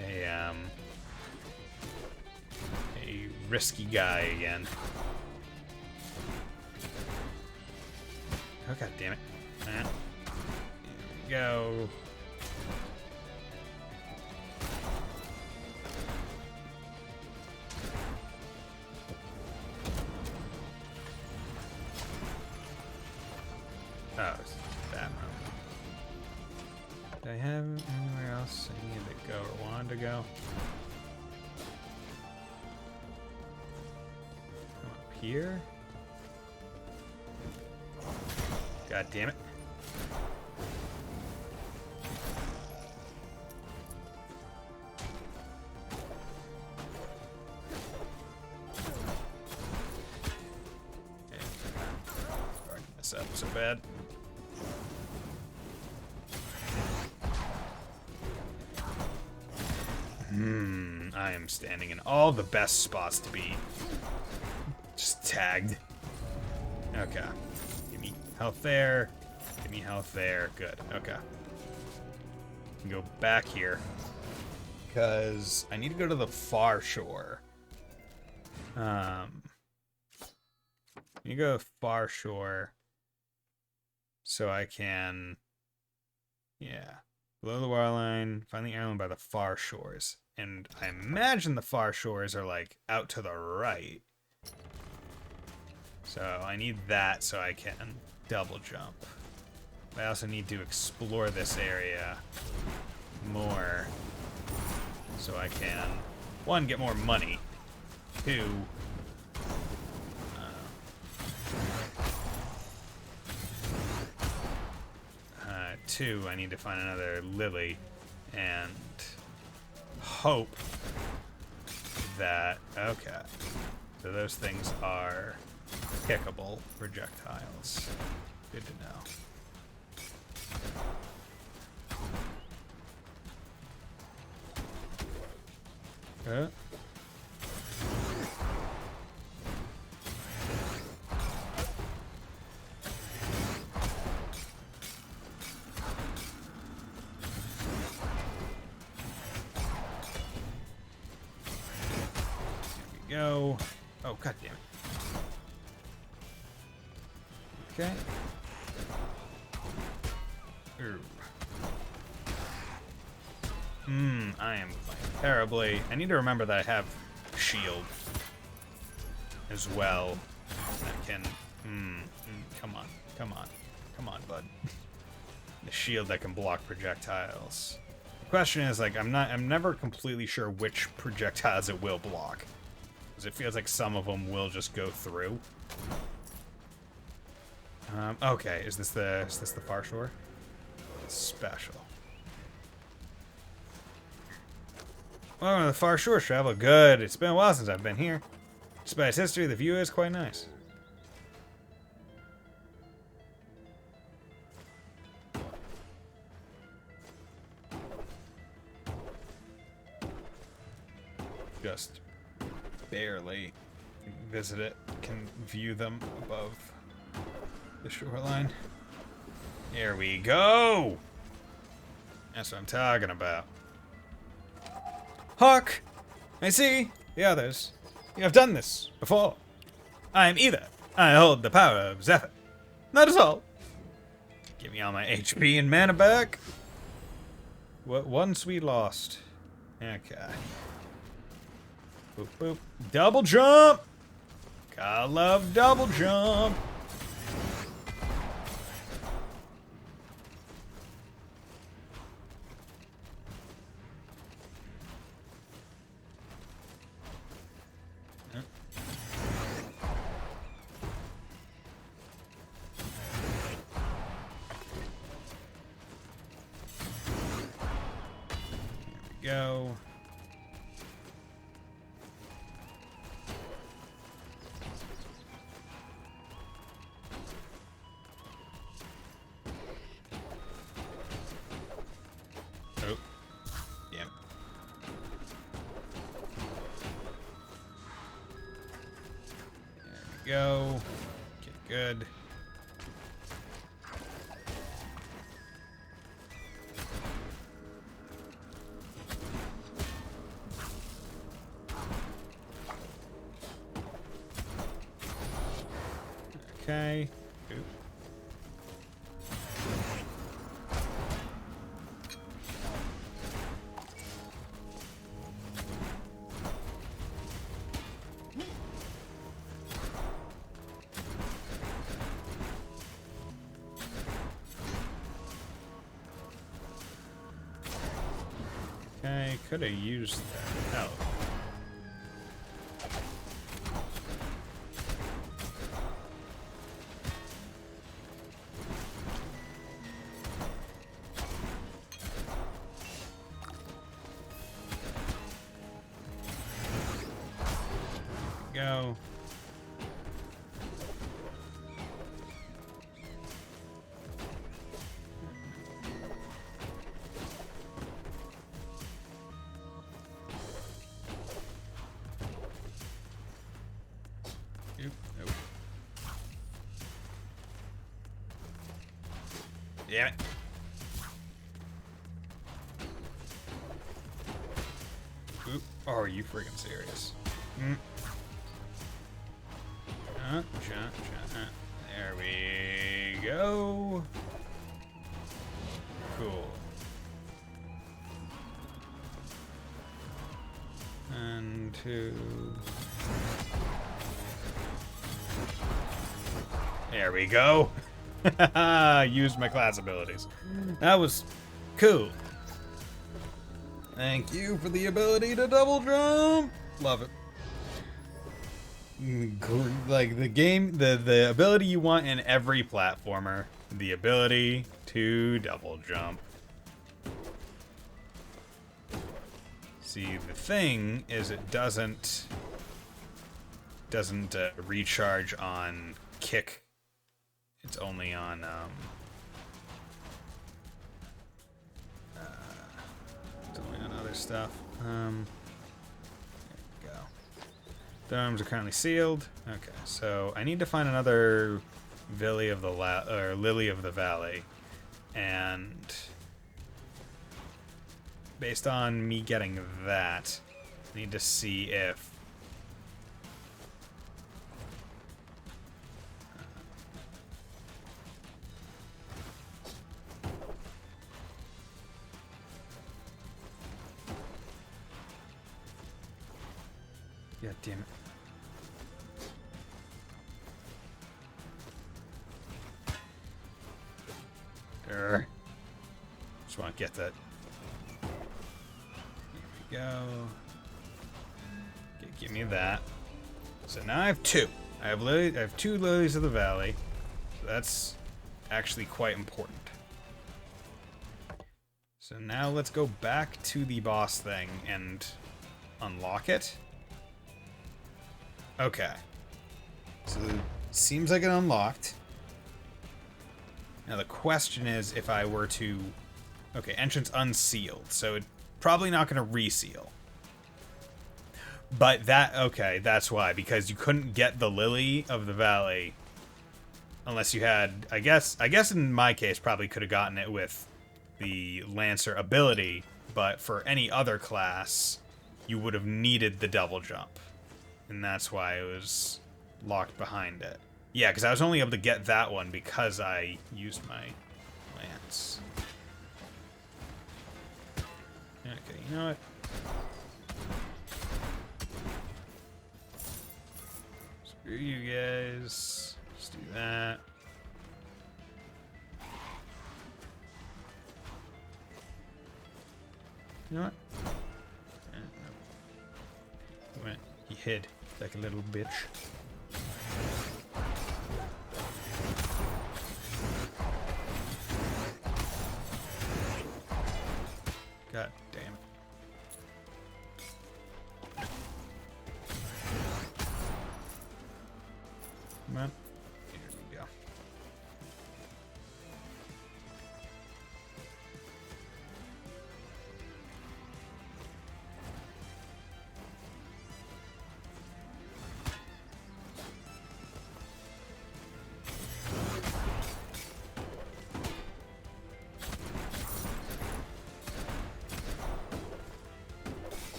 a risky guy again. Oh, god damn it. Here we go. Oh, it's that room. Do I have anywhere else I need to go or wanted to go? Come up here? God damn it. Okay. Starting this up so bad. I am standing in all the best spots to be just tagged. Okay. Give me health there. Give me health there. Good. Okay. Go back here. Because I need to go to the far shore. I need to go to the far shore so I can, yeah, below the waterline, find the island by the far shores. And I imagine the far shores are like out to the right. So I need that so I can double jump. I also need to explore this area more so I can, one, get more money, two, I need to find another lily and hope that, okay, so those things are kickable projectiles. Good to know. Go. Oh, god damn it. Okay. Ooh. I am playing terribly. I need to remember that I have shield as well. I can. Come on, come on, come on, bud. The shield that can block projectiles. The question is, like, I'm never completely sure which projectiles it will block. It feels like some of them will just go through. Okay, is this the far shore? Special. Welcome to the far shore, travel. Good. It's been a while since I've been here. Despite its history, the view is quite nice. Just barely visit it, can view them above the shoreline. Here we go! That's what I'm talking about. Hawk! I see the others. You have done this before. I am either. I hold the power of Zephyr. That is all. Give me all my HP and mana back. What once we lost. Okay. Boop, boop. Double jump! Gotta love double jump! Go. Oh. Damn. There we go. Okay, good. Okay. Oop. Okay, could have used that. Oh. Go. Oop, nope. Damn it. Oop. Oh, are you freaking serious? There we go. Cool. And two. There we go. Used my class abilities. That was cool. Thank you for the ability to double jump. Love it. Like the game, the ability you want in every platformer, the ability to double jump. See, the thing is it doesn't recharge on kick. It's only on other stuff. The arms are currently sealed. Okay, so I need to find another Lily of the Valley, and based on me getting that, I need to see if God damn it. Just want to get that. Here we go. Okay, give me that. So now I have two. I have two Lilies of the Valley. So that's actually quite important. So now let's go back to the boss thing and unlock it. Okay. So it seems like it unlocked. Now the question is if I were to... Okay, entrance unsealed, so it's probably not going to reseal. But that... Okay, that's why, because you couldn't get the Lily of the Valley unless you had... I guess in my case, probably could have gotten it with the Lancer ability, but for any other class, you would have needed the double jump. And that's why it was locked behind it. Yeah, because I was only able to get that one because I used my lance. Okay, you know what? Screw you guys. Let's do that. You know what? He hid like a little bitch. God damn it. Come on. Here we go.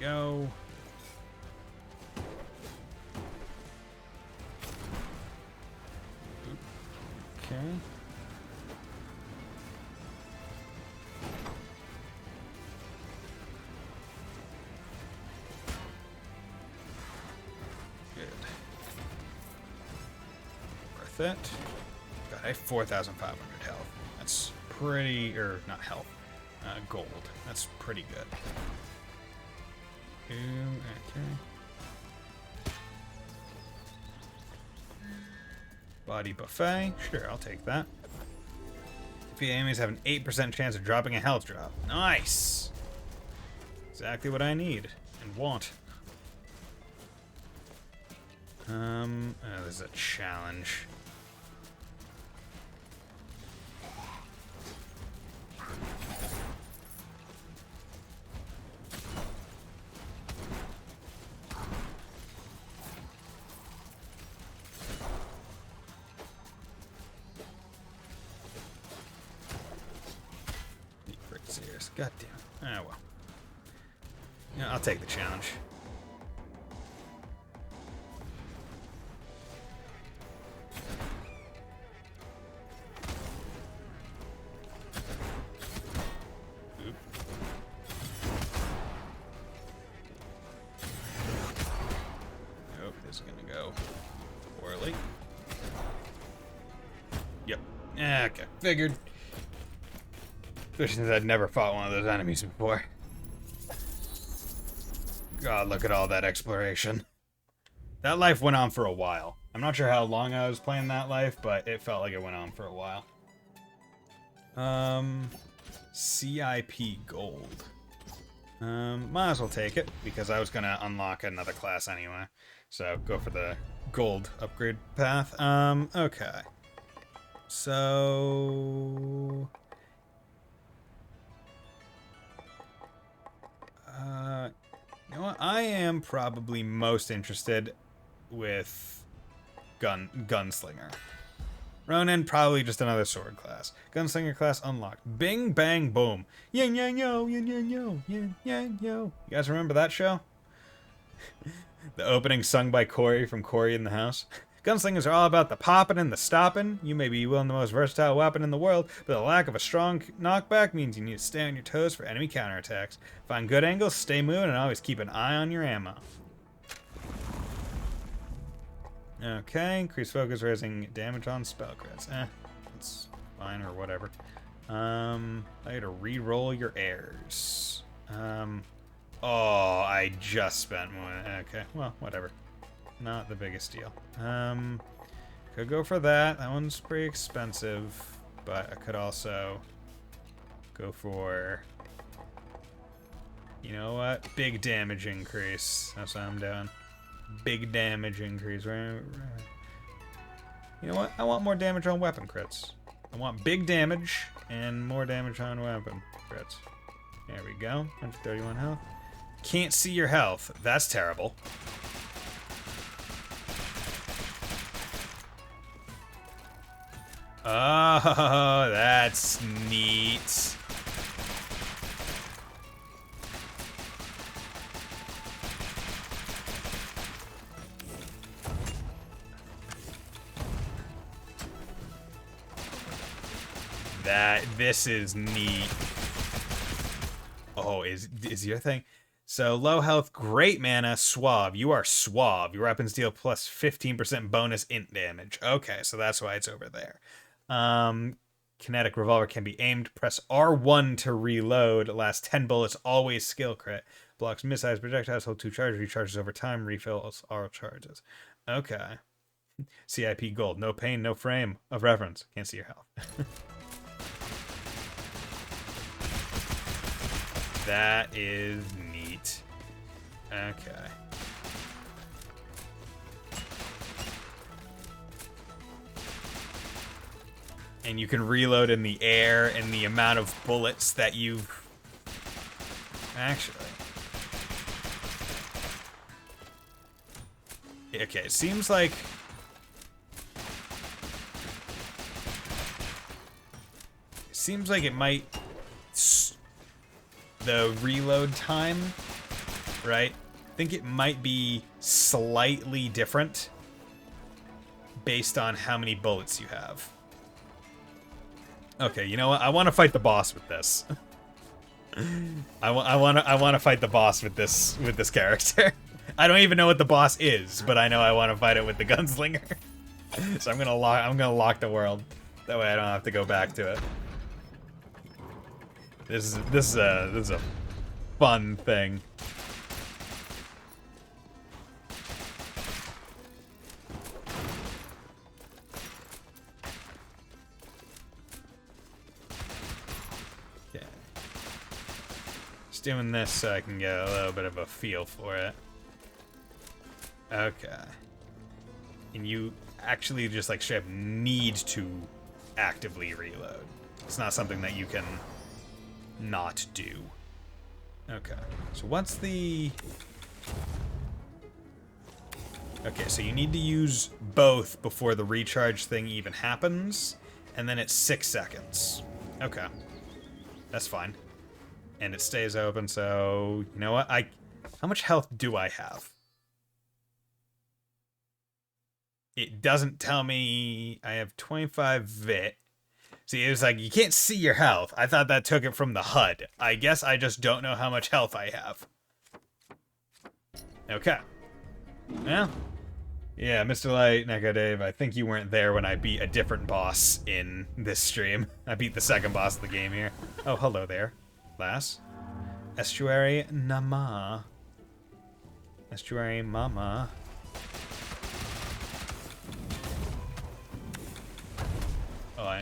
Go. Okay. Good. Worth it. God, I have 4,500 health. That's pretty, or not health, gold. That's pretty good. Okay. Body buffet. Sure, I'll take that. Defeat enemies have an 8% chance of dropping a health drop. Nice! Exactly what I need and want. Oh, this is a challenge. God damn. Ah, well. Yeah, I'll take the challenge. Oop. Nope, this is gonna go poorly. Yep. Okay, figured. Especially since I'd never fought one of those enemies before. God, look at all that exploration. That life went on for a while. I'm not sure how long I was playing that life, but it felt like it went on for a while. CIP gold. Might as well take it, because I was gonna unlock another class anyway. So, go for the gold upgrade path. Okay. So... you know what? I am probably most interested with Gunslinger. Ronin, probably just another sword class. Gunslinger class unlocked. Bing, bang, boom. Yin, yang, yo, yin, yang, yo, yin, yang, yo. You guys remember that show? The opening sung by Corey from Corey in the House. Gunslingers are all about the popping and the stopping. You may be wielding the most versatile weapon in the world, but the lack of a strong knockback means you need to stay on your toes for enemy counterattacks. Find good angles, stay moving, and always keep an eye on your ammo. Okay, increase focus, raising damage on spell crits. That's fine or whatever. I had to re-roll your heirs. Oh, I just spent one. Okay, well, whatever. Not the biggest deal. Could go for that. That one's pretty expensive, but I could also go for, you know what? Big damage increase. That's what I'm doing. Big damage increase. You know what? I want more damage on weapon crits. I want big damage and more damage on weapon crits. There we go. 131 health. Can't see your health. That's terrible. Oh, that's neat. This is neat. Oh, is your thing? So low health, great mana, suave. You are suave. Your weapons deal plus 15% bonus int damage. Okay, so that's why it's over there. Kinetic revolver can be aimed. Press R1 to reload. Lasts 10 bullets. Always skill crit. Blocks mid-sized projectiles. Hold 2 charges. Recharges over time. Refills all charges. Okay. CIP gold. No pain, no frame of reference. Can't see your health. That is neat. Okay. And you can reload in the air, and the amount of bullets that you've... Actually... Okay, it seems like... it might... The reload time, right? I think it might be slightly different based on how many bullets you have. Okay, you know what? I want to fight the boss with this. I want to fight the boss with this character. I don't even know what the boss is, but I know I want to fight it with the gunslinger. So I'm gonna lock the world. That way I don't have to go back to it. This is a fun thing. Doing this so I can get a little bit of a feel for it. Okay. And you actually just like straight up need to actively reload. It's not something that you can not do. Okay. So what's the... Okay, so you need to use both before the recharge thing even happens, and then it's 6 seconds. Okay. That's fine. And it stays open, so... You know what? How much health do I have? It doesn't tell me... I have 25 vit. See, it was like, you can't see your health. I thought that took it from the HUD. I guess I just don't know how much health I have. Okay. Well... Yeah, Mr. Light, Neko Dave, I think you weren't there when I beat a different boss in this stream. I beat the second boss of the game here. Oh, hello there. Lass. Estuary Nama. Estuary Mama. Oh,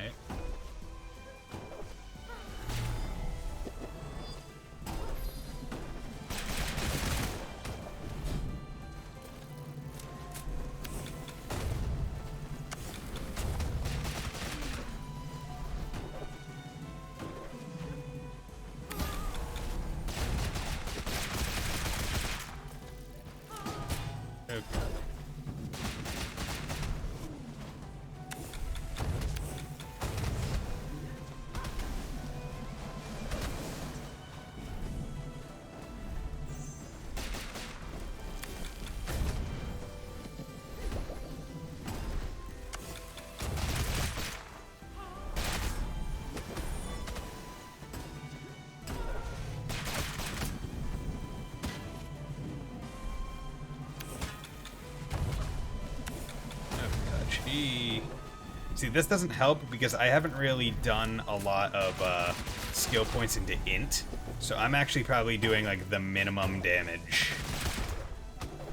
See, this doesn't help because I haven't really done a lot of skill points into int, so I'm actually probably doing like the minimum damage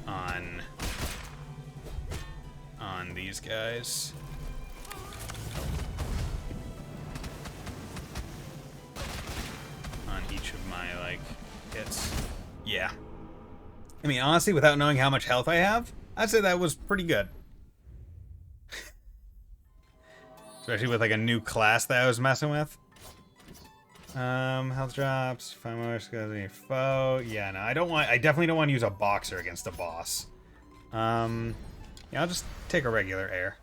on these guys. On each of my like hits. Yeah. I mean, honestly, without knowing how much health I have, I'd say that was pretty good. Especially with like a new class that I was messing with. Health drops, 5 more skills in your foe. Yeah, no, I definitely don't want to use a boxer against a boss. Yeah, I'll just take a regular air.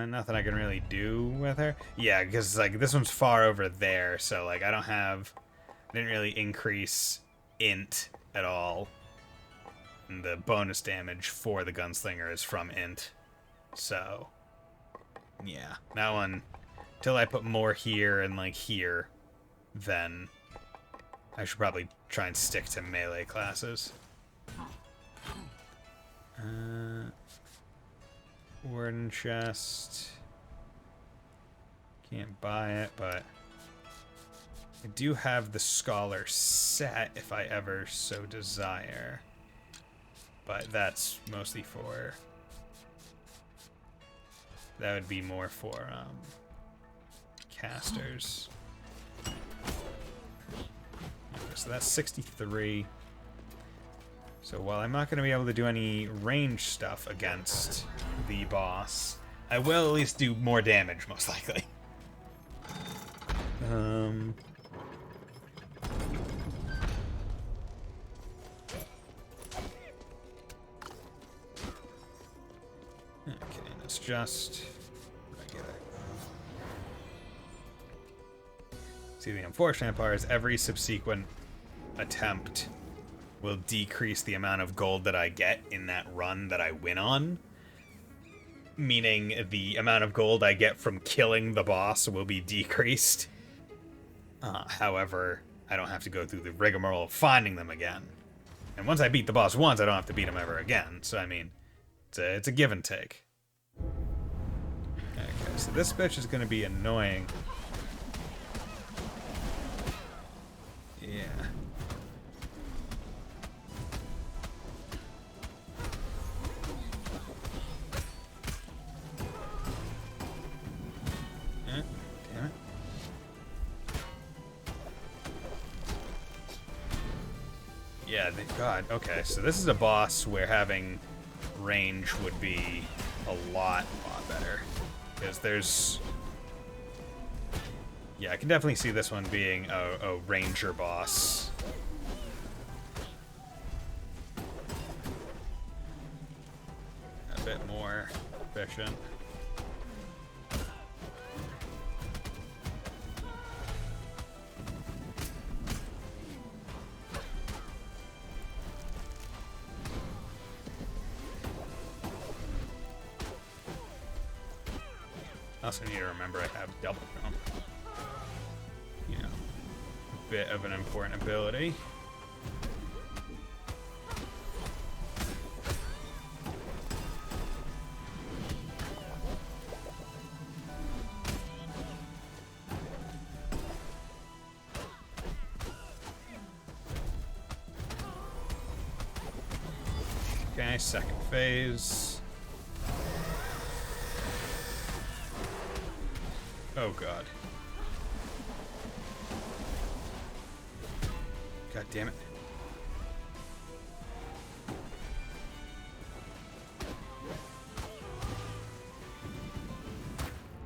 Nothing I can really do with her. Yeah, because like this one's far over there, so like I didn't really increase int at all. And the bonus damage for the gunslinger is from int. So yeah, that one, till I put more here and like here, then I should probably try and stick to melee classes. Warden chest. Can't buy it, but I do have the scholar set if I ever so desire. But that's mostly for... That would be more for casters. Okay, so that's 63. So while I'm not going to be able to do any range stuff against the boss, I will at least do more damage, most likely. Okay, that's just regular. See, the unfortunate part is every subsequent attempt will decrease the amount of gold that I get in that run that I win on. Meaning the amount of gold I get from killing the boss will be decreased. However, I don't have to go through the rigmarole of finding them again. And once I beat the boss once, I don't have to beat him ever again. So, I mean, it's a give and take. Okay, so this bitch is going to be annoying. Yeah. Damn it. Yeah, God, okay, so this is a boss where having range would be a lot better. Because there's... Yeah, I can definitely see this one being a ranger boss. A bit more efficient. I also need to remember I have double jump. You know, a bit of an important ability. Okay, second phase. Oh god. God damn it.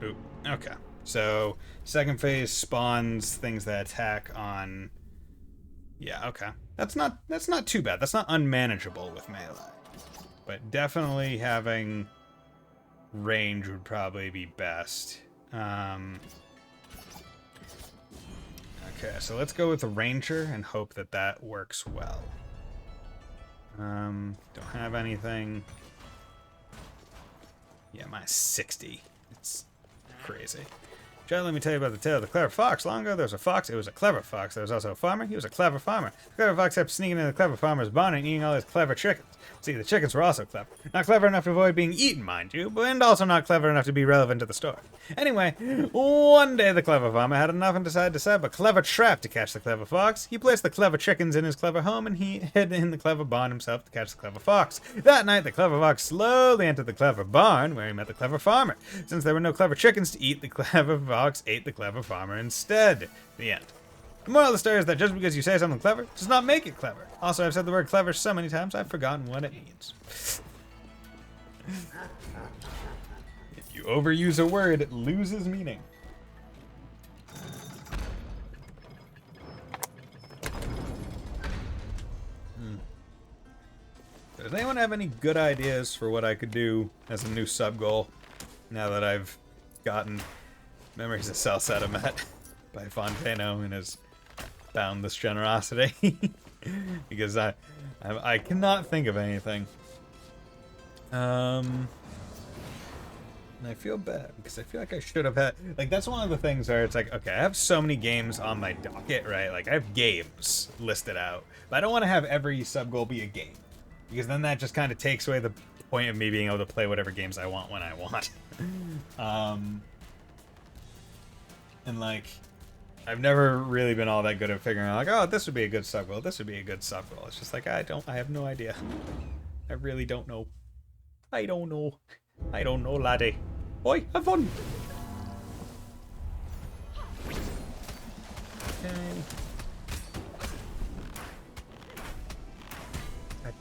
Ooh, okay. So, second phase spawns things that attack on... Yeah, okay. That's not too bad. That's not unmanageable with melee. But definitely having range would probably be best. Okay, so let's go with the ranger and hope that that works well. Don't have anything. Yeah, minus 60. It's crazy. Chad, let me tell you about the tale of the clever fox. Long ago, there was a fox. It was a clever fox. There was also a farmer. He was a clever farmer. The clever fox kept sneaking into the clever farmer's barn and eating all his clever chickens. See, the chickens were also clever. Not clever enough to avoid being eaten, mind you, and also not clever enough to be relevant to the story. Anyway, one day the clever farmer had enough and decided to set up a clever trap to catch the clever fox. He placed the clever chickens in his clever home, and he hid in the clever barn himself to catch the clever fox. That night, the clever fox slowly entered the clever barn, where he met the clever farmer. Since there were no clever chickens to eat, the clever fox ate the clever farmer instead. The end. The moral of the story is that just because you say something clever does not make it clever. Also, I've said the word clever so many times, I've forgotten what it means. If you overuse a word, it loses meaning. Does anyone have any good ideas for what I could do as a new sub-goal now that I've gotten Memories of Cell Sedimet by Fontano and his boundless generosity? Because I cannot think of anything. And I feel bad because I feel like I should have had, like, that's one of the things where it's like, okay, I have so many games on my docket, right? Like, I have games listed out, but I don't want to have every sub goal be a game, because then that just kind of takes away the point of me being able to play whatever games I want when I want. And like, I've never really been all that good at figuring out, like, oh, this would be a good sub goal, this would be a good sub goal. It's just like, I have no idea. I really don't know. I don't know, laddie. Oi, have fun! Okay. God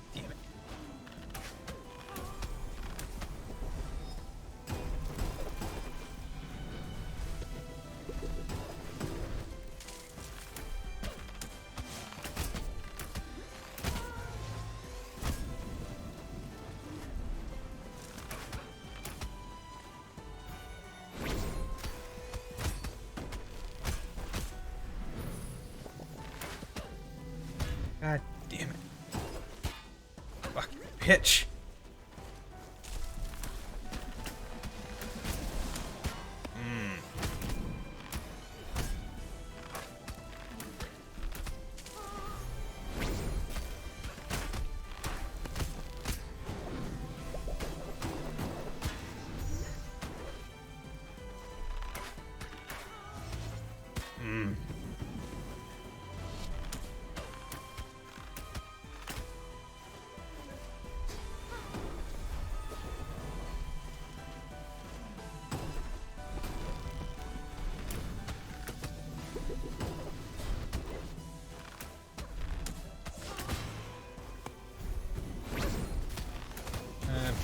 God damn it. Fuck. Pitch.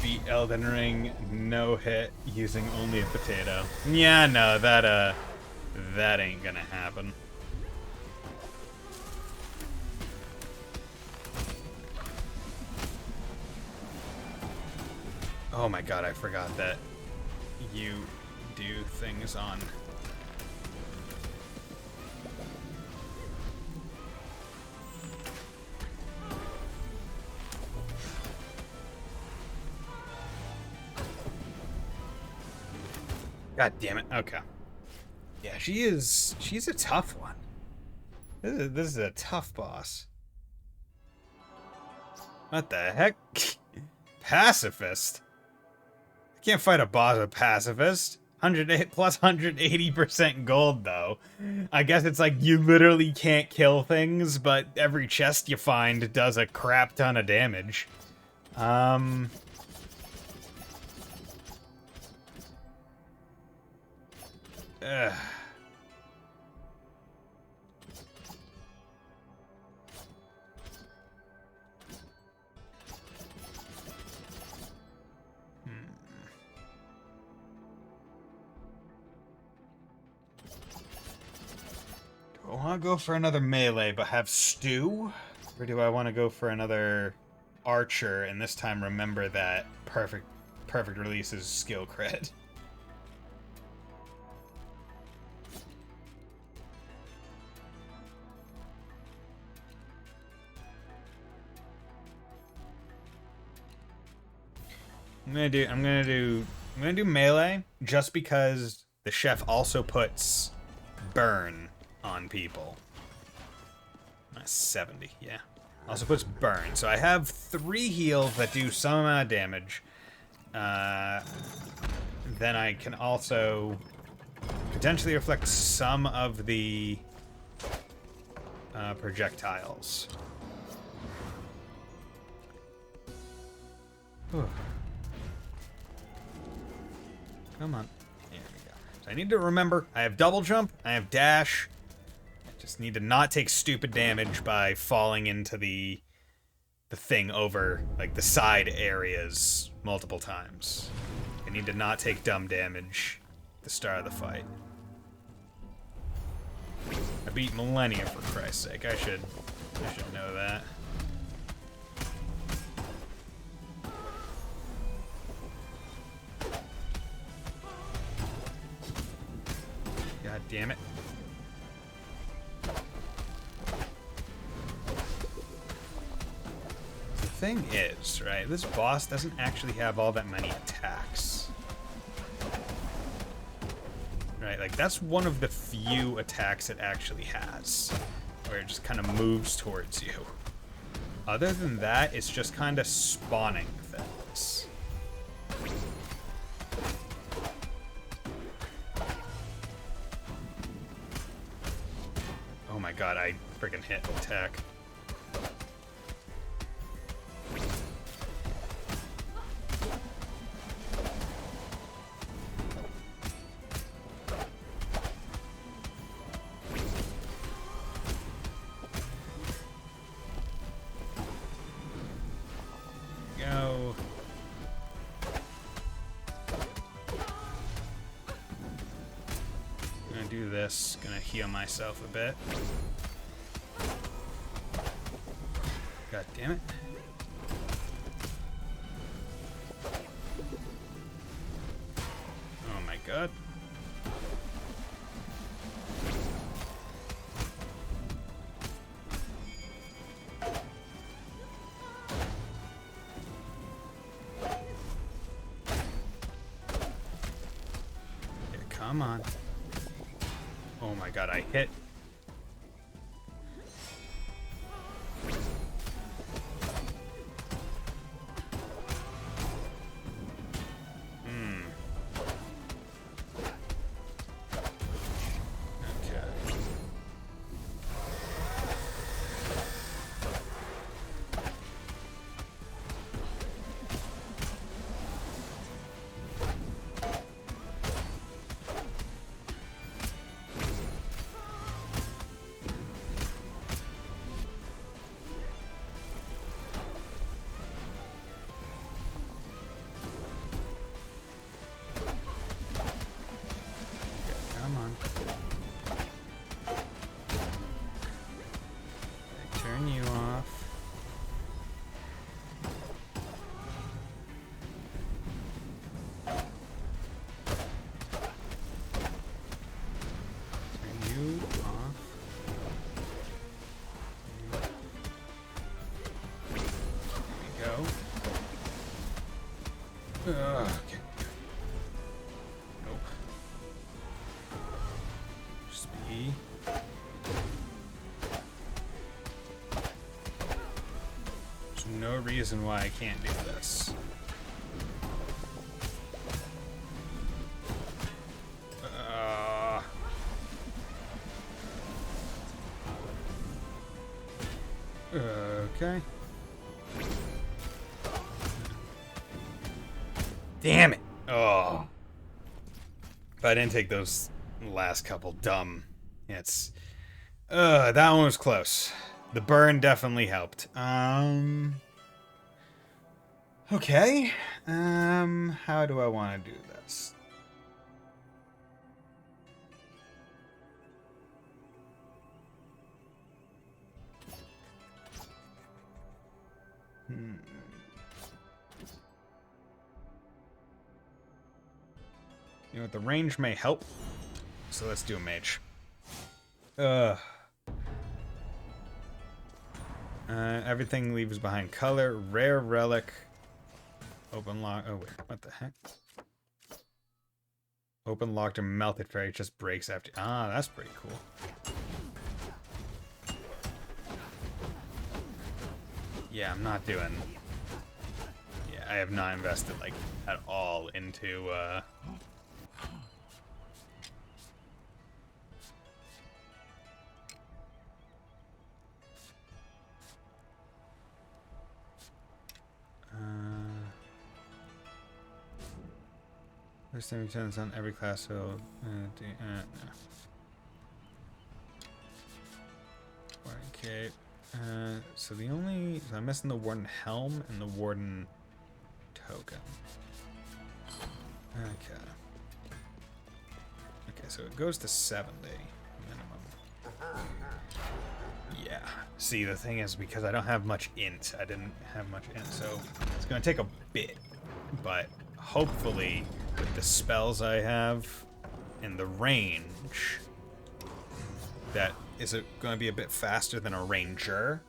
Beat Elden Ring, no hit, using only a potato. Yeah, no, that ain't gonna happen. Oh my god, I forgot that you do things on... God damn it. Okay. Yeah, she's a tough one. This is a tough boss. What the heck? Pacifist? I can't fight a boss with pacifist. 108 plus 180% gold though. I guess it's like you literally can't kill things, but every chest you find does a crap ton of damage. Ugh. Do I want to go for another melee but have stew? Or do I want to go for another archer and this time remember that perfect release is skill crit? I'm gonna do melee just because the chef also puts burn on people. 70, yeah. Also puts burn. So I have 3 heals that do some amount of damage. Then I can also potentially reflect some of the projectiles. Whew. Come on. There we go. So I need to remember, I have double jump, I have dash. I just need to not take stupid damage by falling into the thing over, like, the side areas multiple times. I need to not take dumb damage at the start of the fight. I beat Millennia, for Christ's sake. I should know that. God damn it. The thing is, right, this boss doesn't actually have all that many attacks. Right, like that's one of the few attacks it actually has, where it just kind of moves towards you. Other than that, it's just kind of spawning things. Oh my god, I freaking hit attack. Go. Gonna do this, gonna heal myself a bit. God damn it. Oh my god. Come on. Oh my god, I hit. Come on. Turn you off. Turn you off. There we go. Okay. Nope. Just be. There's no reason why I can't do this. Okay. Damn it. Oh. If I didn't take those last couple dumb hits. That one was close. The burn definitely helped. Okay. How do I want to do this? You know what, the range may help. So let's do a mage. Everything leaves behind color, rare relic, open lock. Oh wait, what the heck? Open locked or melted fairy just breaks after. Ah, that's pretty cool. Yeah, I'm not doing. Yeah, I have not invested like at all into. First time returns on every class, so no. Okay. So the only I'm missing the warden helm and the warden token. Okay. Okay, so it goes to 70 minimum. Yeah. See, the thing is, because I don't have much int, I didn't have much int, so it's gonna take a bit, but hopefully with the spells I have and the range, that is it going to be a bit faster than a ranger,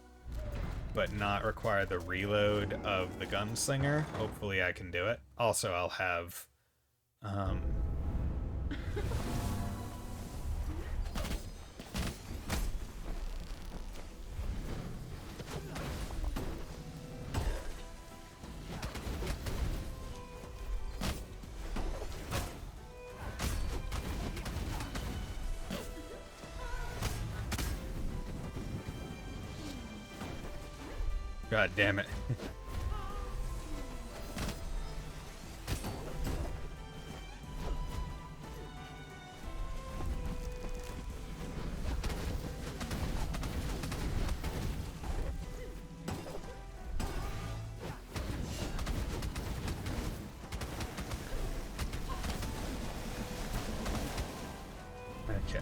but not require the reload of the gunslinger. Hopefully I can do it. Also, I'll have God damn it. Okay.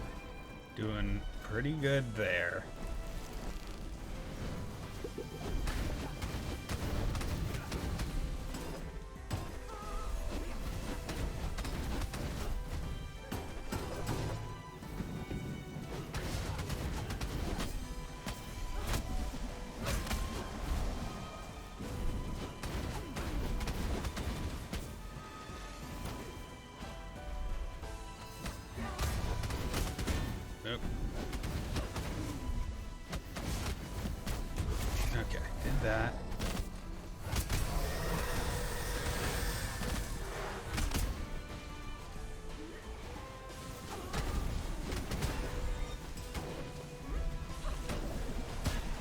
Doing pretty good there. that.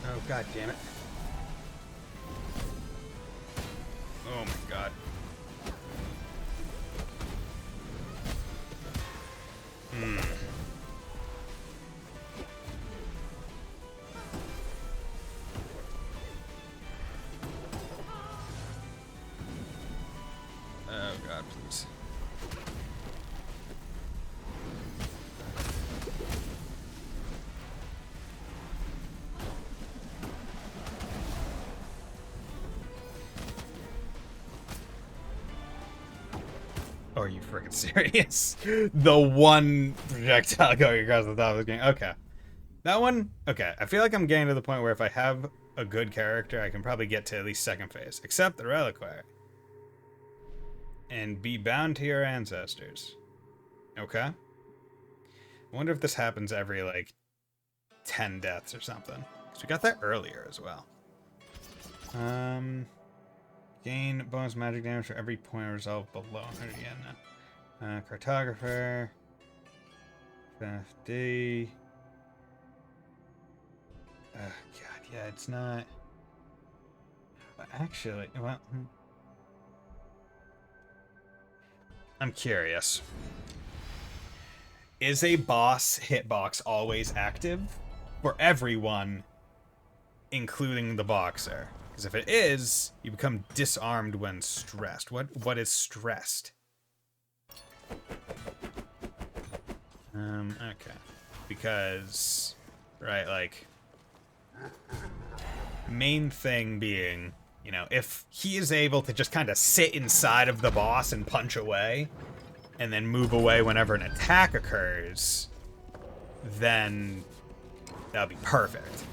Oh, god damn it. Oh my god. Oh god, please. Oh, are you freaking serious? The one projectile going across the top of the game. Okay. That one, okay. I feel like I'm getting to the point where if I have a good character, I can probably get to at least second phase. Except the reliquary. And be bound to your ancestors. Okay. I wonder if this happens every, like, 10 deaths or something. Because we got that earlier as well. Gain bonus magic damage for every point resolved below 100 yen. Cartographer. FD. God, yeah, it's not... Actually, well... I'm curious. Is a boss hitbox always active? For everyone, including the boxer? Because if it is, you become disarmed when stressed. What is stressed? Okay. Because, right, like... Main thing being, you know, if he is able to just kind of sit inside of the boss and punch away, and then move away whenever an attack occurs, then that'll be perfect.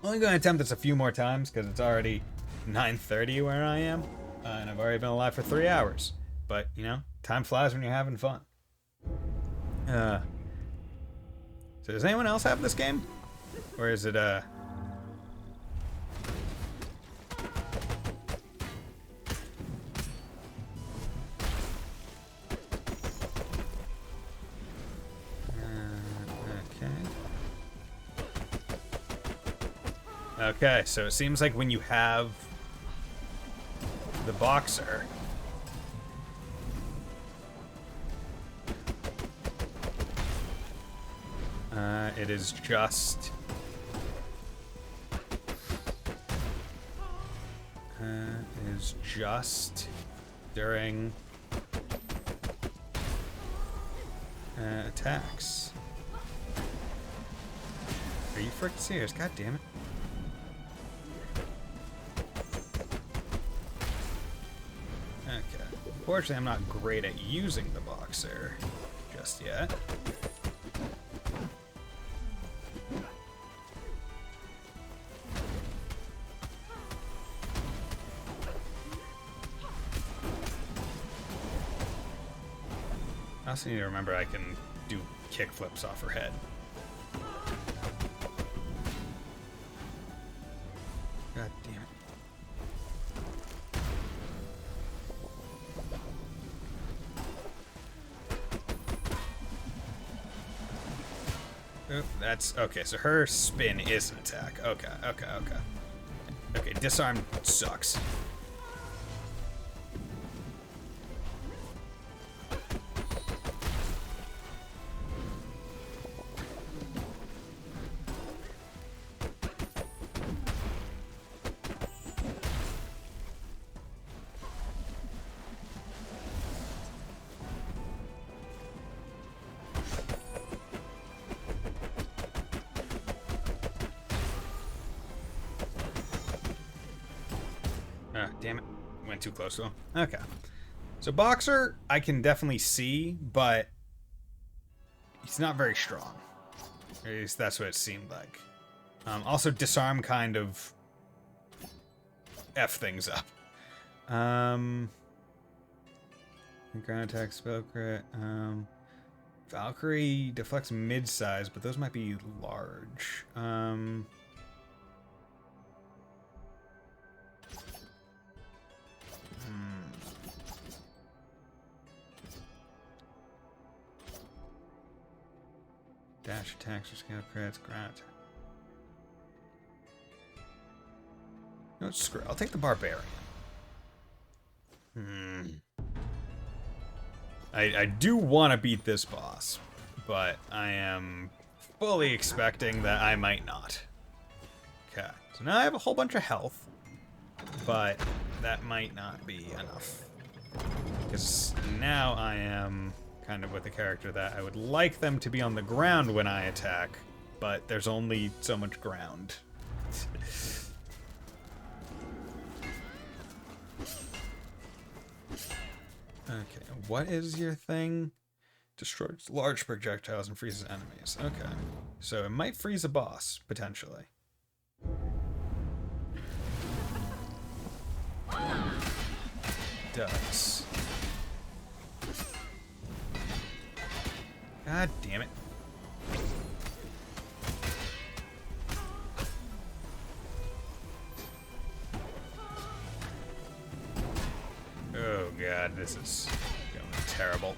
I'm only going to attempt this a few more times, because it's already 9:30 where I am, and I've already been alive for 3 hours. But, you know, time flies when you're having fun. So does anyone else have this game? Or is it, Okay, so it seems like when you have the boxer, it is just during attacks. Are you freaking serious? God damn it. Okay. Unfortunately, I'm not great at using the boxer just yet. I also need to remember I can do kick flips off her head. God damn it. Oh, that's okay. So her spin is an attack. Okay. Okay, disarm sucks. Damn it. Went too close to him. Okay. So Boxer, I can definitely see, but he's not very strong. At least that's what it seemed like. Also, Disarm kind of F things up. Ground attack, spell crit. Valkyrie deflects mid-size, but those might be large. Dash attacks or scale crits, ground attack. No, screw it. I'll take the barbarian. I do want to beat this boss, but I am fully expecting that I might not. Okay, so now I have a whole bunch of health, but that might not be enough. Because now I am kind of with a character that I would like them to be on the ground when I attack, but there's only so much ground. Okay, what is your thing? Destroys large projectiles and freezes enemies. Okay, so it might freeze a boss, potentially. Does. God damn it. Oh god, this is going terrible.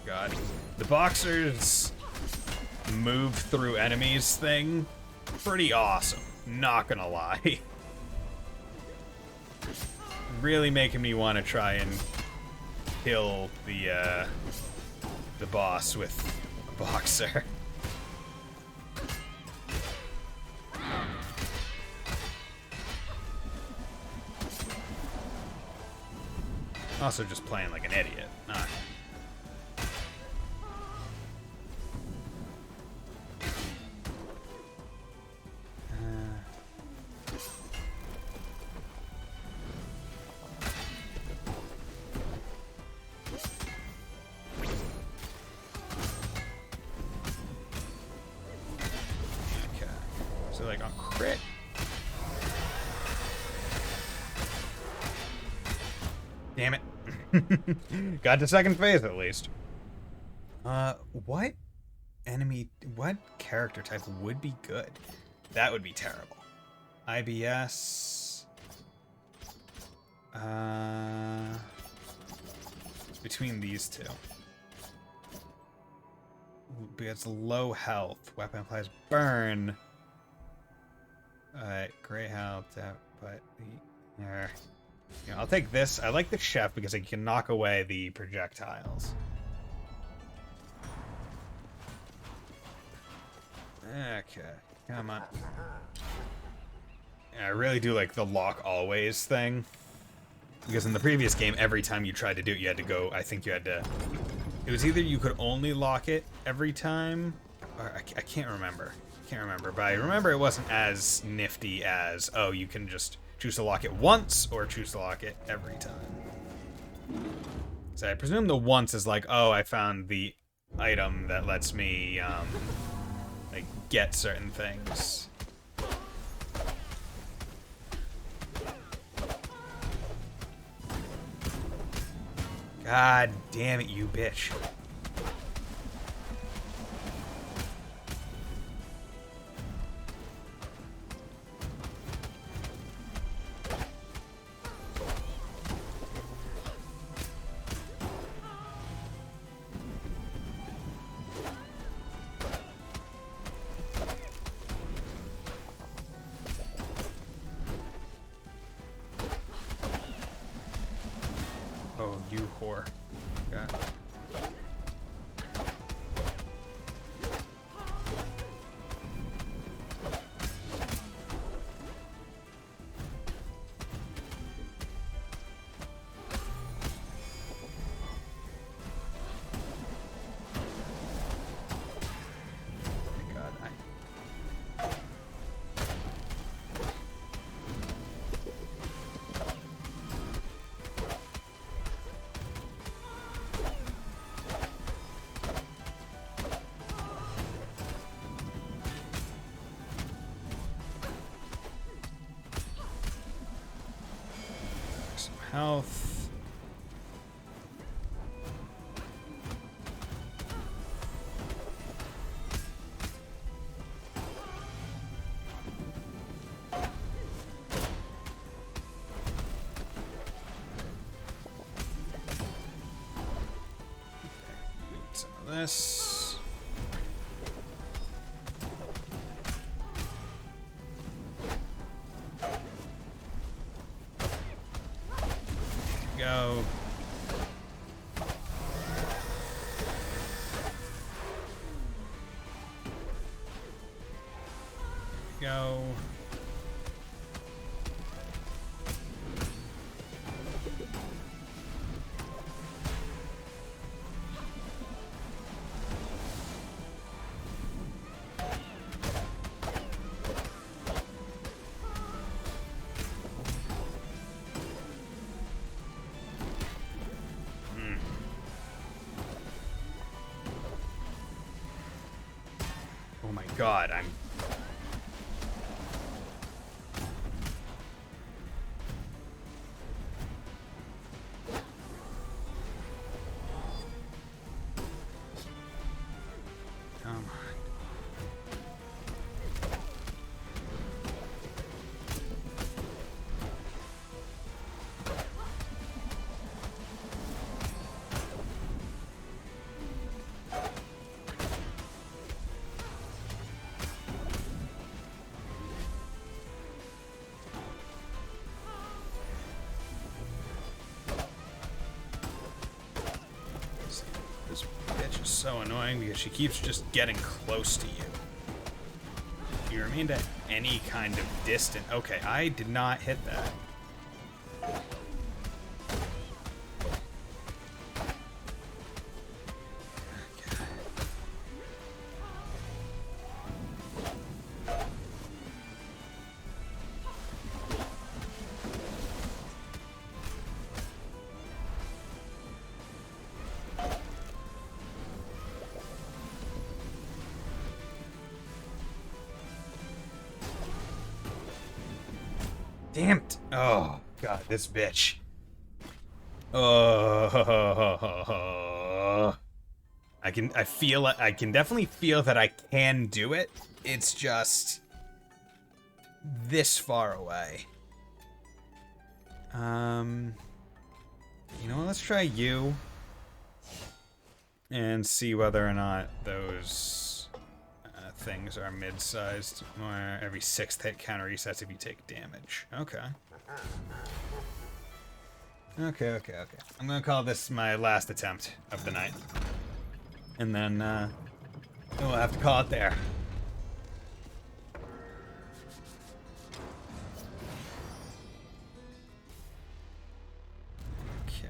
God. The boxers move through enemies thing, pretty awesome, not gonna lie. Really making me want to try and kill the boss with a boxer. Also just playing like an idiot. Not. So like on crit. Damn it. Got to second phase at least. What character type would be good? That would be terrible. IBS. It's between these two. Because low health. Weapon applies burn. Great health, but you know, I'll take this. I like the chef because it can knock away the projectiles. Okay, come on. Yeah, I really do like the lock always thing. Because in the previous game, every time you tried to do it, you had to go, I think you had to... It was either you could only lock it every time, or I can't remember. But I remember it wasn't as nifty as, oh, you can just choose to lock it once or choose to lock it every time. So I presume the once is like, oh, I found the item that lets me, like, get certain things. God damn it, you bitch. Oh, you whore. God. health. Some of this. Go. Go. Oh my god, I'm... Come on. This bitch is so annoying because she keeps just getting close to you. You remained at any kind of distance. Okay, I did not hit that. Damn it. Oh, God, this bitch. Oh. I can definitely feel that I can do it. It's just this far away. You know what, let's try you. And see whether or not those things are mid-sized. Or every 6th hit counter resets if you take damage. Okay. Okay. I'm gonna call this my last attempt of the night. And then we'll have to call it there. Okay.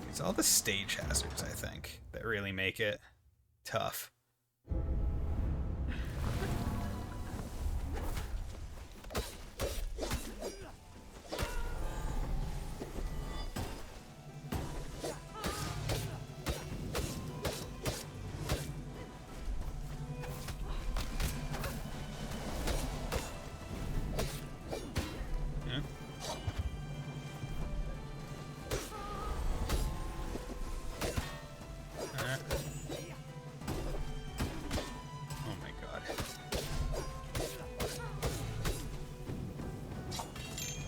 It's all the stage hazards, I think, that really make it tough.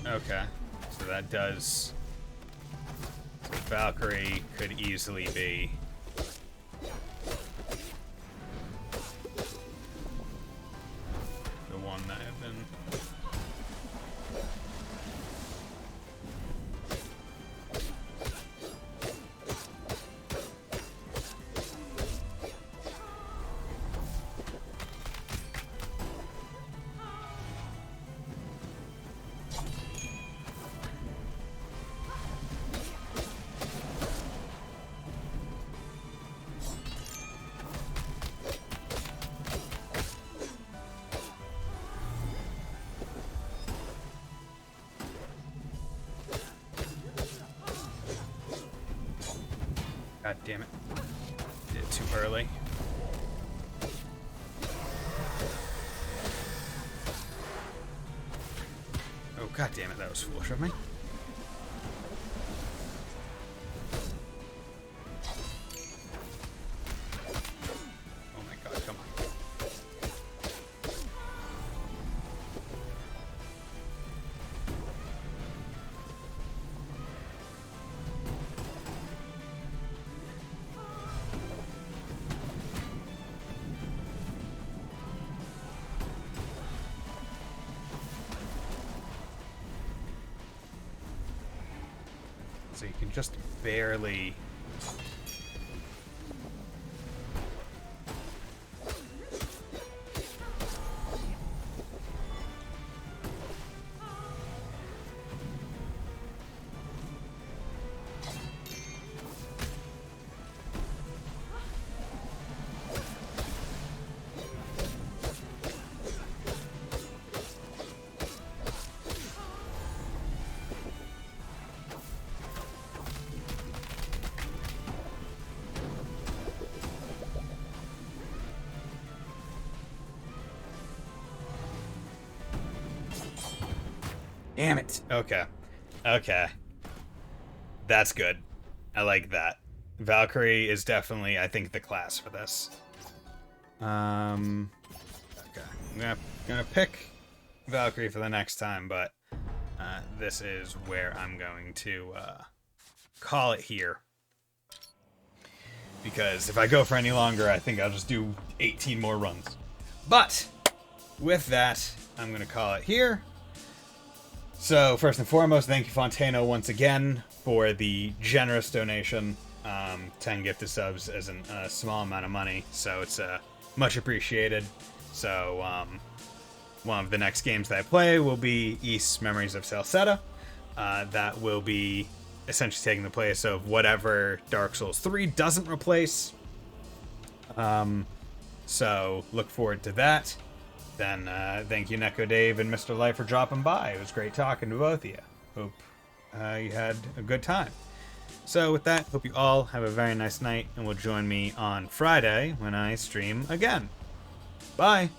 Okay, so that does... So Valkyrie could easily be... the one that I've been... God damn it. Did it too early. Oh, god damn it, that was foolish of me. So you can just barely... Damn it. Okay. Okay. That's good. I like that. Valkyrie is definitely, I think, the class for this. Okay. I'm gonna pick Valkyrie for the next time, but this is where I'm going to call it here. Because if I go for any longer, I think I'll just do 18 more runs. But with that, I'm gonna call it here. So, first and foremost, thank you, Fontano, once again, for the generous donation. 10 gifted subs isn't a small amount of money, so it's much appreciated. So, one of the next games that I play will be Ys Memories of Celceta. That will be essentially taking the place of whatever Dark Souls 3 doesn't replace. So, look forward to that. Then, thank you, Neko Dave and Mr. Life, for dropping by. It was great talking to both of you. Hope you had a good time. So, with that, hope you all have a very nice night, and will join me on Friday when I stream again. Bye!